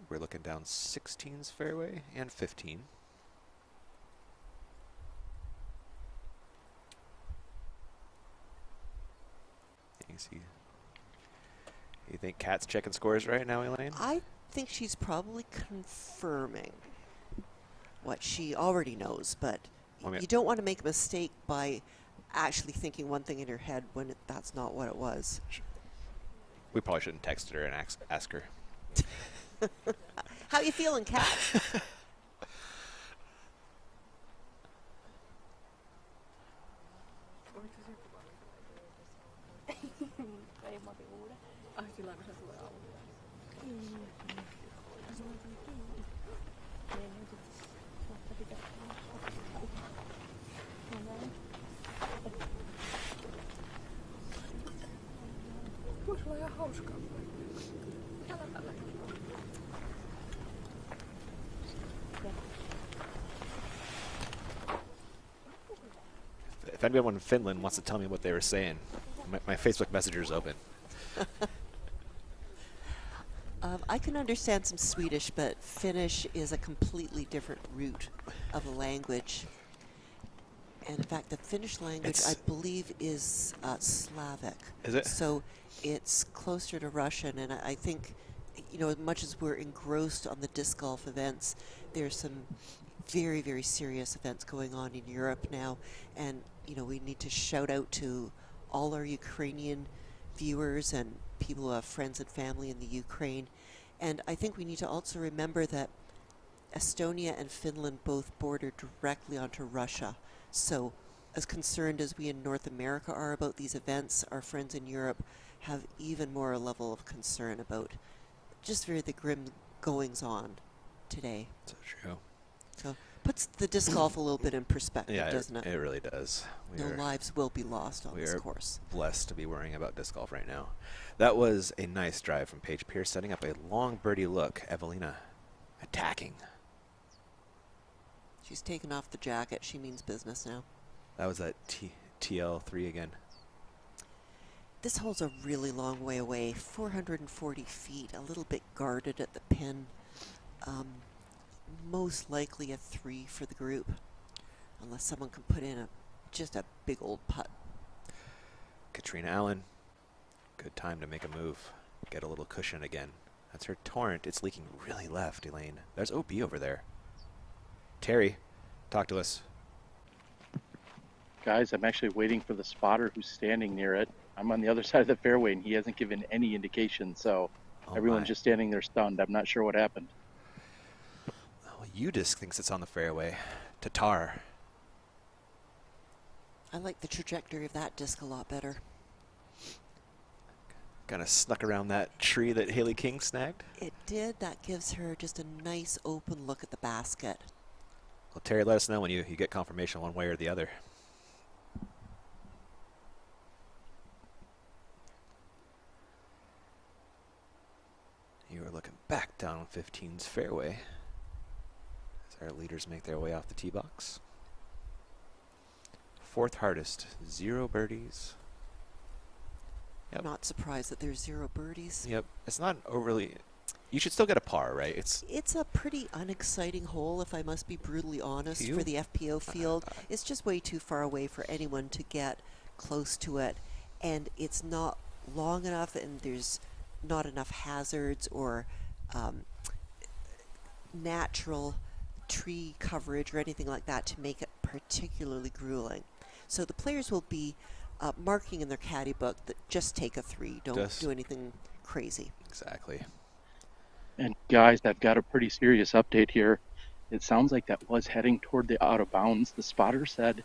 We're looking down 16's fairway and 15. You see. You think Kat's checking scores right now, Elaine? I think she's probably confirming what she already knows, but you don't want to make a mistake by actually thinking one thing in your head when that's not what it was. We probably shouldn't text her and ask her. How you feeling, Kat? If anyone in Finland wants to tell me what they were saying, my Facebook Messenger's open. I can understand some Swedish, but Finnish is a completely different root of a language. And in fact, the Finnish language, I believe, is Slavic. Is it? So it's closer to Russian. And I think, as much as we're engrossed on the disc golf events, there's some very, very serious events going on in Europe now. And, we need to shout out to all our Ukrainian viewers and people who have friends and family in the Ukraine. And I think we need to also remember that Estonia and Finland both border directly onto Russia. So as concerned as we in North America are about these events, our friends in Europe have even more a level of concern about just the grim goings on today. So true. So puts the disc golf a little bit in perspective, doesn't it? It really does. No lives will be lost on this course. We are blessed to be worrying about disc golf right now. That was a nice drive from Paige Pierce, setting up a long birdie look. Evelina attacking. She's taken off the jacket. She means business now. That was that TL3 again. This hole's a really long way away, 440 feet, a little bit guarded at the pin. Most likely a 3 for the group, unless someone can put in just a big old putt. Katrina Allen, good time to make a move. Get a little cushion again. That's her torrent. It's leaking really left, Elaine. There's OB over there. Terry, talk to us. Guys, I'm actually waiting for the spotter who's standing near it. I'm on the other side of the fairway, and he hasn't given any indication, so everyone's just standing there stunned. I'm not sure what happened. Well, Udis thinks it's on the fairway. Tatar. I like the trajectory of that disc a lot better. Kind of snuck around that tree that Hayley King snagged. It did. That gives her just a nice open look at the basket. Well, Terry, let us know when you get confirmation one way or the other. You are looking back down 15's fairway as our leaders make their way off the tee box. Fourth hardest, 0 birdies. Yep. I'm not surprised that there's 0 birdies. Yep, it's not overly. You should still get a par, right? It's a pretty unexciting hole, if I must be brutally honest, for the FPO field. It's just way too far away for anyone to get close to it, and it's not long enough, and there's not enough hazards or natural tree coverage or anything like that to make it particularly grueling. So the players will be marking in their caddy book that just take a 3, don't do anything crazy. Exactly. And guys, I've got a pretty serious update here. It sounds like that was heading toward the out of bounds. The spotter said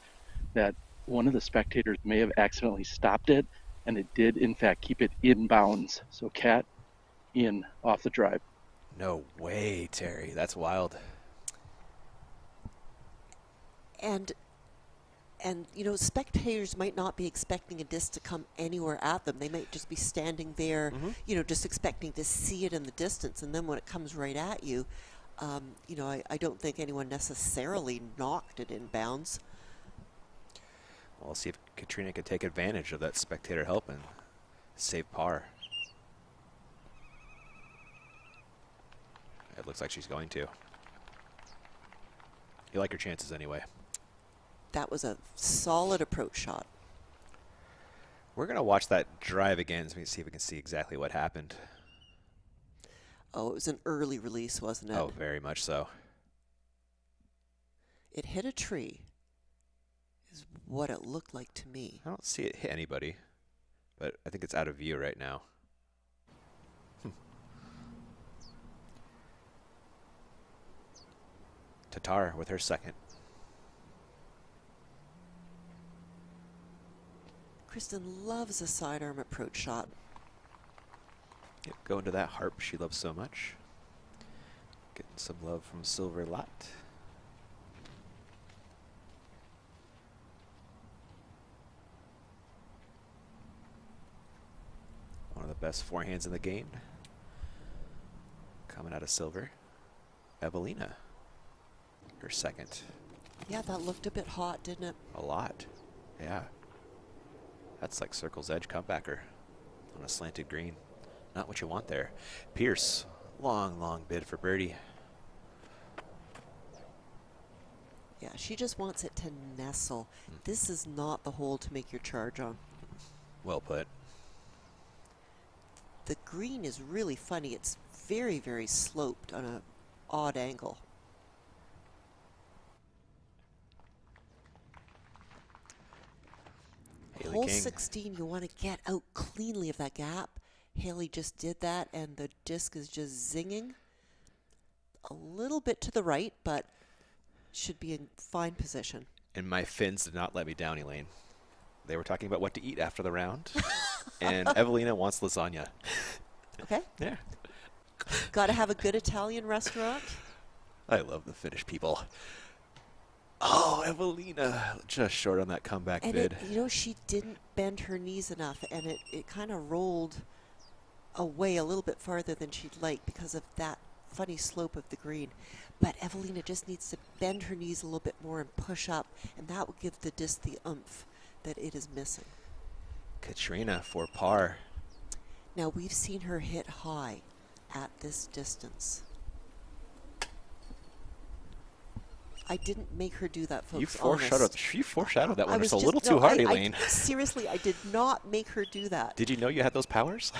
that one of the spectators may have accidentally stopped it, and it did in fact keep it in bounds. So Cat in off the drive. No way, Terry. That's wild. And you know, spectators might not be expecting a disc to come anywhere at them. They might just be standing there, you know, just expecting to see it in the distance. And then when it comes right at you, you know, I don't think anyone necessarily knocked it in bounds. Well, we'll see if Katrina can take advantage of that spectator help and save par. It looks like she's going to. You like her chances anyway. That was a solid approach shot. We're going to watch that drive again so we can see if we can see exactly what happened. Oh, it was an early release, wasn't it? Oh, very much so. It hit a tree, is what it looked like to me. I don't see it hit anybody, but I think it's out of view right now. Tatar with her second. Kristen loves a sidearm approach shot. Yep, go into that harp she loves so much. Getting some love from Silver Lot. One of the best forehands in the game. Coming out of Silver. Evelina. Her second. Yeah, that looked a bit hot, didn't it? A lot. Yeah. That's like Circle's Edge comebacker on a slanted green. Not what you want there. Pierce, long, long bid for birdie. Yeah, she just wants it to nestle. This is not the hole to make your charge on. Well put. The green is really funny. It's very, very sloped on an odd angle. Hayley Hole King. 16, you want to get out cleanly of that gap. Hayley just did that, and the disc is just zinging. A little bit to the right, but should be in fine position. And my fins did not let me down, Elaine. They were talking about what to eat after the round. And Evelina wants lasagna. Okay. Yeah. Got to have a good Italian restaurant. I love the Finnish people. Oh, Evelina, just short on that comeback And bid. you know, she didn't bend her knees enough, and it kind of rolled away a little bit farther than she'd like because of that funny slope of the green. But Evelina just needs to bend her knees a little bit more and push up, and that will give the disc the oomph that it is missing. Katrina for par. Now, we've seen her hit high at this distance. I didn't make her do that, folks. You foreshadowed that one just a little too no, hard, Elaine. Seriously, I did not make her do that. Did you know you had those powers?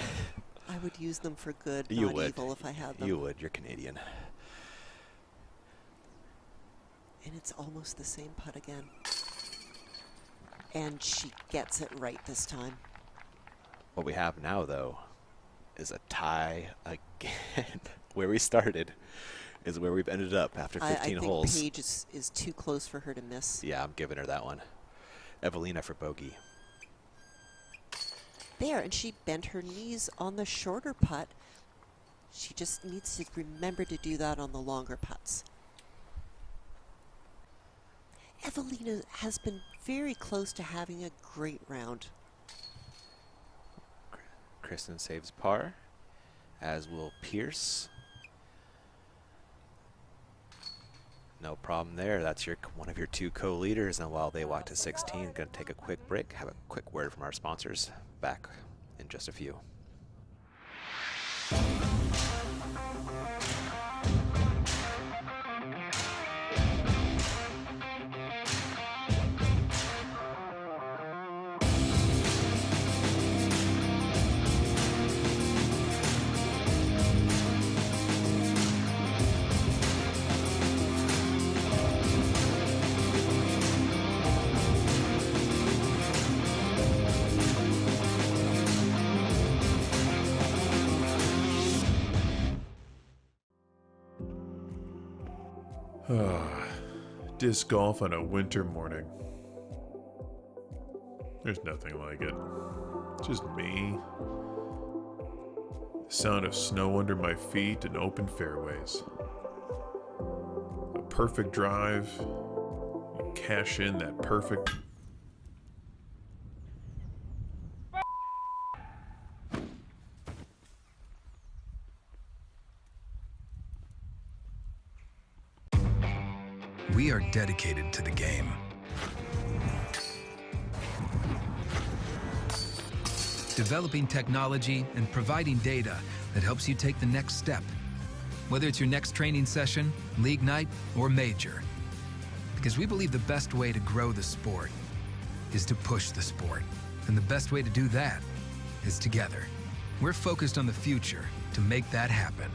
I would use them for good, You not would. evil, if I had them. You would. You're Canadian. And it's almost the same putt again. And she gets it right this time. What we have now, though, is a tie again. Where we started is where we've ended up after 15 holes. I think Paige is too close for her to miss. Yeah, I'm giving her that one. Evelina for bogey. There, and she bent her knees on the shorter putt. She just needs to remember to do that on the longer putts. Evelina has been very close to having a great round. Kristen saves par, as will Pierce. No problem there. That's one of your two co-leaders. And while they walk to 16, going to take a quick break, have a quick word from our sponsors. Back in just a few. Disc golf on a winter morning. There's nothing like it. Just me. The sound of snow under my feet and open fairways. A perfect drive. You cash in that perfect... We are dedicated to the game. Developing technology and providing data that helps you take the next step. Whether it's your next training session, league night, or major. Because we believe the best way to grow the sport is to push the sport. And the best way to do that is together. We're focused on the future to make that happen.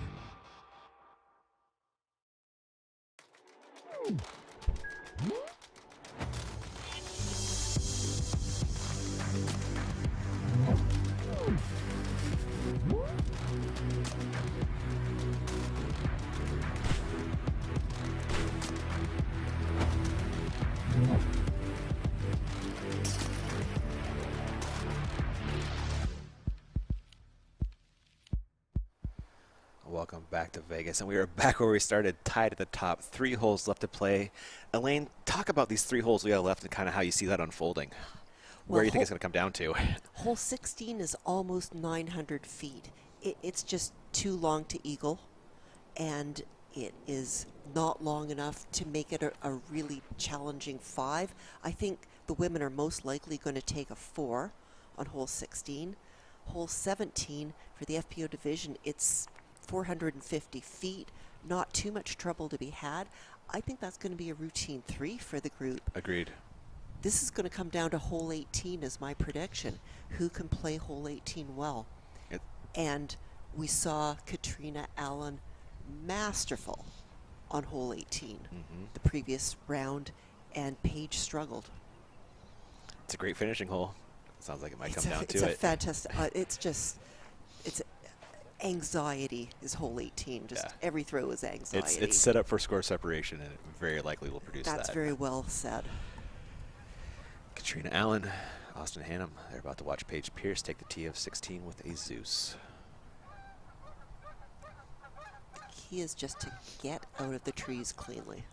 Welcome back to Vegas, and we are back where we started, tied at the top. 3 holes left to play. Elaine, talk about these 3 holes we have left and kind of how you see that unfolding. Where do you think it's going to come down to? Hole 16 is almost 900 feet. It's just too long to eagle, and it is not long enough to make it a really challenging 5. I think the women are most likely going to take a 4 on hole 16. Hole 17 for the FPO division, it's 450 feet, not too much trouble to be had. I think that's going to be a routine 3 for the group. Agreed. This is going to come down to hole 18 is my prediction. Who can play hole 18 well? And we saw Katrina Allen masterful on hole 18 the previous round, and Paige struggled. It's a great finishing hole. Sounds like it might come down to it. It's a fantastic, it's anxiety is hole 18. Just every throw is anxiety. It's set up for score separation, and it very likely will produce that. That's very well said. Katrina Allen, Austin Hannum, they're about to watch Paige Pierce take the tee of 16 with a Zeus. The key is just to get out of the trees cleanly.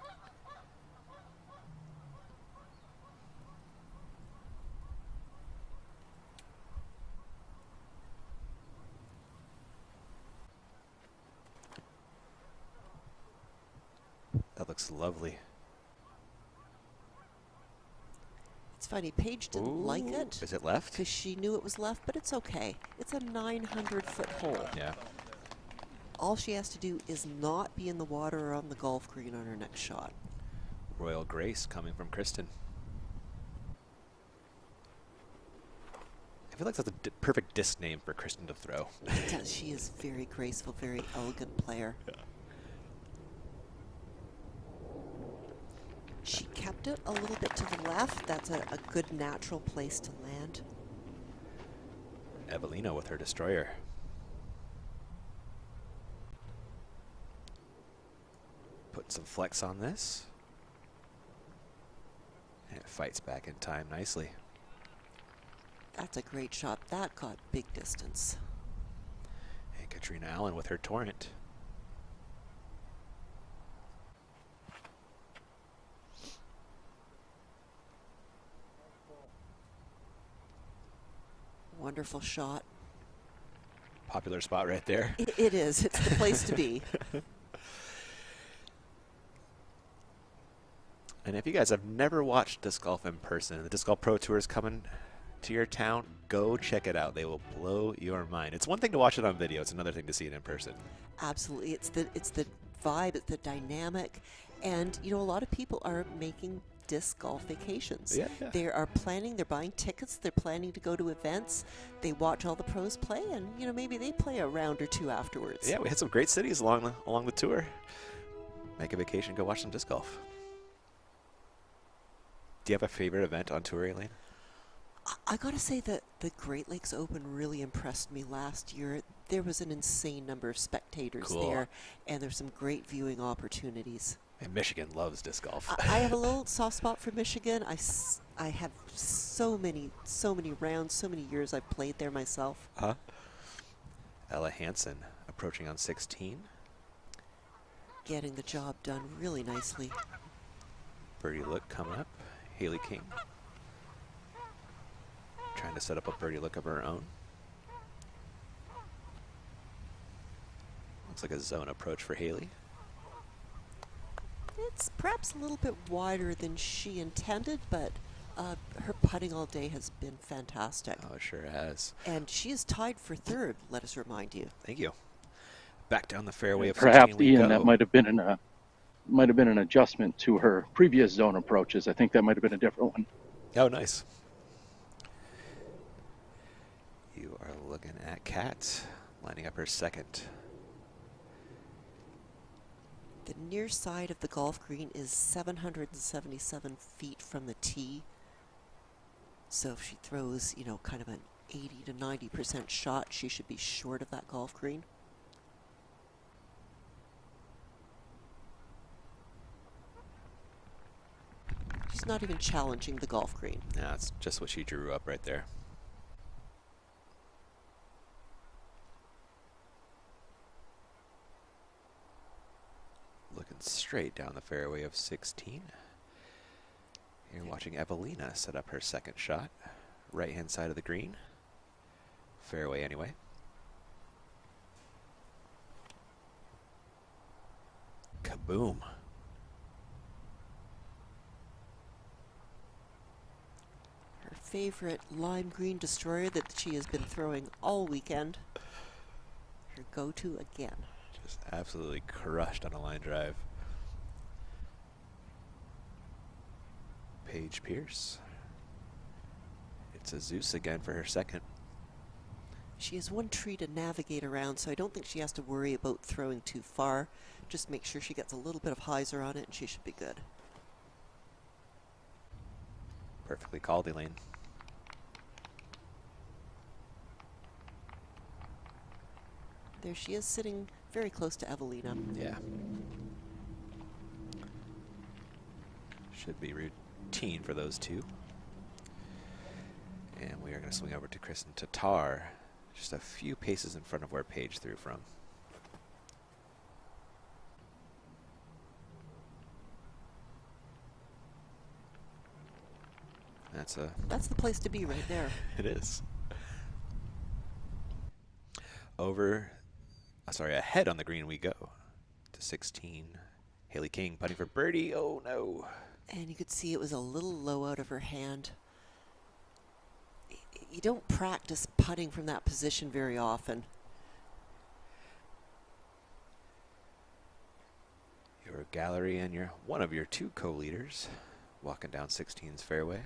That looks lovely. It's funny, Paige didn't like it. Is it left? Because she knew it was left, but it's okay. It's a 900-foot hole. Yeah. All she has to do is not be in the water or on the golf green on her next shot. Royal Grace coming from Kristen. I feel like that's a perfect disc name for Kristen to throw. It does. She is very graceful, very elegant player. Yeah. She kept it a little bit to the left. That's a good natural place to land. Evelina with her destroyer. Put some flex on this. And it fights back in time nicely. That's a great shot. That got big distance. And Katrina Allen with her torrent. Wonderful shot. Popular spot right there. It is. It's the place to be. And if you guys have never watched disc golf in person, the Disc Golf Pro Tour is coming to your town. Go check it out. They will blow your mind. It's one thing to watch it on video. It's another thing to see it in person. Absolutely. It's the vibe. It's the dynamic. And, you know, a lot of people are making disc golf vacations. Yeah. They are planning, they're buying tickets, they're planning to go to events, they watch all the pros play, and you know, maybe they play a round or two afterwards. Yeah, we had some great cities along the tour. Make a vacation, go watch some disc golf. Do you have a favorite event on tour, Elaine? I gotta say that the Great Lakes Open really impressed me last year. There was an insane number of spectators there, and there's some great viewing opportunities. And Michigan loves disc golf. I have a little soft spot for Michigan. I have so many rounds, so many years I've played there myself. Ella Hansen approaching on 16. Getting the job done really nicely. Birdie look coming up. Hayley King trying to set up a birdie look of her own. Looks like a zone approach for Hayley. It's perhaps a little bit wider than she intended, but her putting all day has been fantastic. Oh, it sure has. And she is tied for third, let us remind you. Thank you. Back down the fairway of Perhaps 16 we Ian, go. that might have been an adjustment to her previous zone approaches. I think that might have been a different one. Oh, nice. You are looking at Kat lining up her second. The near side of the golf green is 777 feet from the tee. So if she throws, you know, kind of an 80 to 90% shot, she should be short of that golf green. She's not even challenging the golf green. Yeah, that's just what she drew up right there. Looking straight down the fairway of 16. You're watching Evelina set up her second shot. Right-hand side of the green. Fairway anyway. Kaboom. Her favorite lime green destroyer that she has been throwing all weekend. Her go-to again. Just absolutely crushed on a line drive. Paige Pierce. It's a Zeus again for her second. She has one tree to navigate around, so I don't think she has to worry about throwing too far. Just make sure she gets a little bit of hyzer on it, and she should be good. Perfectly called, Elaine. There she is, sitting very close to Evelina. Yeah. Should be routine for those two. And we are going to swing over to Kristen Tatar, just a few paces in front of where Paige threw from. That's the place to be right there. It is. Ahead on the green we go to 16. Hayley King putting for birdie. Oh no. And you could see it was a little low out of her hand. You don't practice putting from that position very often. Your gallery and one of your two co-leaders walking down 16's fairway.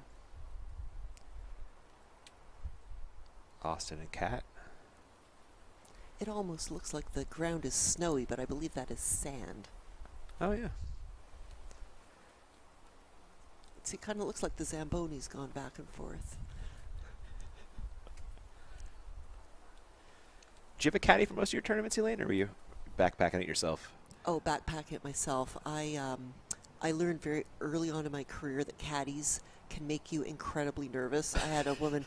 Austin and Kat. It almost looks like the ground is snowy, but I believe that is sand. Oh yeah. It kind of looks like the Zamboni's gone back and forth. Did you have a caddy for most of your tournaments, Elaine, or were you backpacking it yourself? Oh, backpacking it myself. I learned very early on in my career that caddies can make you incredibly nervous. I had a woman,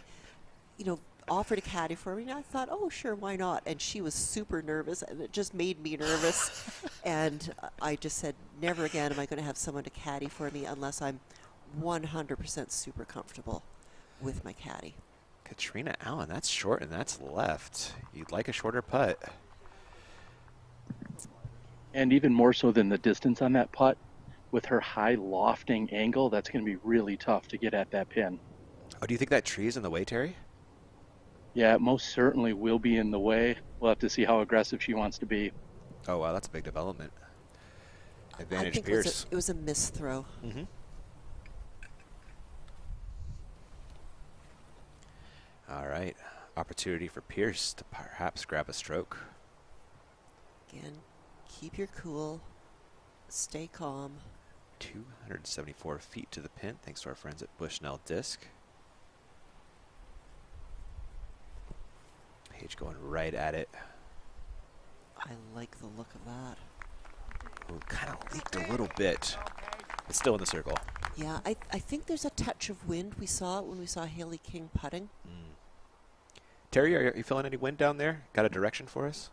offered a caddy for me, and I thought, oh, sure, why not? And she was super nervous, and it just made me nervous. And I just said, never again am I going to have someone to caddy for me unless I'm 100% super comfortable with my caddy. Katrina Allen, that's short and that's left. You'd like a shorter putt. And even more so than the distance on that putt, with her high lofting angle, that's going to be really tough to get at that pin. Oh, do you think that tree is in the way, Terry? Yeah, it most certainly will be in the way. We'll have to see how aggressive she wants to be. Oh, wow, that's a big development. Advantage I think Pierce. it was a misthrow. Mm-hmm. All right, opportunity for Pierce to perhaps grab a stroke. Again, keep your cool, stay calm. 274 feet to the pin, thanks to our friends at Bushnell Disc. Paige going right at it. I like the look of that. Ooh, kind of leaked a little bit, but still in the circle. Yeah, I think there's a touch of wind. We saw it when we saw Hayley King putting. Terry, are you feeling any wind down there? Got a direction for us?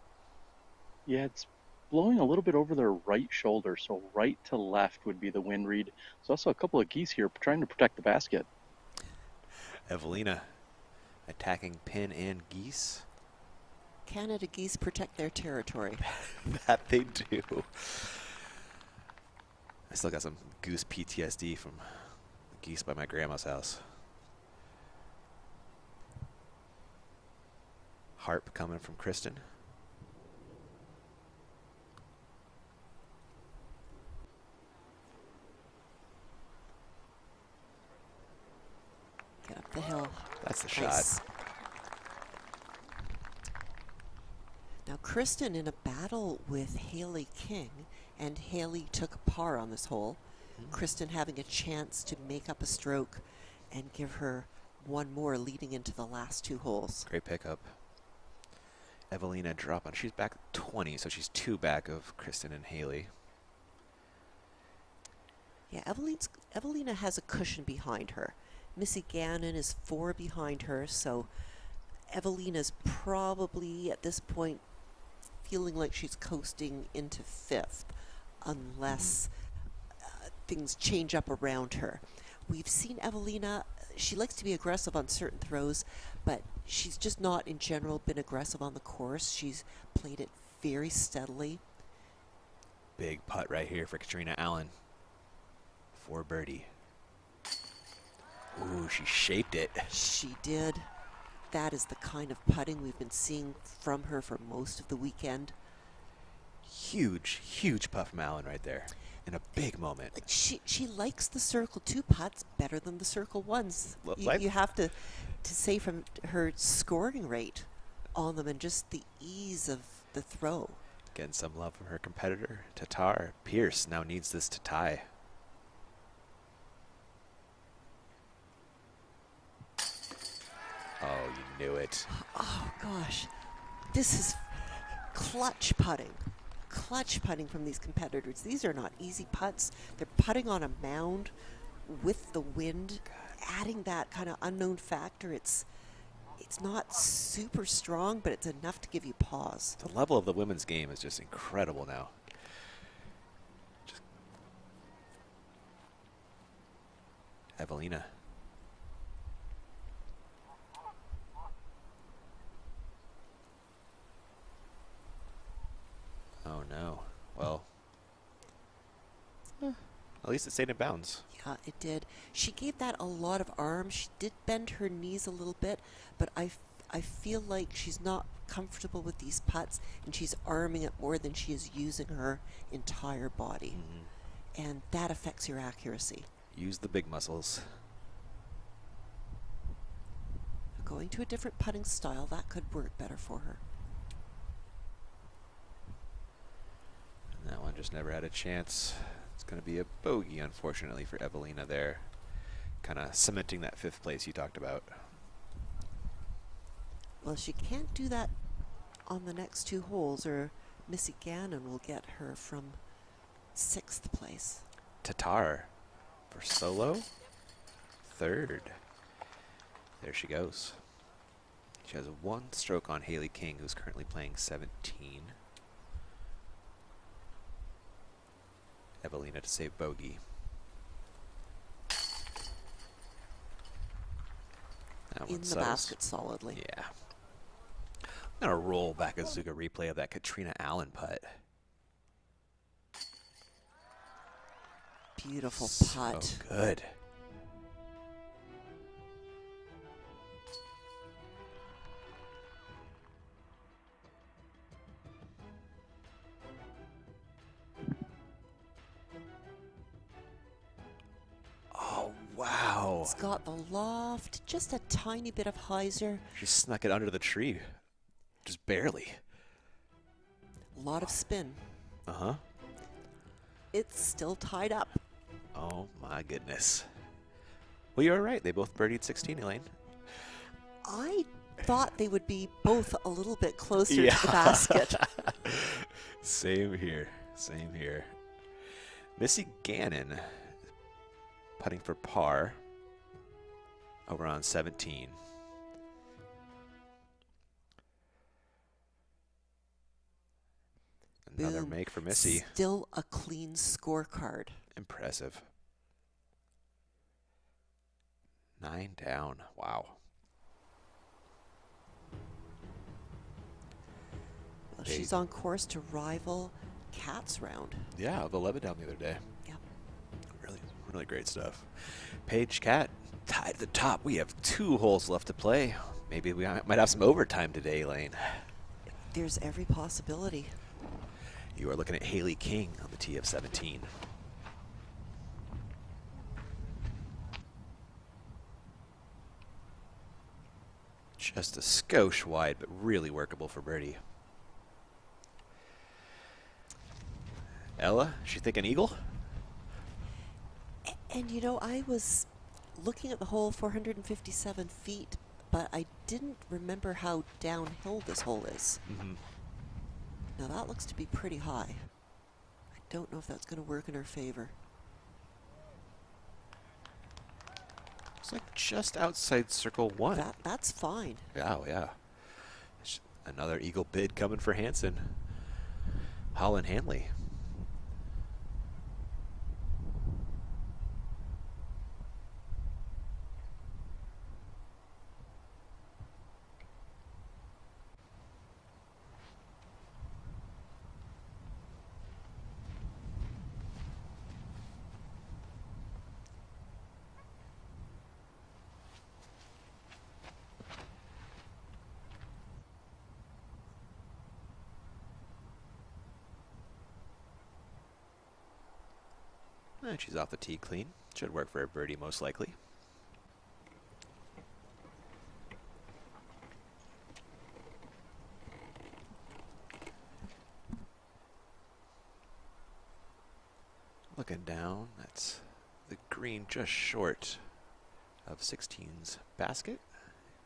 Yeah, it's blowing a little bit over their right shoulder, so right to left would be the wind read. There's also a couple of geese here trying to protect the basket. Evelina attacking pin and geese. Canada geese protect their territory. That they do. I still got some goose PTSD from geese by my grandma's house. Harp coming from Kristen. Get up the hill. That's the Nice. shot. Now, Kristen in a battle with Hayley King, and Hayley took a par on this hole. Kristen having a chance to make up a stroke and give her one more leading into the last 2 holes. Great pickup. Evelina dropping. She's back 20, so she's 2 back of Kristen and Hayley. Yeah, Evelina has a cushion behind her. Missy Gannon is 4 behind her, so Evelina's probably at this point feeling like she's coasting into 5th, unless things change up around her. We've seen Evelina, she likes to be aggressive on certain throws, but she's just not in general been aggressive on the course. She's played it very steadily. Big putt right here for Katrina Allen. For birdie. Ooh, she shaped it. She did. That is the kind of putting we've been seeing from her for most of the weekend. Huge, huge putt from Allen right there. In a big moment. She likes the circle 2 putts better than the circle 1s. You have to say from her scoring rate on them and just the ease of the throw. Getting some love from her competitor, Tatar. Pierce now needs this to tie. Oh, you knew it. Oh, gosh. This is clutch putting. Clutch putting from these competitors. These are not easy putts. They're putting on a mound with the wind, adding that kind of unknown factor. It's not super strong, but it's enough to give you pause. The level of the women's game is just incredible now. Evelina. Oh no. Well, at least it stayed in bounds. Yeah, it did. She gave that a lot of arm. She did bend her knees a little bit, but I feel like she's not comfortable with these putts, and she's arming it more than she is using her entire body. And that affects your accuracy. Use the big muscles. Going to a different putting style, that could work better for her. And that one just never had a chance. It's going to be a bogey, unfortunately, for Evelina there. Kind of cementing that 5th place you talked about. Well, she can't do that on the next 2 holes, or Missy Gannon will get her from 6th place. Tatar for solo. 3rd. There she goes. She has 1 stroke on Hayley King, who's currently playing 17. Evelina to save bogey. That In the basket solidly. Yeah. I'm going to roll back a Zuga replay of that Katrina Allen putt. Beautiful putt. So good. Oh, wow. It's got the loft, just a tiny bit of hyzer. She snuck it under the tree. Just barely. A lot of spin. Uh-huh. It's still tied up. Oh, my goodness. Well, you're right. They both birdied 16, Elaine. I thought they would be both a little bit closer to the basket. Same here. Same here. Missy Gannon putting for par over on 17. Another Boom. make for Missy. Still a clean scorecard. Impressive. 9 down. Wow. Well, she's on course to rival Kat's round. Yeah, the 11 down the other day. Yeah. Really great stuff. Paige, Kat, tied at the top. We have 2 holes left to play. Maybe we might have some overtime today, Elaine. There's every possibility. You are looking at Hayley King on the tee of 17. Just a skosh wide, but really workable for birdie. Ella, she thinking eagle? And you know, I was looking at the hole 457 feet, but I didn't remember how downhill this hole is. Now that looks to be pretty high. I don't know if that's going to work in her favor. It's like just outside circle 1. That's fine. Yeah, yeah. Another eagle bid coming for Hansen. Holland Hanley. And she's off the tee clean. Should work for a birdie most likely. Looking down, that's the green just short of 16's basket.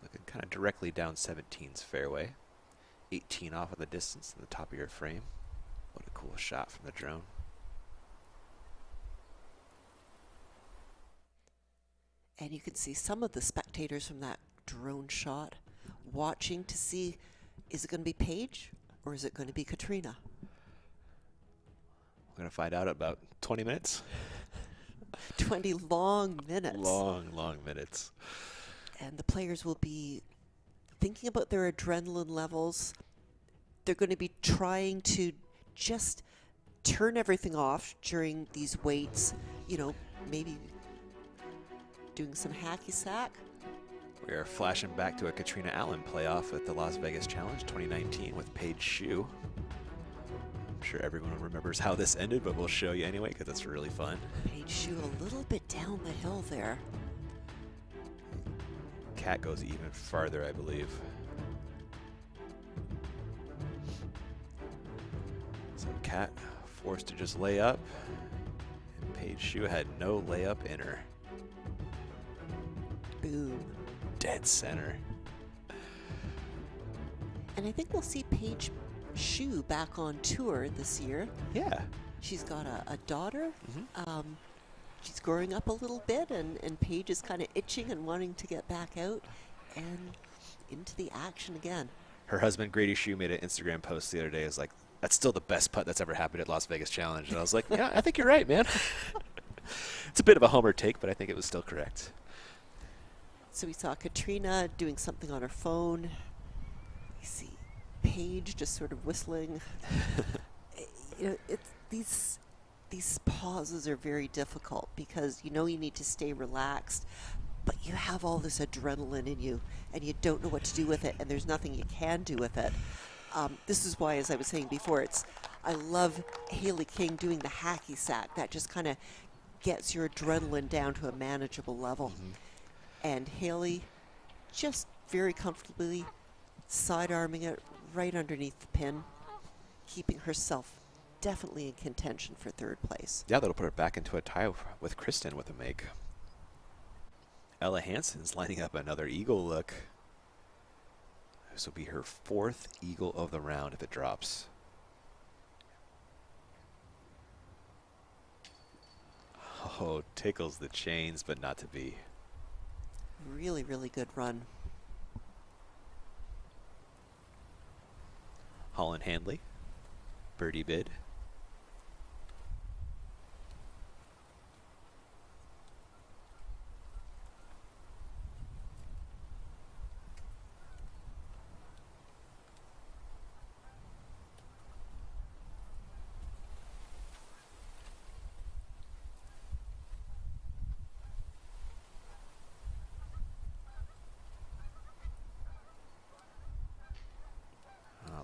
Looking kind of directly down 17's fairway. 18 off of the distance in the top of your frame. What a cool shot from the drone. And you can see some of the spectators from that drone shot watching to see, is it going to be Paige or is it going to be Katrina? We're going to find out in about 20 minutes. 20 long minutes. Long minutes. And the players will be thinking about their adrenaline levels. They're going to be trying to just turn everything off during these waits. You know, maybe doing some hacky sack. We are flashing back to a Katrina Allen playoff at the Las Vegas Challenge 2019 with Paige Shue. I'm sure everyone remembers how this ended, but we'll show you anyway because it's really fun. Paige Shue a little bit down the hill there. Kat goes even farther, I believe. So Kat forced to just lay up, and Paige Shue had no layup in her. Boom. Dead center. And I think we'll see Paige Shue back on tour this year. Yeah. She's got a daughter. She's growing up a little bit, and Paige is kind of itching and wanting to get back out and into the action again. Her husband, Grady Shue, made an Instagram post the other day. It was like, that's still the best putt that's ever happened at Las Vegas Challenge. And I was like, yeah, I think you're right, man. It's a bit of a homer take, but I think it was still correct. So we saw Katrina doing something on her phone. You see Paige just sort of whistling. You know, these pauses are very difficult because you know you need to stay relaxed, but you have all this adrenaline in you and you don't know what to do with it, and there's nothing you can do with it. This is why, as I was saying before, I love Hayley King doing the hacky sack. That just kind of gets your adrenaline down to a manageable level. And Hayley just very comfortably side-arming it right underneath the pin, keeping herself definitely in contention for third place. Yeah, that'll put her back into a tie with Kristen with a make. Ella Hansen's lining up another eagle look. This will be her 4th eagle of the round if it drops. Oh, tickles the chains, but not to be. Really, really good run. Holland Hanley, birdie bid.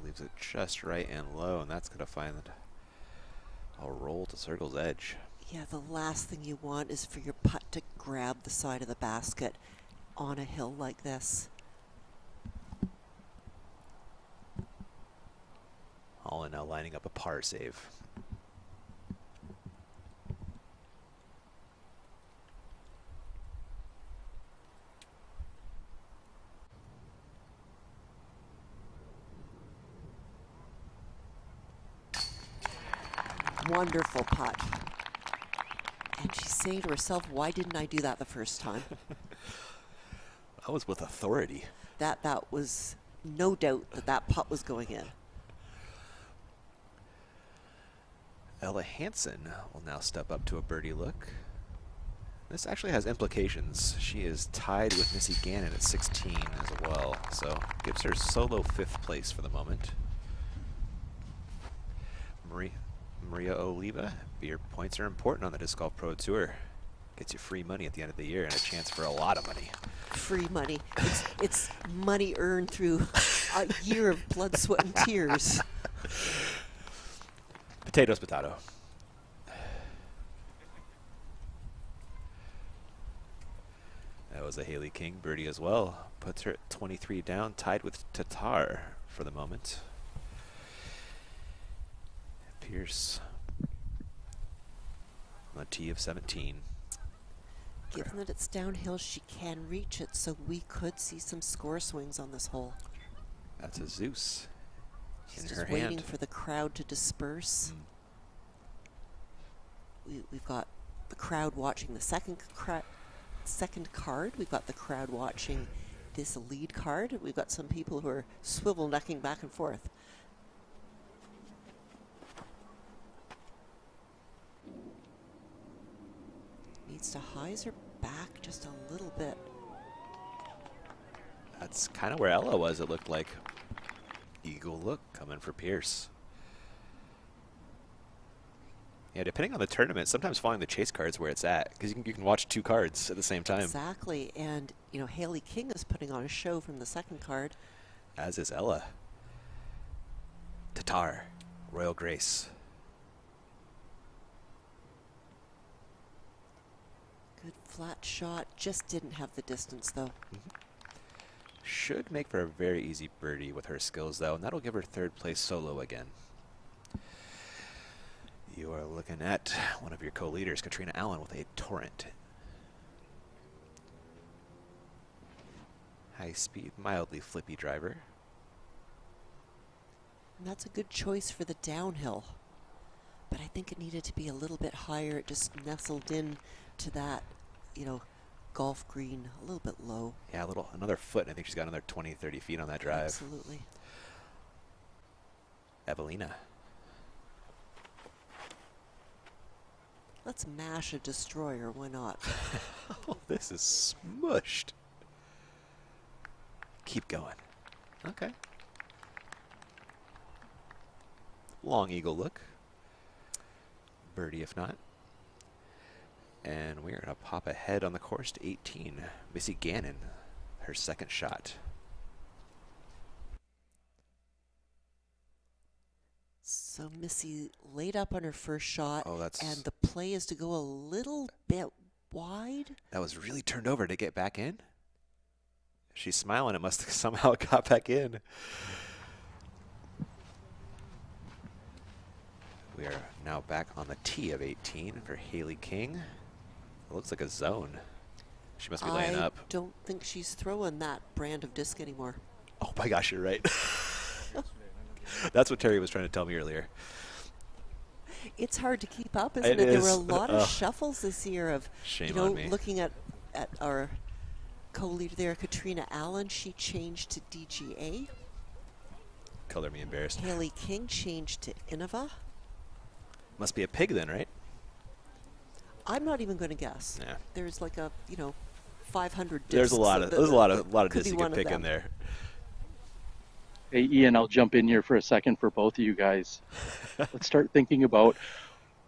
Leaves it just right and low, and that's going to find a roll to circle's edge. Yeah, the last thing you want is for your putt to grab the side of the basket on a hill like this. Holland now lining up a par save. Wonderful putt. And she's saying to herself, why didn't I do that the first time? That was with authority. That was no doubt that putt was going in. Ella Hansen will now step up to a birdie look. This actually has implications. She is tied with Missy Gannon at 16 as well, so gives her solo 5th place for the moment. Maria Oliva, your points are important on the Disc Golf Pro Tour. Gets you free money at the end of the year and a chance for a lot of money. Free money. It's money earned through a year of blood, sweat, and tears. Potatoes, potato. That was a Hayley King birdie as well. Puts her at 23 down, tied with Tatar for the moment. Pierce on a tee of 17. Given that it's downhill, she can reach it, so we could see some score swings on this hole. That's a Zeus She's in just her waiting hand. for the crowd to disperse. We've got the crowd watching the second card. We've got the crowd watching this lead card. We've got some people who are swivel necking back and forth. Needs to hyzer back just a little bit. That's kind of where Ella was, it looked like. Eagle look coming for Pierce. Yeah, depending on the tournament, sometimes following the chase card's where it's at, because you can watch 2 cards at the same time. Exactly, and you know, Hayley King is putting on a show from the second card. As is Ella. Tatar, Royal Grace. Good flat shot, just didn't have the distance though. Should make for a very easy birdie with her skills though, and that'll give her 3rd place solo again. You are looking at one of your co-leaders, Katrina Allen, with a Torrent. High speed, mildly flippy driver. And that's a good choice for the downhill. But I think it needed to be a little bit higher. It just nestled in to that, you know, golf green a little bit low. Yeah, another foot. I think she's got another 20, 30 feet on that drive. Absolutely. Evelina. Let's mash a destroyer, why not? Oh, this is smushed. Keep going. Okay. Long eagle look. Birdie if not. And we're going to pop ahead on the course to 18. Missy Gannon, her 2nd shot. So Missy laid up on her first shot, Oh, that's- and the play is to go a little bit wide. That was really turned over to get back in. She's smiling. It must have somehow got back in. We are now back on the tee of 18 for Hayley King. It looks like a zone. She must be laying up. I don't think she's throwing that brand of disc anymore. Oh my gosh, you're right. That's what Terry was trying to tell me earlier. It's hard to keep up, isn't it? There were a lot of shuffles this year of, Shame on me. looking at our co-leader there, Katrina Allen. She changed to DGA. Color me embarrassed. Hayley King changed to Innova. Must be a pig then, right? I'm not even going to guess. Yeah. There's like a 500 discs. There's a lot of discs you could can pick in there. Hey, Ian, I'll jump in here for a second for both of you guys. Let's start thinking about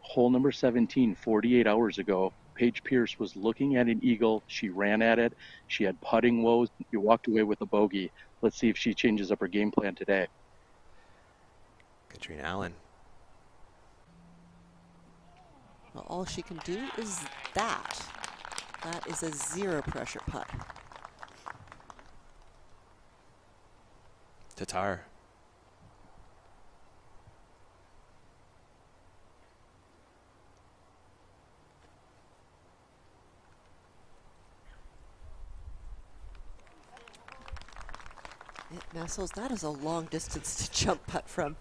hole number 17, 48 hours ago. Paige Pierce was looking at an eagle. She ran at it. She had putting woes. You walked away with a bogey. Let's see if she changes up her game plan today. Katrina Allen. Well, all she can do is that. That is a zero pressure putt. Tatar. It nestles. That is a long distance to jump putt from.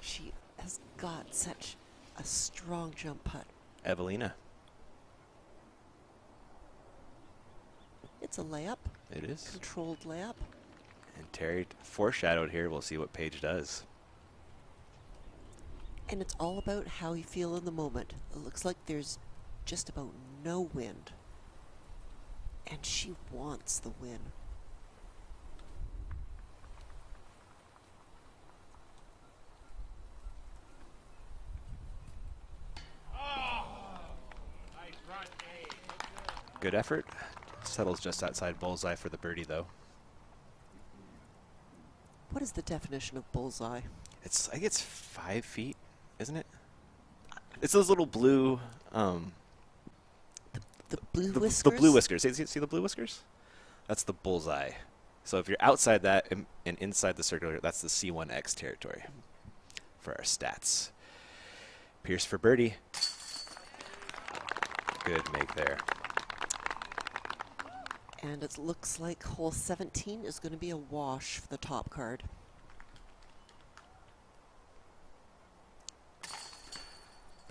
She has got such a strong jump putt. Evelina. It's a layup. It is. Controlled layup. And Terry foreshadowed here. We'll see what Paige does. And it's all about how you feel in the moment. It looks like there's just about no wind. And she wants the win. Good effort. Settles just outside bullseye for the birdie, though. What is the definition of bullseye? I think it's 5 feet, isn't it? It's those little blue. The blue whiskers? The blue whiskers. See the blue whiskers? That's the bullseye. So if you're outside that and inside the circular, that's the C1X territory for our stats. Pierce for birdie. Good make there. And it looks like hole 17 is going to be a wash for the top card.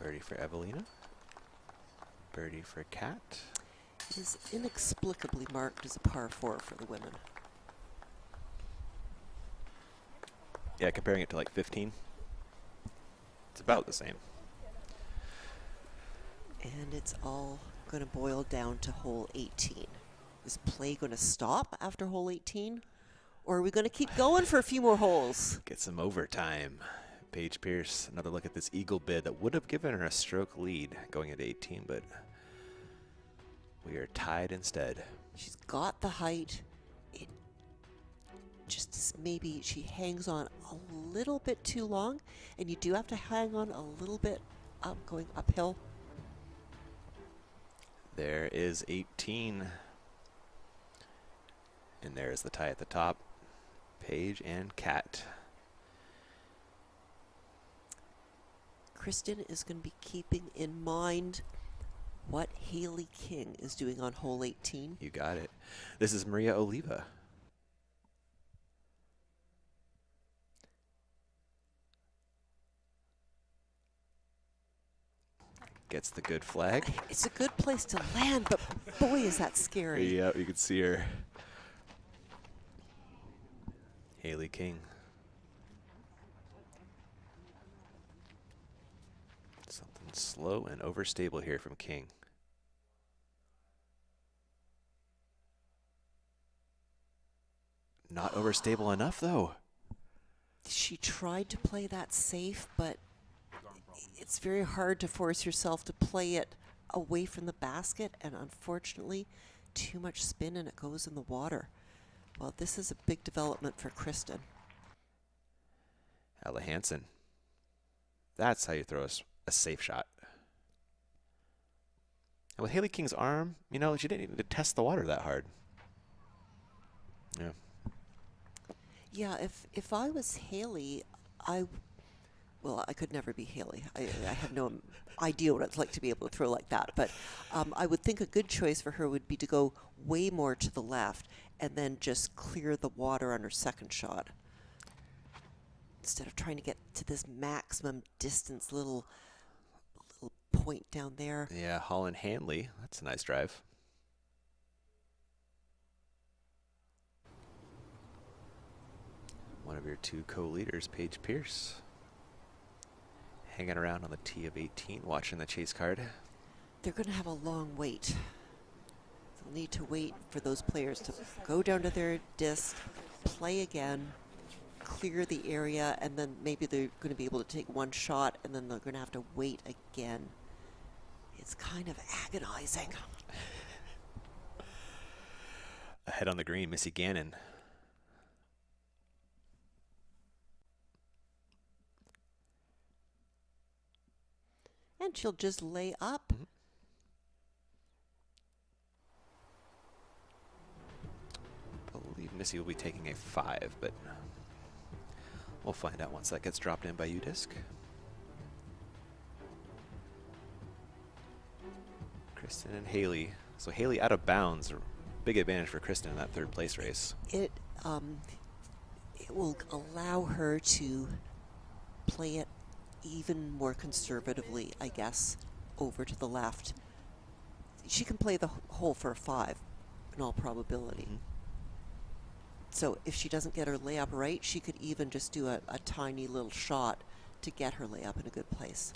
Birdie for Evelina. Birdie for Kat. It is inexplicably marked as a par 4 for the women. Yeah, comparing it to like 15. It's about the same. And it's all going to boil down to hole 18. Is play going to stop after hole 18? Or are we going to keep going for a few more holes? Get some overtime. Paige Pierce, another look at this eagle bid that would have given her a stroke lead going into 18, but we are tied instead. She's got the height. It just is maybe she hangs on a little bit too long, and you do have to hang on a little bit up, going uphill. There is 18. And there's the tie at the top. Paige and Kat. Kristen is going to be keeping in mind what Hayley King is doing on hole 18. You got it. This is Maria Oliva. Gets the good flag. It's a good place to land, but boy, is that scary. Yeah, you can see her. Hayley King. Something slow and overstable here from King. Not overstable enough, though. She tried to play that safe, but it's very hard to force yourself to play it away from the basket, and unfortunately, too much spin and it goes in the water. Well, this is a big development for Kristen. Ella Hansen. That's how you throw a safe shot. And with Hayley King's arm, you know, she didn't need to test the water that hard. Yeah. Yeah, if I was Hayley, well, I could never be Hayley. I have no idea what it's like to be able to throw like that. But I would think a good choice for her would be to go way more to the left and then just clear the water on her second shot, instead of trying to get to this maximum distance little point down there. Yeah, Holland Hanley. That's a nice drive. One of your two co-leaders, Paige Pierce, hanging around on the tee of 18, watching the chase card. They're going to have a long wait. They'll need to wait for those players to go down to their disc, play again, clear the area, and then maybe they're going to be able to take one shot, and then they're going to have to wait again. It's kind of agonizing. Ahead on the green, Missy Gannon. And she'll just lay up. I believe Missy will be taking a 5, but we'll find out once that gets dropped in by UDisc. Kristen and Hayley. So Hayley out of bounds. A big advantage for Kristen in that third place race. It will allow her to play it even more conservatively, I guess, over to the left. She can play the hole for a 5 in all probability. So if she doesn't get her layup right, she could even just do a tiny little shot to get her layup in a good place.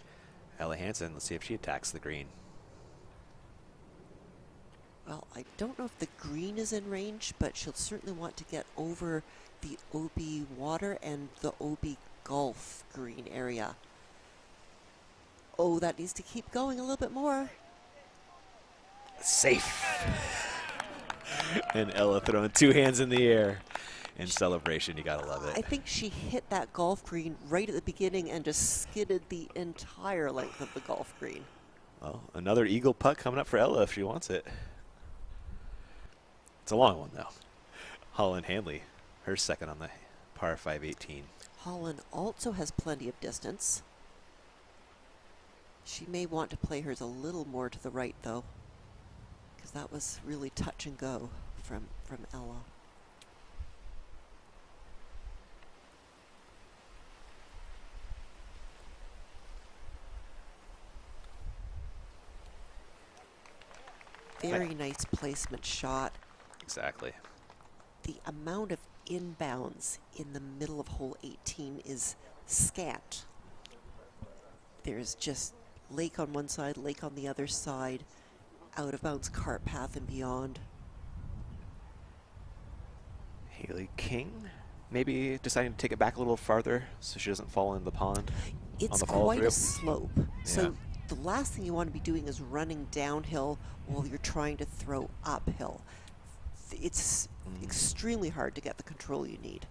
Ella Hansen, let's see if she attacks the green. Well, I don't know if the green is in range, but she'll certainly want to get over the OB water and the OB golf green area. Oh, that needs to keep going a little bit more. Safe. And Ella throwing 2 hands in the air in celebration. You gotta love it. I think she hit that golf green right at the beginning and just skidded the entire length of the golf green. Well, another eagle putt coming up for Ella if she wants it. It's a long one, though. Holland Hanley, her second on the par 5 18. Holland also has plenty of distance. She may want to play hers a little more to the right, though, because that was really touch and go from Ella. Very nice placement shot. Exactly. The amount of inbounds in the middle of hole 18 is scant. There's just lake on one side, lake on the other side, out of bounds cart path and beyond. Hayley King, maybe deciding to take it back a little farther so she doesn't fall into the pond. It's on the quite a slope. Yeah. So the last thing you want to be doing is running downhill while you're trying to throw uphill. It's extremely hard to get the control you need.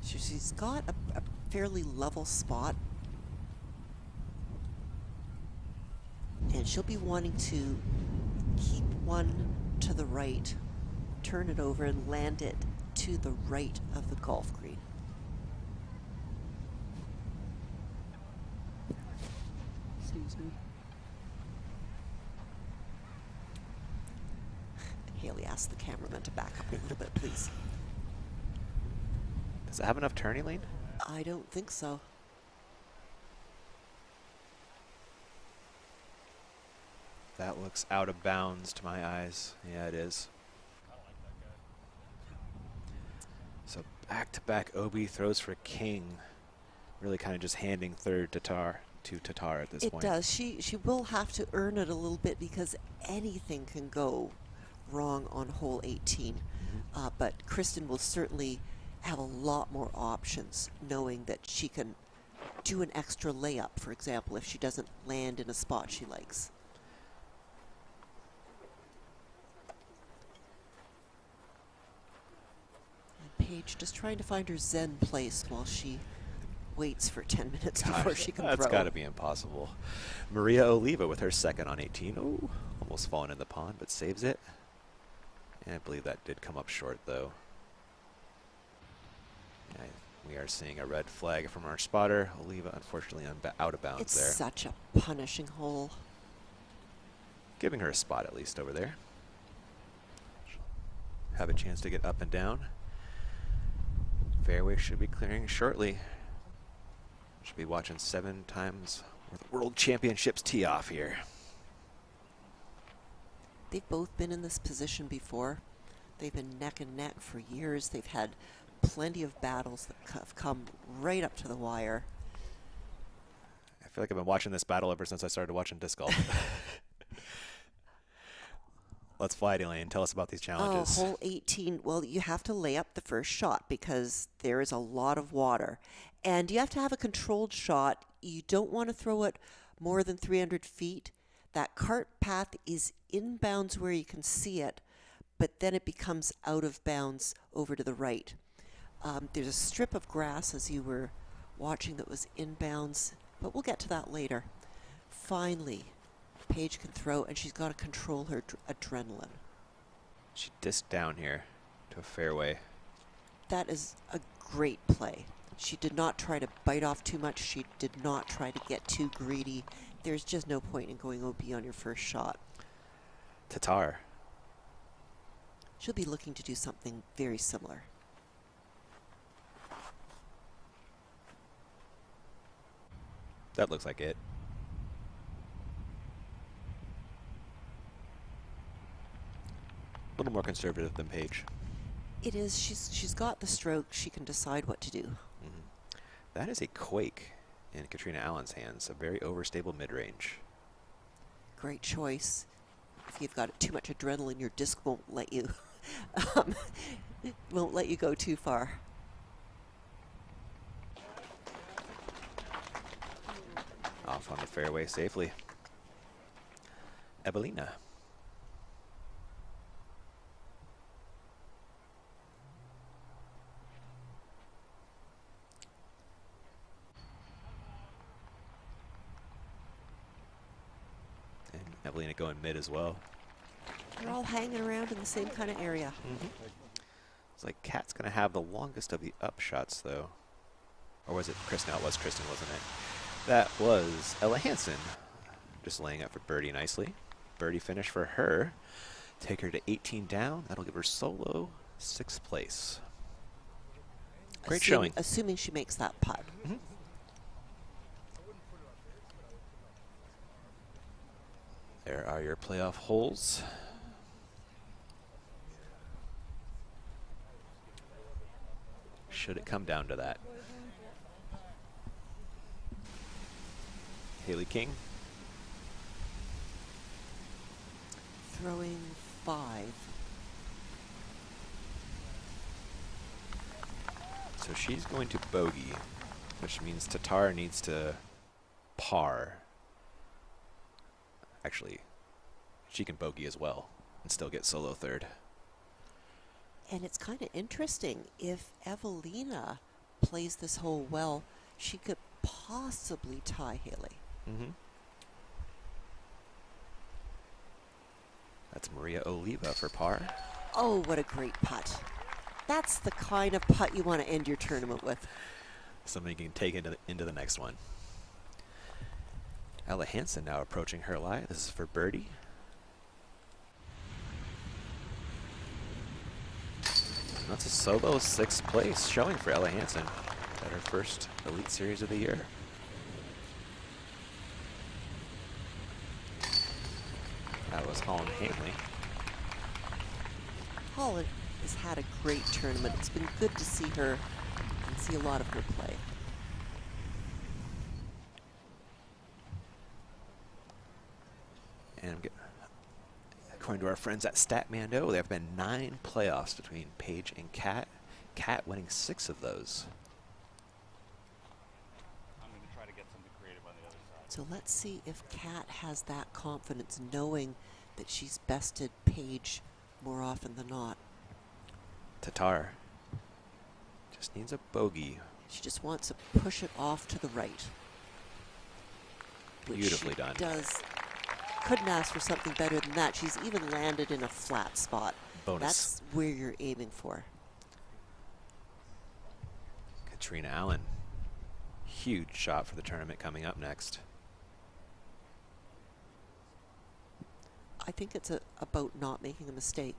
So she's got a fairly level spot. And she'll be wanting to keep one to the right, turn it over and land it to the right of the golf green. Excuse me. Hayley asked the cameraman to back up a little bit, please. Does it have enough turning lane? I don't think so. That looks out of bounds to my eyes. Yeah, it is. So back-to-back OB throws for King. Really kind of just handing third to Tatar at this point. It does. She will have to earn it a little bit because anything can go wrong on hole 18. But Kristen will certainly have a lot more options, knowing that she can do an extra layup, for example, if she doesn't land in a spot she likes. And Paige just trying to find her zen place while she waits for 10 minutes before she can throw. That's got to be impossible. Maria Oliva with her second on 18. Oh, almost fallen in the pond, but saves it. And I believe that did come up short, though. We are seeing a red flag from our spotter. Oliva, unfortunately, out of bounds there. It's such a punishing hole. Giving her a spot at least over there. Have a chance to get up and down. Fairway should be clearing shortly. Should be watching 7 times World Championships tee off here. They've both been in this position before. They've been neck and neck for years. They've had plenty of battles that have come right up to the wire. I feel like I've been watching this battle ever since I started watching disc golf. Let's fly it, Elaine. Tell us about these challenges. Oh, hole 18. Well, you have to lay up the first shot because there is a lot of water. And you have to have a controlled shot. You don't want to throw it more than 300 feet. That cart path is inbounds where you can see it, but then it becomes out of bounds over to the right. There's a strip of grass, as you were watching, that was inbounds, but we'll get to that later. Finally, Paige can throw, and she's got to control her adrenaline. She disked down here to a fairway. That is a great play. She did not try to bite off too much. She did not try to get too greedy. There's just no point in going OB on your first shot. Tatar. She'll be looking to do something very similar. That looks like it. A little more conservative than Paige. It is. She's got the stroke. She can decide what to do. That is a quake in Katrina Allen's hands. A very overstable mid-range. Great choice. If you've got too much adrenaline, your disc won't let you won't let you go too far. Off on the fairway safely. Evelina. And Evelina going mid as well. They're all hanging around in the same kind of area. It's like Kat's going to have the longest of the up shots, though. Or was it Kristen? No, it was Kristen, wasn't it? That was Ella Hansen. Just laying up for birdie nicely. Birdie finish for her. Take her to 18 down. That'll give her solo 6th place. Great showing. Assuming she makes that putt. There are your playoff holes. Should it come down to that. Hayley King. Throwing 5. So she's going to bogey, which means Tatar needs to par. Actually, she can bogey as well and still get solo 3rd. And it's kind of interesting. If Evelina plays this hole well, she could possibly tie Hayley. That's Maria Oliva for par. Oh, what a great putt. That's the kind of putt you want to end your tournament with. Somebody can take it into the next one. Ella Hansen now approaching her lie. This is for birdie. That's a solo 6th place showing for Ella Hansen at her first Elite Series of the year. That was Holland Hanley. Holland has had a great tournament. It's been good to see her and see a lot of her play. And according to our friends at Statmando, there have been 9 playoffs between Paige and Kat. Kat winning 6 of those. I'm going to try to get something creative on the other side. So let's see if Kat has that confidence, knowing that she's bested Paige more often than not. Tatar just needs a bogey. She just wants to push it off to the right. Beautifully done. Does. Couldn't ask for something better than that. She's even landed in a flat spot. Bonus. That's where you're aiming for. Katrina Allen. Huge shot for the tournament coming up next. I think it's about not making a mistake.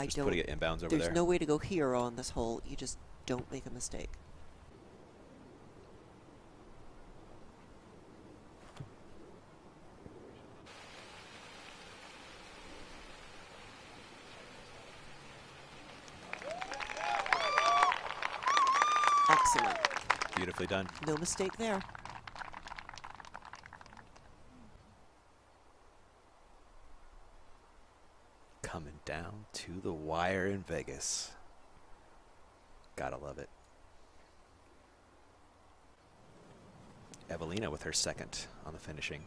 Just putting it inbounds over there. There's no way to go hero on this hole. You just don't make a mistake. Excellent. Beautifully done. No mistake there. Coming down to the wire in Vegas. Gotta love it. Evelina with her second on the finishing.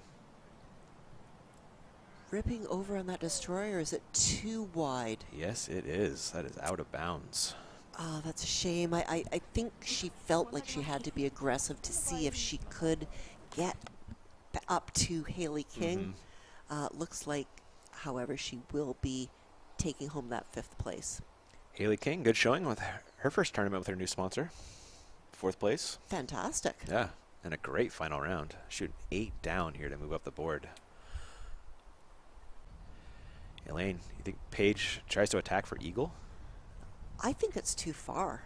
Ripping over on that destroyer, is it too wide? Yes, it is. That is out of bounds. Oh, that's a shame. I think she felt like she had to be aggressive to see if she could get up to Hayley King. Looks like, however, she will be taking home that 5th place. Hayley King, good showing with her first tournament with her new sponsor. 4th place. Fantastic. Yeah, and a great final round. Shooting 8 down here to move up the board. Elaine, you think Paige tries to attack for eagle? I think it's too far.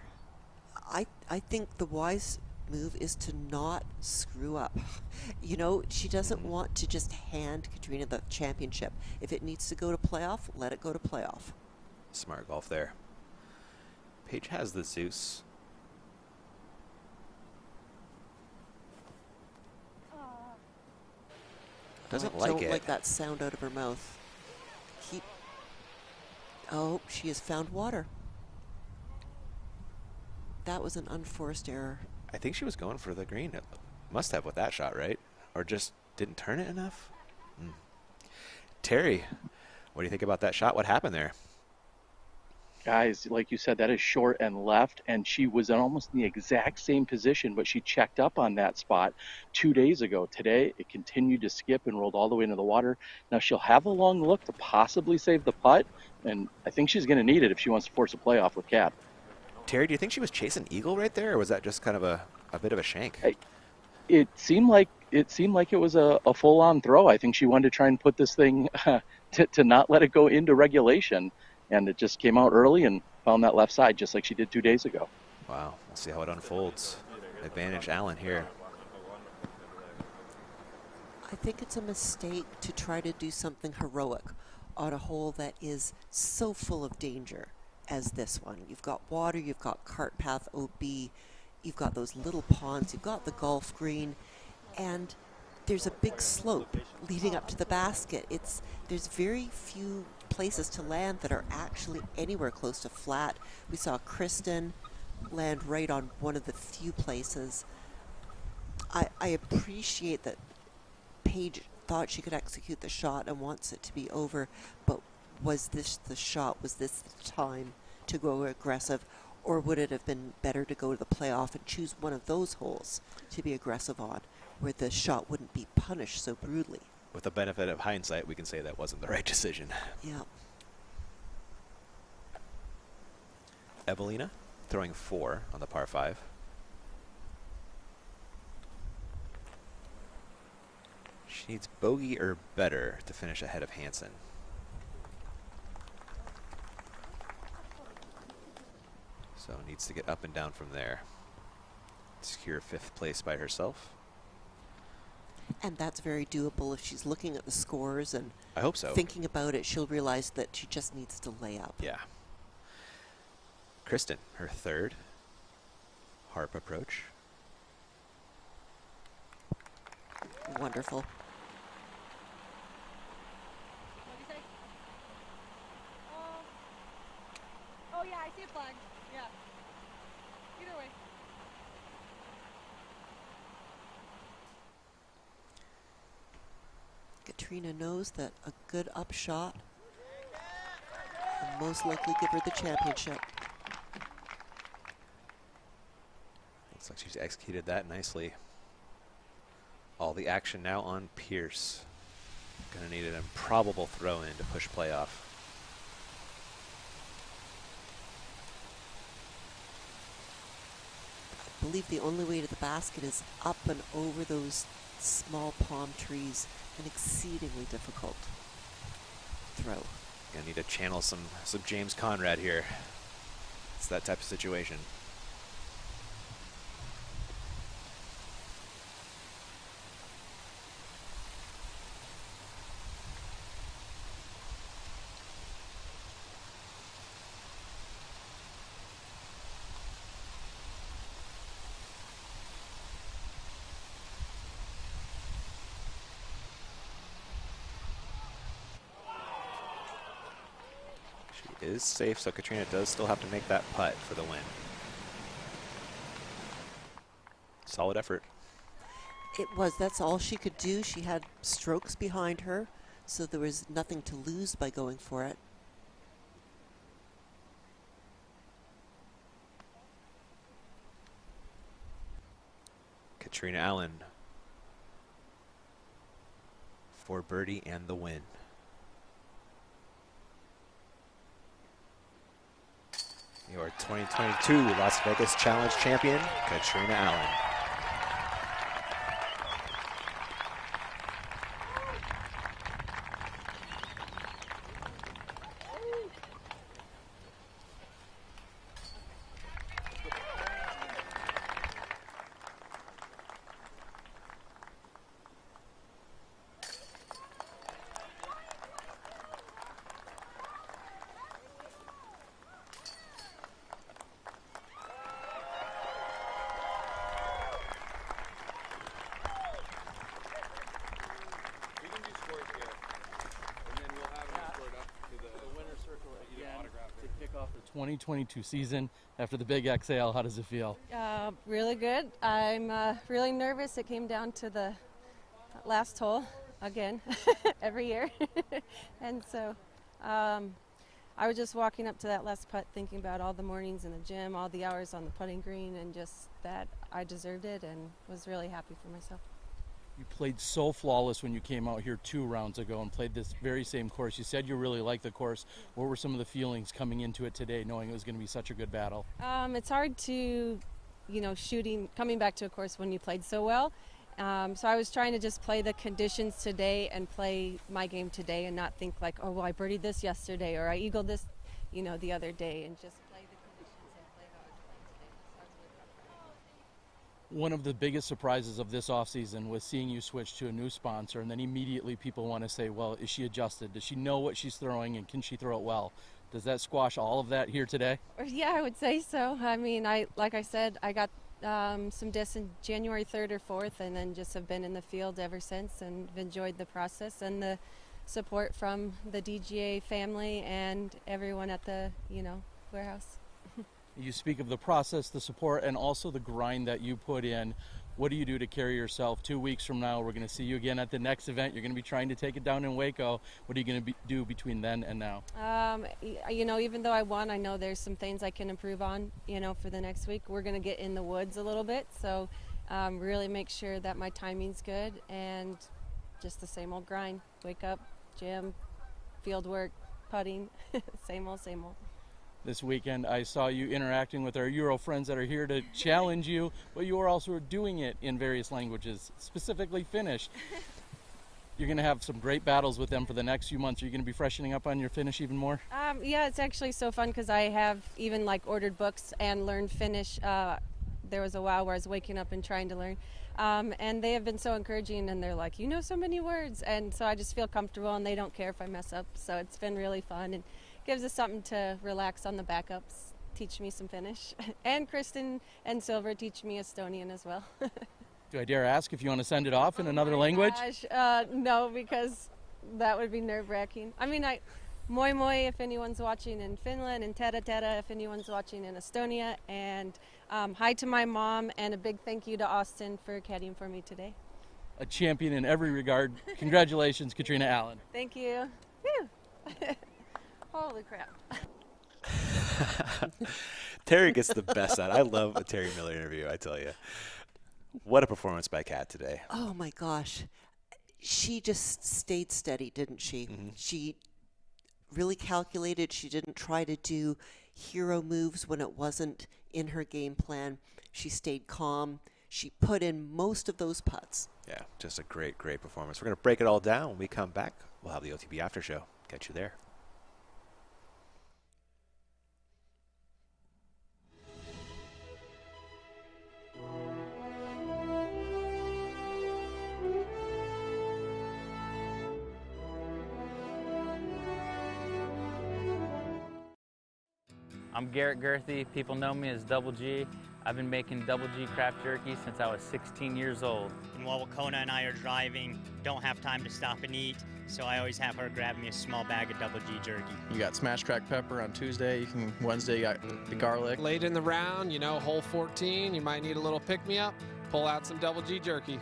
I think the wise move is to not screw up. You know, she doesn't want to just hand Katrina the championship. If it needs to go to playoff, let it go to playoff. Smart golf there. Paige has the Zeus. Doesn't like it. Don't like that sound out of her mouth. Keep. Oh, she has found water. That was an unforced error. I think she was going for the green. It must have with that shot, right? Or just didn't turn it enough? Terry, what do you think about that shot? What happened there? Guys, like you said, that is short and left, and she was in almost the exact same position, but she checked up on that spot 2 days ago. Today, it continued to skip and rolled all the way into the water. Now, she'll have a long look to possibly save the putt, and I think she's going to need it if she wants to force a playoff with Cap. Terry, do you think she was chasing eagle right there, or was that just kind of a bit of a shank? It seemed like it was a full-on throw. I think she wanted to try and put this thing to not let it go into regulation. And it just came out early and found that left side just like she did 2 days ago. Wow, we'll see how it unfolds. Advantage Allen here. I think it's a mistake to try to do something heroic on a hole that is so full of danger as this one. You've got water, you've got cart path OB, you've got those little ponds, you've got the golf green, and there's a big slope leading up to the basket. There's very few places to land that are actually anywhere close to flat. We saw Kristen land right on one of the few places. I appreciate that Paige thought she could execute the shot and wants it to be over, but was this the shot? Was this the time to go aggressive, or would it have been better to go to the playoff and choose one of those holes to be aggressive on, where the shot wouldn't be punished so brutally? With the benefit of hindsight, we can say that wasn't the right decision. Yeah. Evelina throwing 4 on the par 5. She needs bogey or better to finish ahead of Hansen. So needs to get up and down from there. Secure 5th place by herself. And that's very doable if she's looking at the scores and I hope so. Thinking about it, she'll realize that she just needs to lay up. Yeah. Kristen, her 3rd harp approach. Wonderful. Oh yeah, I see a flag. Yeah. Either way. Katrina knows that a good upshot will most likely give her the championship. Looks like she's executed that nicely. All the action now on Pierce. Gonna need an improbable throw-in to push playoff. I believe the only way to the basket is up and over those small palm trees. An exceedingly difficult throw. Gonna need to channel some James Conrad here. It's that type of situation. is safe, so Katrina does still have to make that putt for the win. Solid effort. It was. That's all she could do. She had strokes behind her, so there was nothing to lose by going for it. Katrina Allen for birdie and the win. Your 2022 Las Vegas Challenge champion, Katrina Allen. To kick off the 2022 season after the big exhale, how does it feel? Really good. I'm really nervous. It came down to the last hole again, every year. And so I was just walking up to that last putt thinking about all the mornings in the gym, all the hours on the putting green, and just that I deserved it and was really happy for myself. You played so flawless when you came out here 2 rounds ago and played this very same course. You said you really liked the course. What were some of the feelings coming into it today, knowing it was going to be such a good battle? It's hard to, coming back to a course when you played so well. So I was trying to just play the conditions today and play my game today and not think like, oh, well, I birdied this yesterday or I eagled this, the other day, and just play the conditions and play how I was playing today. So I was really proud of myself. One of the biggest surprises of this offseason was seeing you switch to a new sponsor, and then immediately people want to say, well, is she adjusted? Does she know what she's throwing, and can she throw it well? Does that squash all of that here today? Yeah, I would say so. I mean, like I said, I got some discs in January 3rd or 4th, and then just have been in the field ever since and have enjoyed the process and the support from the DGA family and everyone at the, warehouse. You speak of the process, the support, and also the grind that you put in. What do you do to carry yourself? 2 weeks from now, we're going to see you again at the next event. You're going to be trying to take it down in Waco. What are you going to do between then and now? Even though I won, I know there's some things I can improve on, for the next week. We're going to get in the woods a little bit, so really make sure that my timing's good and just the same old grind. Wake up, gym, field work, putting, same old, same old. This weekend, I saw you interacting with our Euro friends that are here to challenge you, but you are also doing it in various languages, specifically Finnish. You're going to have some great battles with them for the next few months. Are you going to be freshening up on your Finnish even more? Yeah, it's actually so fun because I have even ordered books and learned Finnish. There was a while where I was waking up and trying to learn. And they have been so encouraging, and they're like, you know so many words. And so I just feel comfortable, and they don't care if I mess up. So it's been really fun. And gives us something to relax on the backups, teach me some Finnish. And Kristen and Silver teach me Estonian as well. Do I dare ask if you want to send it off in another language? Gosh, no, because that would be nerve-wracking. I mean, moi moi if anyone's watching in Finland, and tera tera if anyone's watching in Estonia. And hi to my mom, and a big thank you to Austin for caddying for me today. A champion in every regard. Congratulations, Katrina Allen. Thank you. Whew. Holy crap. Terry gets the best out. I love a Terry Miller interview, I tell you. What a performance by Kat today. Oh, my gosh. She just stayed steady, didn't she? Mm-hmm. She really calculated. She didn't try to do hero moves when it wasn't in her game plan. She stayed calm. She put in most of those putts. Yeah, just a great, great performance. We're going to break it all down. When we come back, we'll have the OTB After Show. Catch you there. I'm Garrett Girthy. People know me as Double G. I've been making Double G craft jerky since I was 16 years old. And while Kona and I are driving, don't have time to stop and eat. so I always have her grab me a small bag of Double G jerky. You got smashed cracked pepper on Tuesday. Wednesday you got the garlic. Late in the round, hole 14, you might need a little pick-me-up. Pull out some Double G jerky.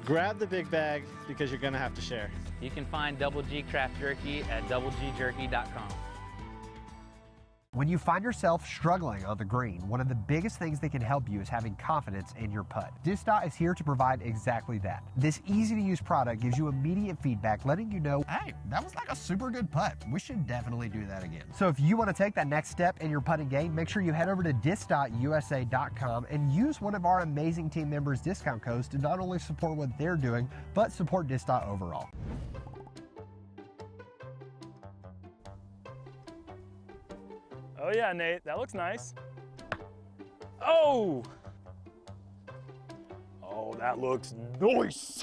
Grab the big bag because you're gonna have to share. You can find Double G Craft Jerky at doublegjerky.com. When you find yourself struggling on the green, one of the biggest things that can help you is having confidence in your putt. Disc.dot is here to provide exactly that. This easy-to-use product gives you immediate feedback, letting you know, hey, that was like a super good putt. We should definitely do that again. So if you want to take that next step in your putting game, make sure you head over to disc.usa.com and use one of our amazing team members' discount codes to not only support what they're doing, but support Disc.dot overall. Oh yeah, Nate, that looks nice. Oh! Oh, that looks nice.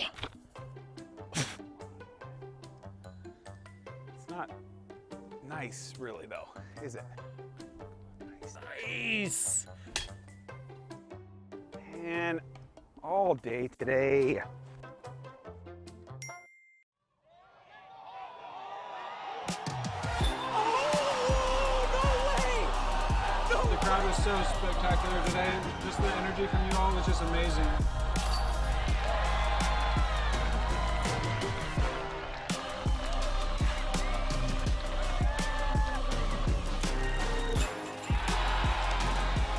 It's not nice, really, though, is it? Nice. And all day today. The crowd was so spectacular today. Just the energy from you all was just amazing.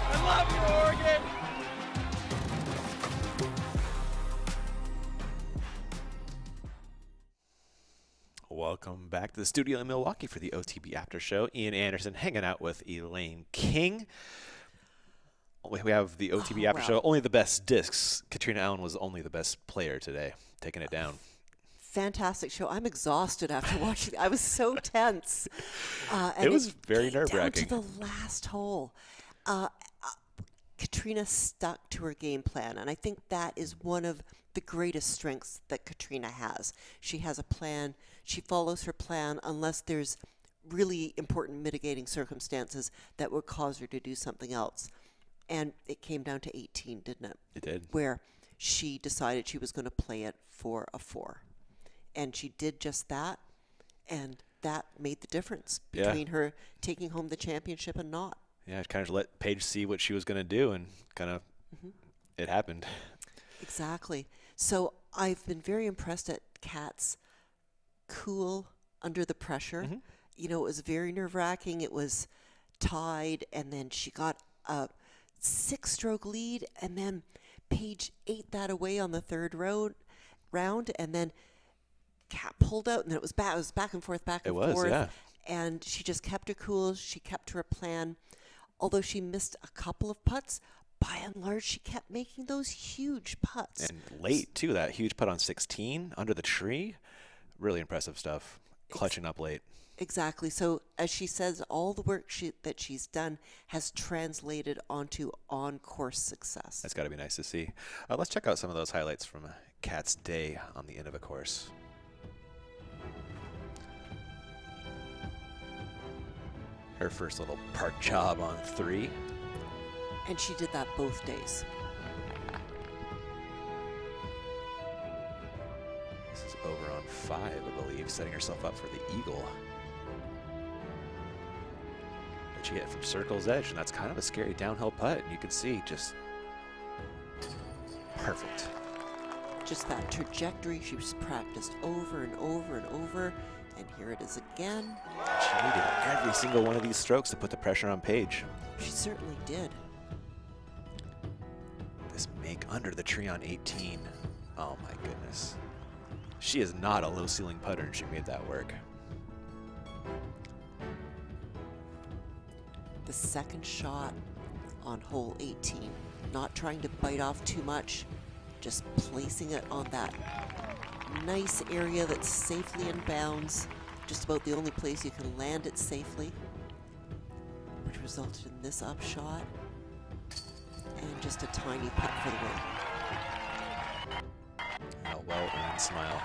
I love you, Oregon! Welcome back to the studio in Milwaukee for the OTB After Show. Ian Anderson hanging out with Elaine King. We have the OTB After Show, only the best discs. Katrina Allen was only the best player today, taking it down. Fantastic show. I'm exhausted after watching. I was so tense. It was very nerve-wracking. Down to the last hole. Katrina stuck to her game plan, and I think that is one of the greatest strengths that Katrina has. She has a plan. She follows her plan unless there's really important mitigating circumstances that would cause her to do something else. And it came down to 18, didn't it? It did. Where she decided she was going to play it for a 4. And she did just that, and that made the difference between her taking home the championship and not. Yeah, it kind of let Paige see what she was going to do, and kind of it happened. Exactly. So I've been very impressed at Kat's cool under the pressure. You know, it was very nerve-wracking. It was tied, and then she got a 6-stroke lead, and then Paige ate that away on the third round, and then Kat pulled out, and then it was back and forth, back and forth. Yeah. And she just kept her cool. She kept to her plan. Although she missed a couple of putts, by and large, she kept making those huge putts. And late, too. That huge putt on 16 under the tree. Really impressive stuff. Clutching up late. Exactly. So, as she says, all the work that she's done has translated onto on-course success. That's got to be nice to see. Let's check out some of those highlights from Kat's day on the Innova course. Her first little park job on 3. And she did that both days. This is over on 5, I believe, setting herself up for the eagle. But she hit from circle's edge, and that's kind of a scary downhill putt. And you can see just perfect. Just that trajectory she was practiced over and over and over. And here it is again. She needed every single one of these strokes to put the pressure on Paige. She certainly did. This make under the tree on 18. Oh my goodness. She is not a low ceiling putter, and she made that work. The second shot on hole 18. Not trying to bite off too much, just placing it on that nice area that's safely in bounds, just about the only place you can land it safely, which resulted in this upshot and just a tiny putt for the win. A well-earned smile.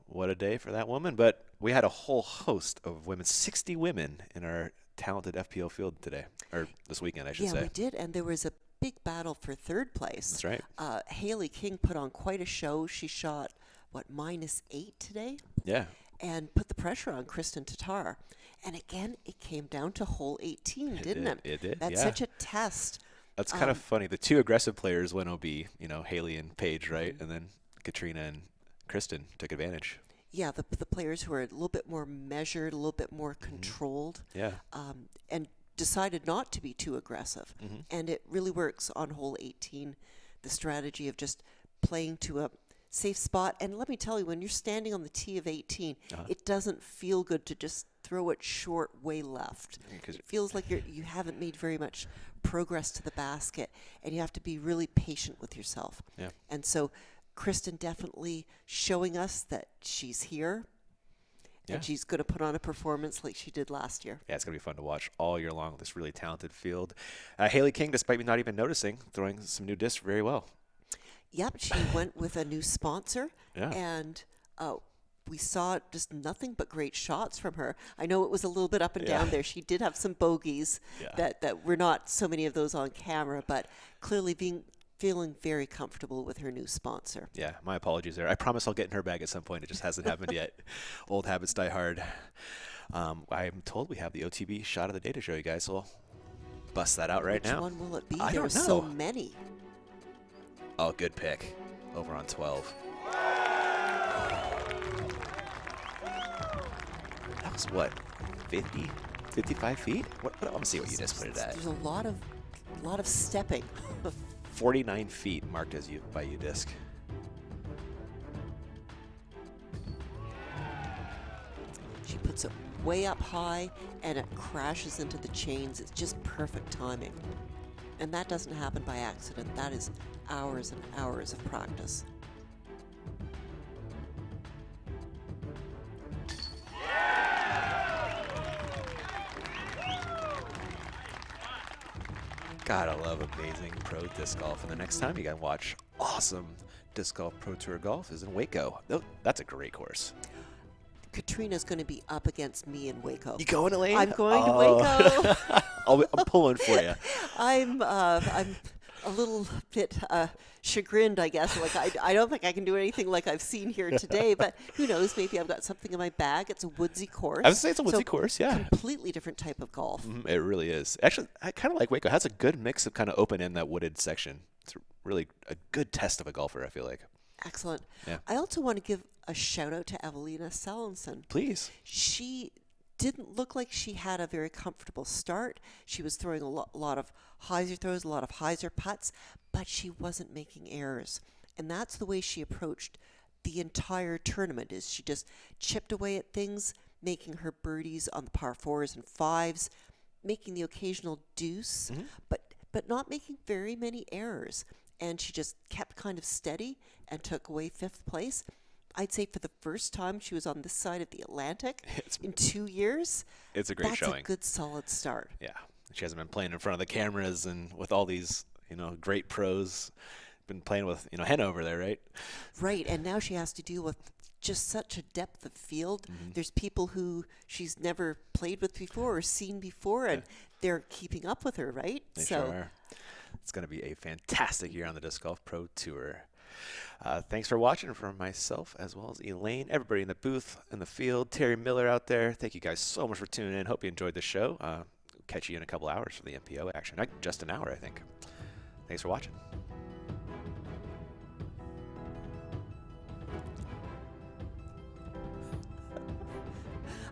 What a day for that woman, but we had a whole host of women, 60 women in our talented FPO field today, or this weekend, I should say. Yeah, we did, and there was a big battle for third place. That's right. Hayley King put on quite a show. She shot, what, -8 today? Yeah. And put the pressure on Kristen Tatar. And again, it came down to hole 18, didn't it? It did, That's yeah. such a test. That's kind of funny. The two aggressive players went OB, you know, Hayley and Paige, right? And then Katrina and Kristen took advantage. Yeah, the players who are a little bit more measured, a little bit more controlled. Yeah. And decided not to be too aggressive. And it really works on hole 18, the strategy of just playing to a safe spot. And let me tell you, when you're standing on the tee of 18, it doesn't feel good to just throw it short way left. It feels like you haven't made very much progress to the basket, and you have to be really patient with yourself. Yeah. And so Kristen definitely showing us that she's here. Yeah. And she's going to put on a performance like she did last year. Yeah, it's going to be fun to watch all year long with this really talented field. Hayley King, despite me not even noticing, throwing some new discs very well. Yep, she went with a new sponsor. Yeah. And we saw just nothing but great shots from her. I know it was a little bit up and down there. She did have some bogeys that were not so many of those on camera, but clearly feeling very comfortable with her new sponsor. Yeah, my apologies there. I promise I'll get in her bag at some point. It just hasn't happened yet. Old habits die hard. I'm told we have the OTB shot of the day to show you guys, so we'll bust that out right now. Which one will it be? I There are don't know. so many. Oh, good pick. Over on 12. That was what, 50, 55 feet? Let me see what you just put it at. There's a lot of stepping. 49 feet marked as by UDisc. She puts it way up high and it crashes into the chains. It's just perfect timing. And that doesn't happen by accident. That is hours and hours of practice. God, I love amazing pro disc golf. And the next time you can watch awesome disc golf pro tour golf is in Waco. Oh, that's a great course. Katrina's going to be up against me in Waco. You going, Elaine? I'm going to Waco. I'm pulling for you. I'm a little bit chagrined, I guess. Like I don't think I can do anything like I've seen here today, but who knows? Maybe I've got something in my bag. It's a woodsy course. I would say it's a woodsy course, yeah. Completely different type of golf. It really is. Actually, I kind of like Waco. It has a good mix of kind of open in that wooded section. It's really a good test of a golfer, I feel like. Excellent. Yeah. I also want to give a shout out to Evelina Salenson. Please. She didn't look like she had a very comfortable start. She was throwing a lot of hyzer throws, a lot of hyzer putts, but she wasn't making errors. And that's the way she approached the entire tournament, is she just chipped away at things, making her birdies on the par 4s and 5s, making the occasional deuce, but not making very many errors. And she just kept kind of steady and took away 5th place. I'd say for the first time she was on this side of the Atlantic in 2 years. It's a great showing. That's a good, solid start. Yeah. She hasn't been playing in front of the cameras and with all these, great pros. Been playing with, Henna over there, right? Right. And now she has to deal with just such a depth of field. There's people who she's never played with before or seen before, and they're keeping up with her, right? They sure are. It's going to be a fantastic year on the Disc Golf Pro Tour. Thanks for watching from myself as well as Elaine, everybody in the booth, in the field, Terry Miller out there. Thank you guys so much for tuning in. Hope you enjoyed the show. Catch you in a couple hours for the MPO action. Just an hour, I think. Thanks for watching.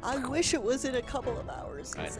I wish it was in a couple of hours. Right.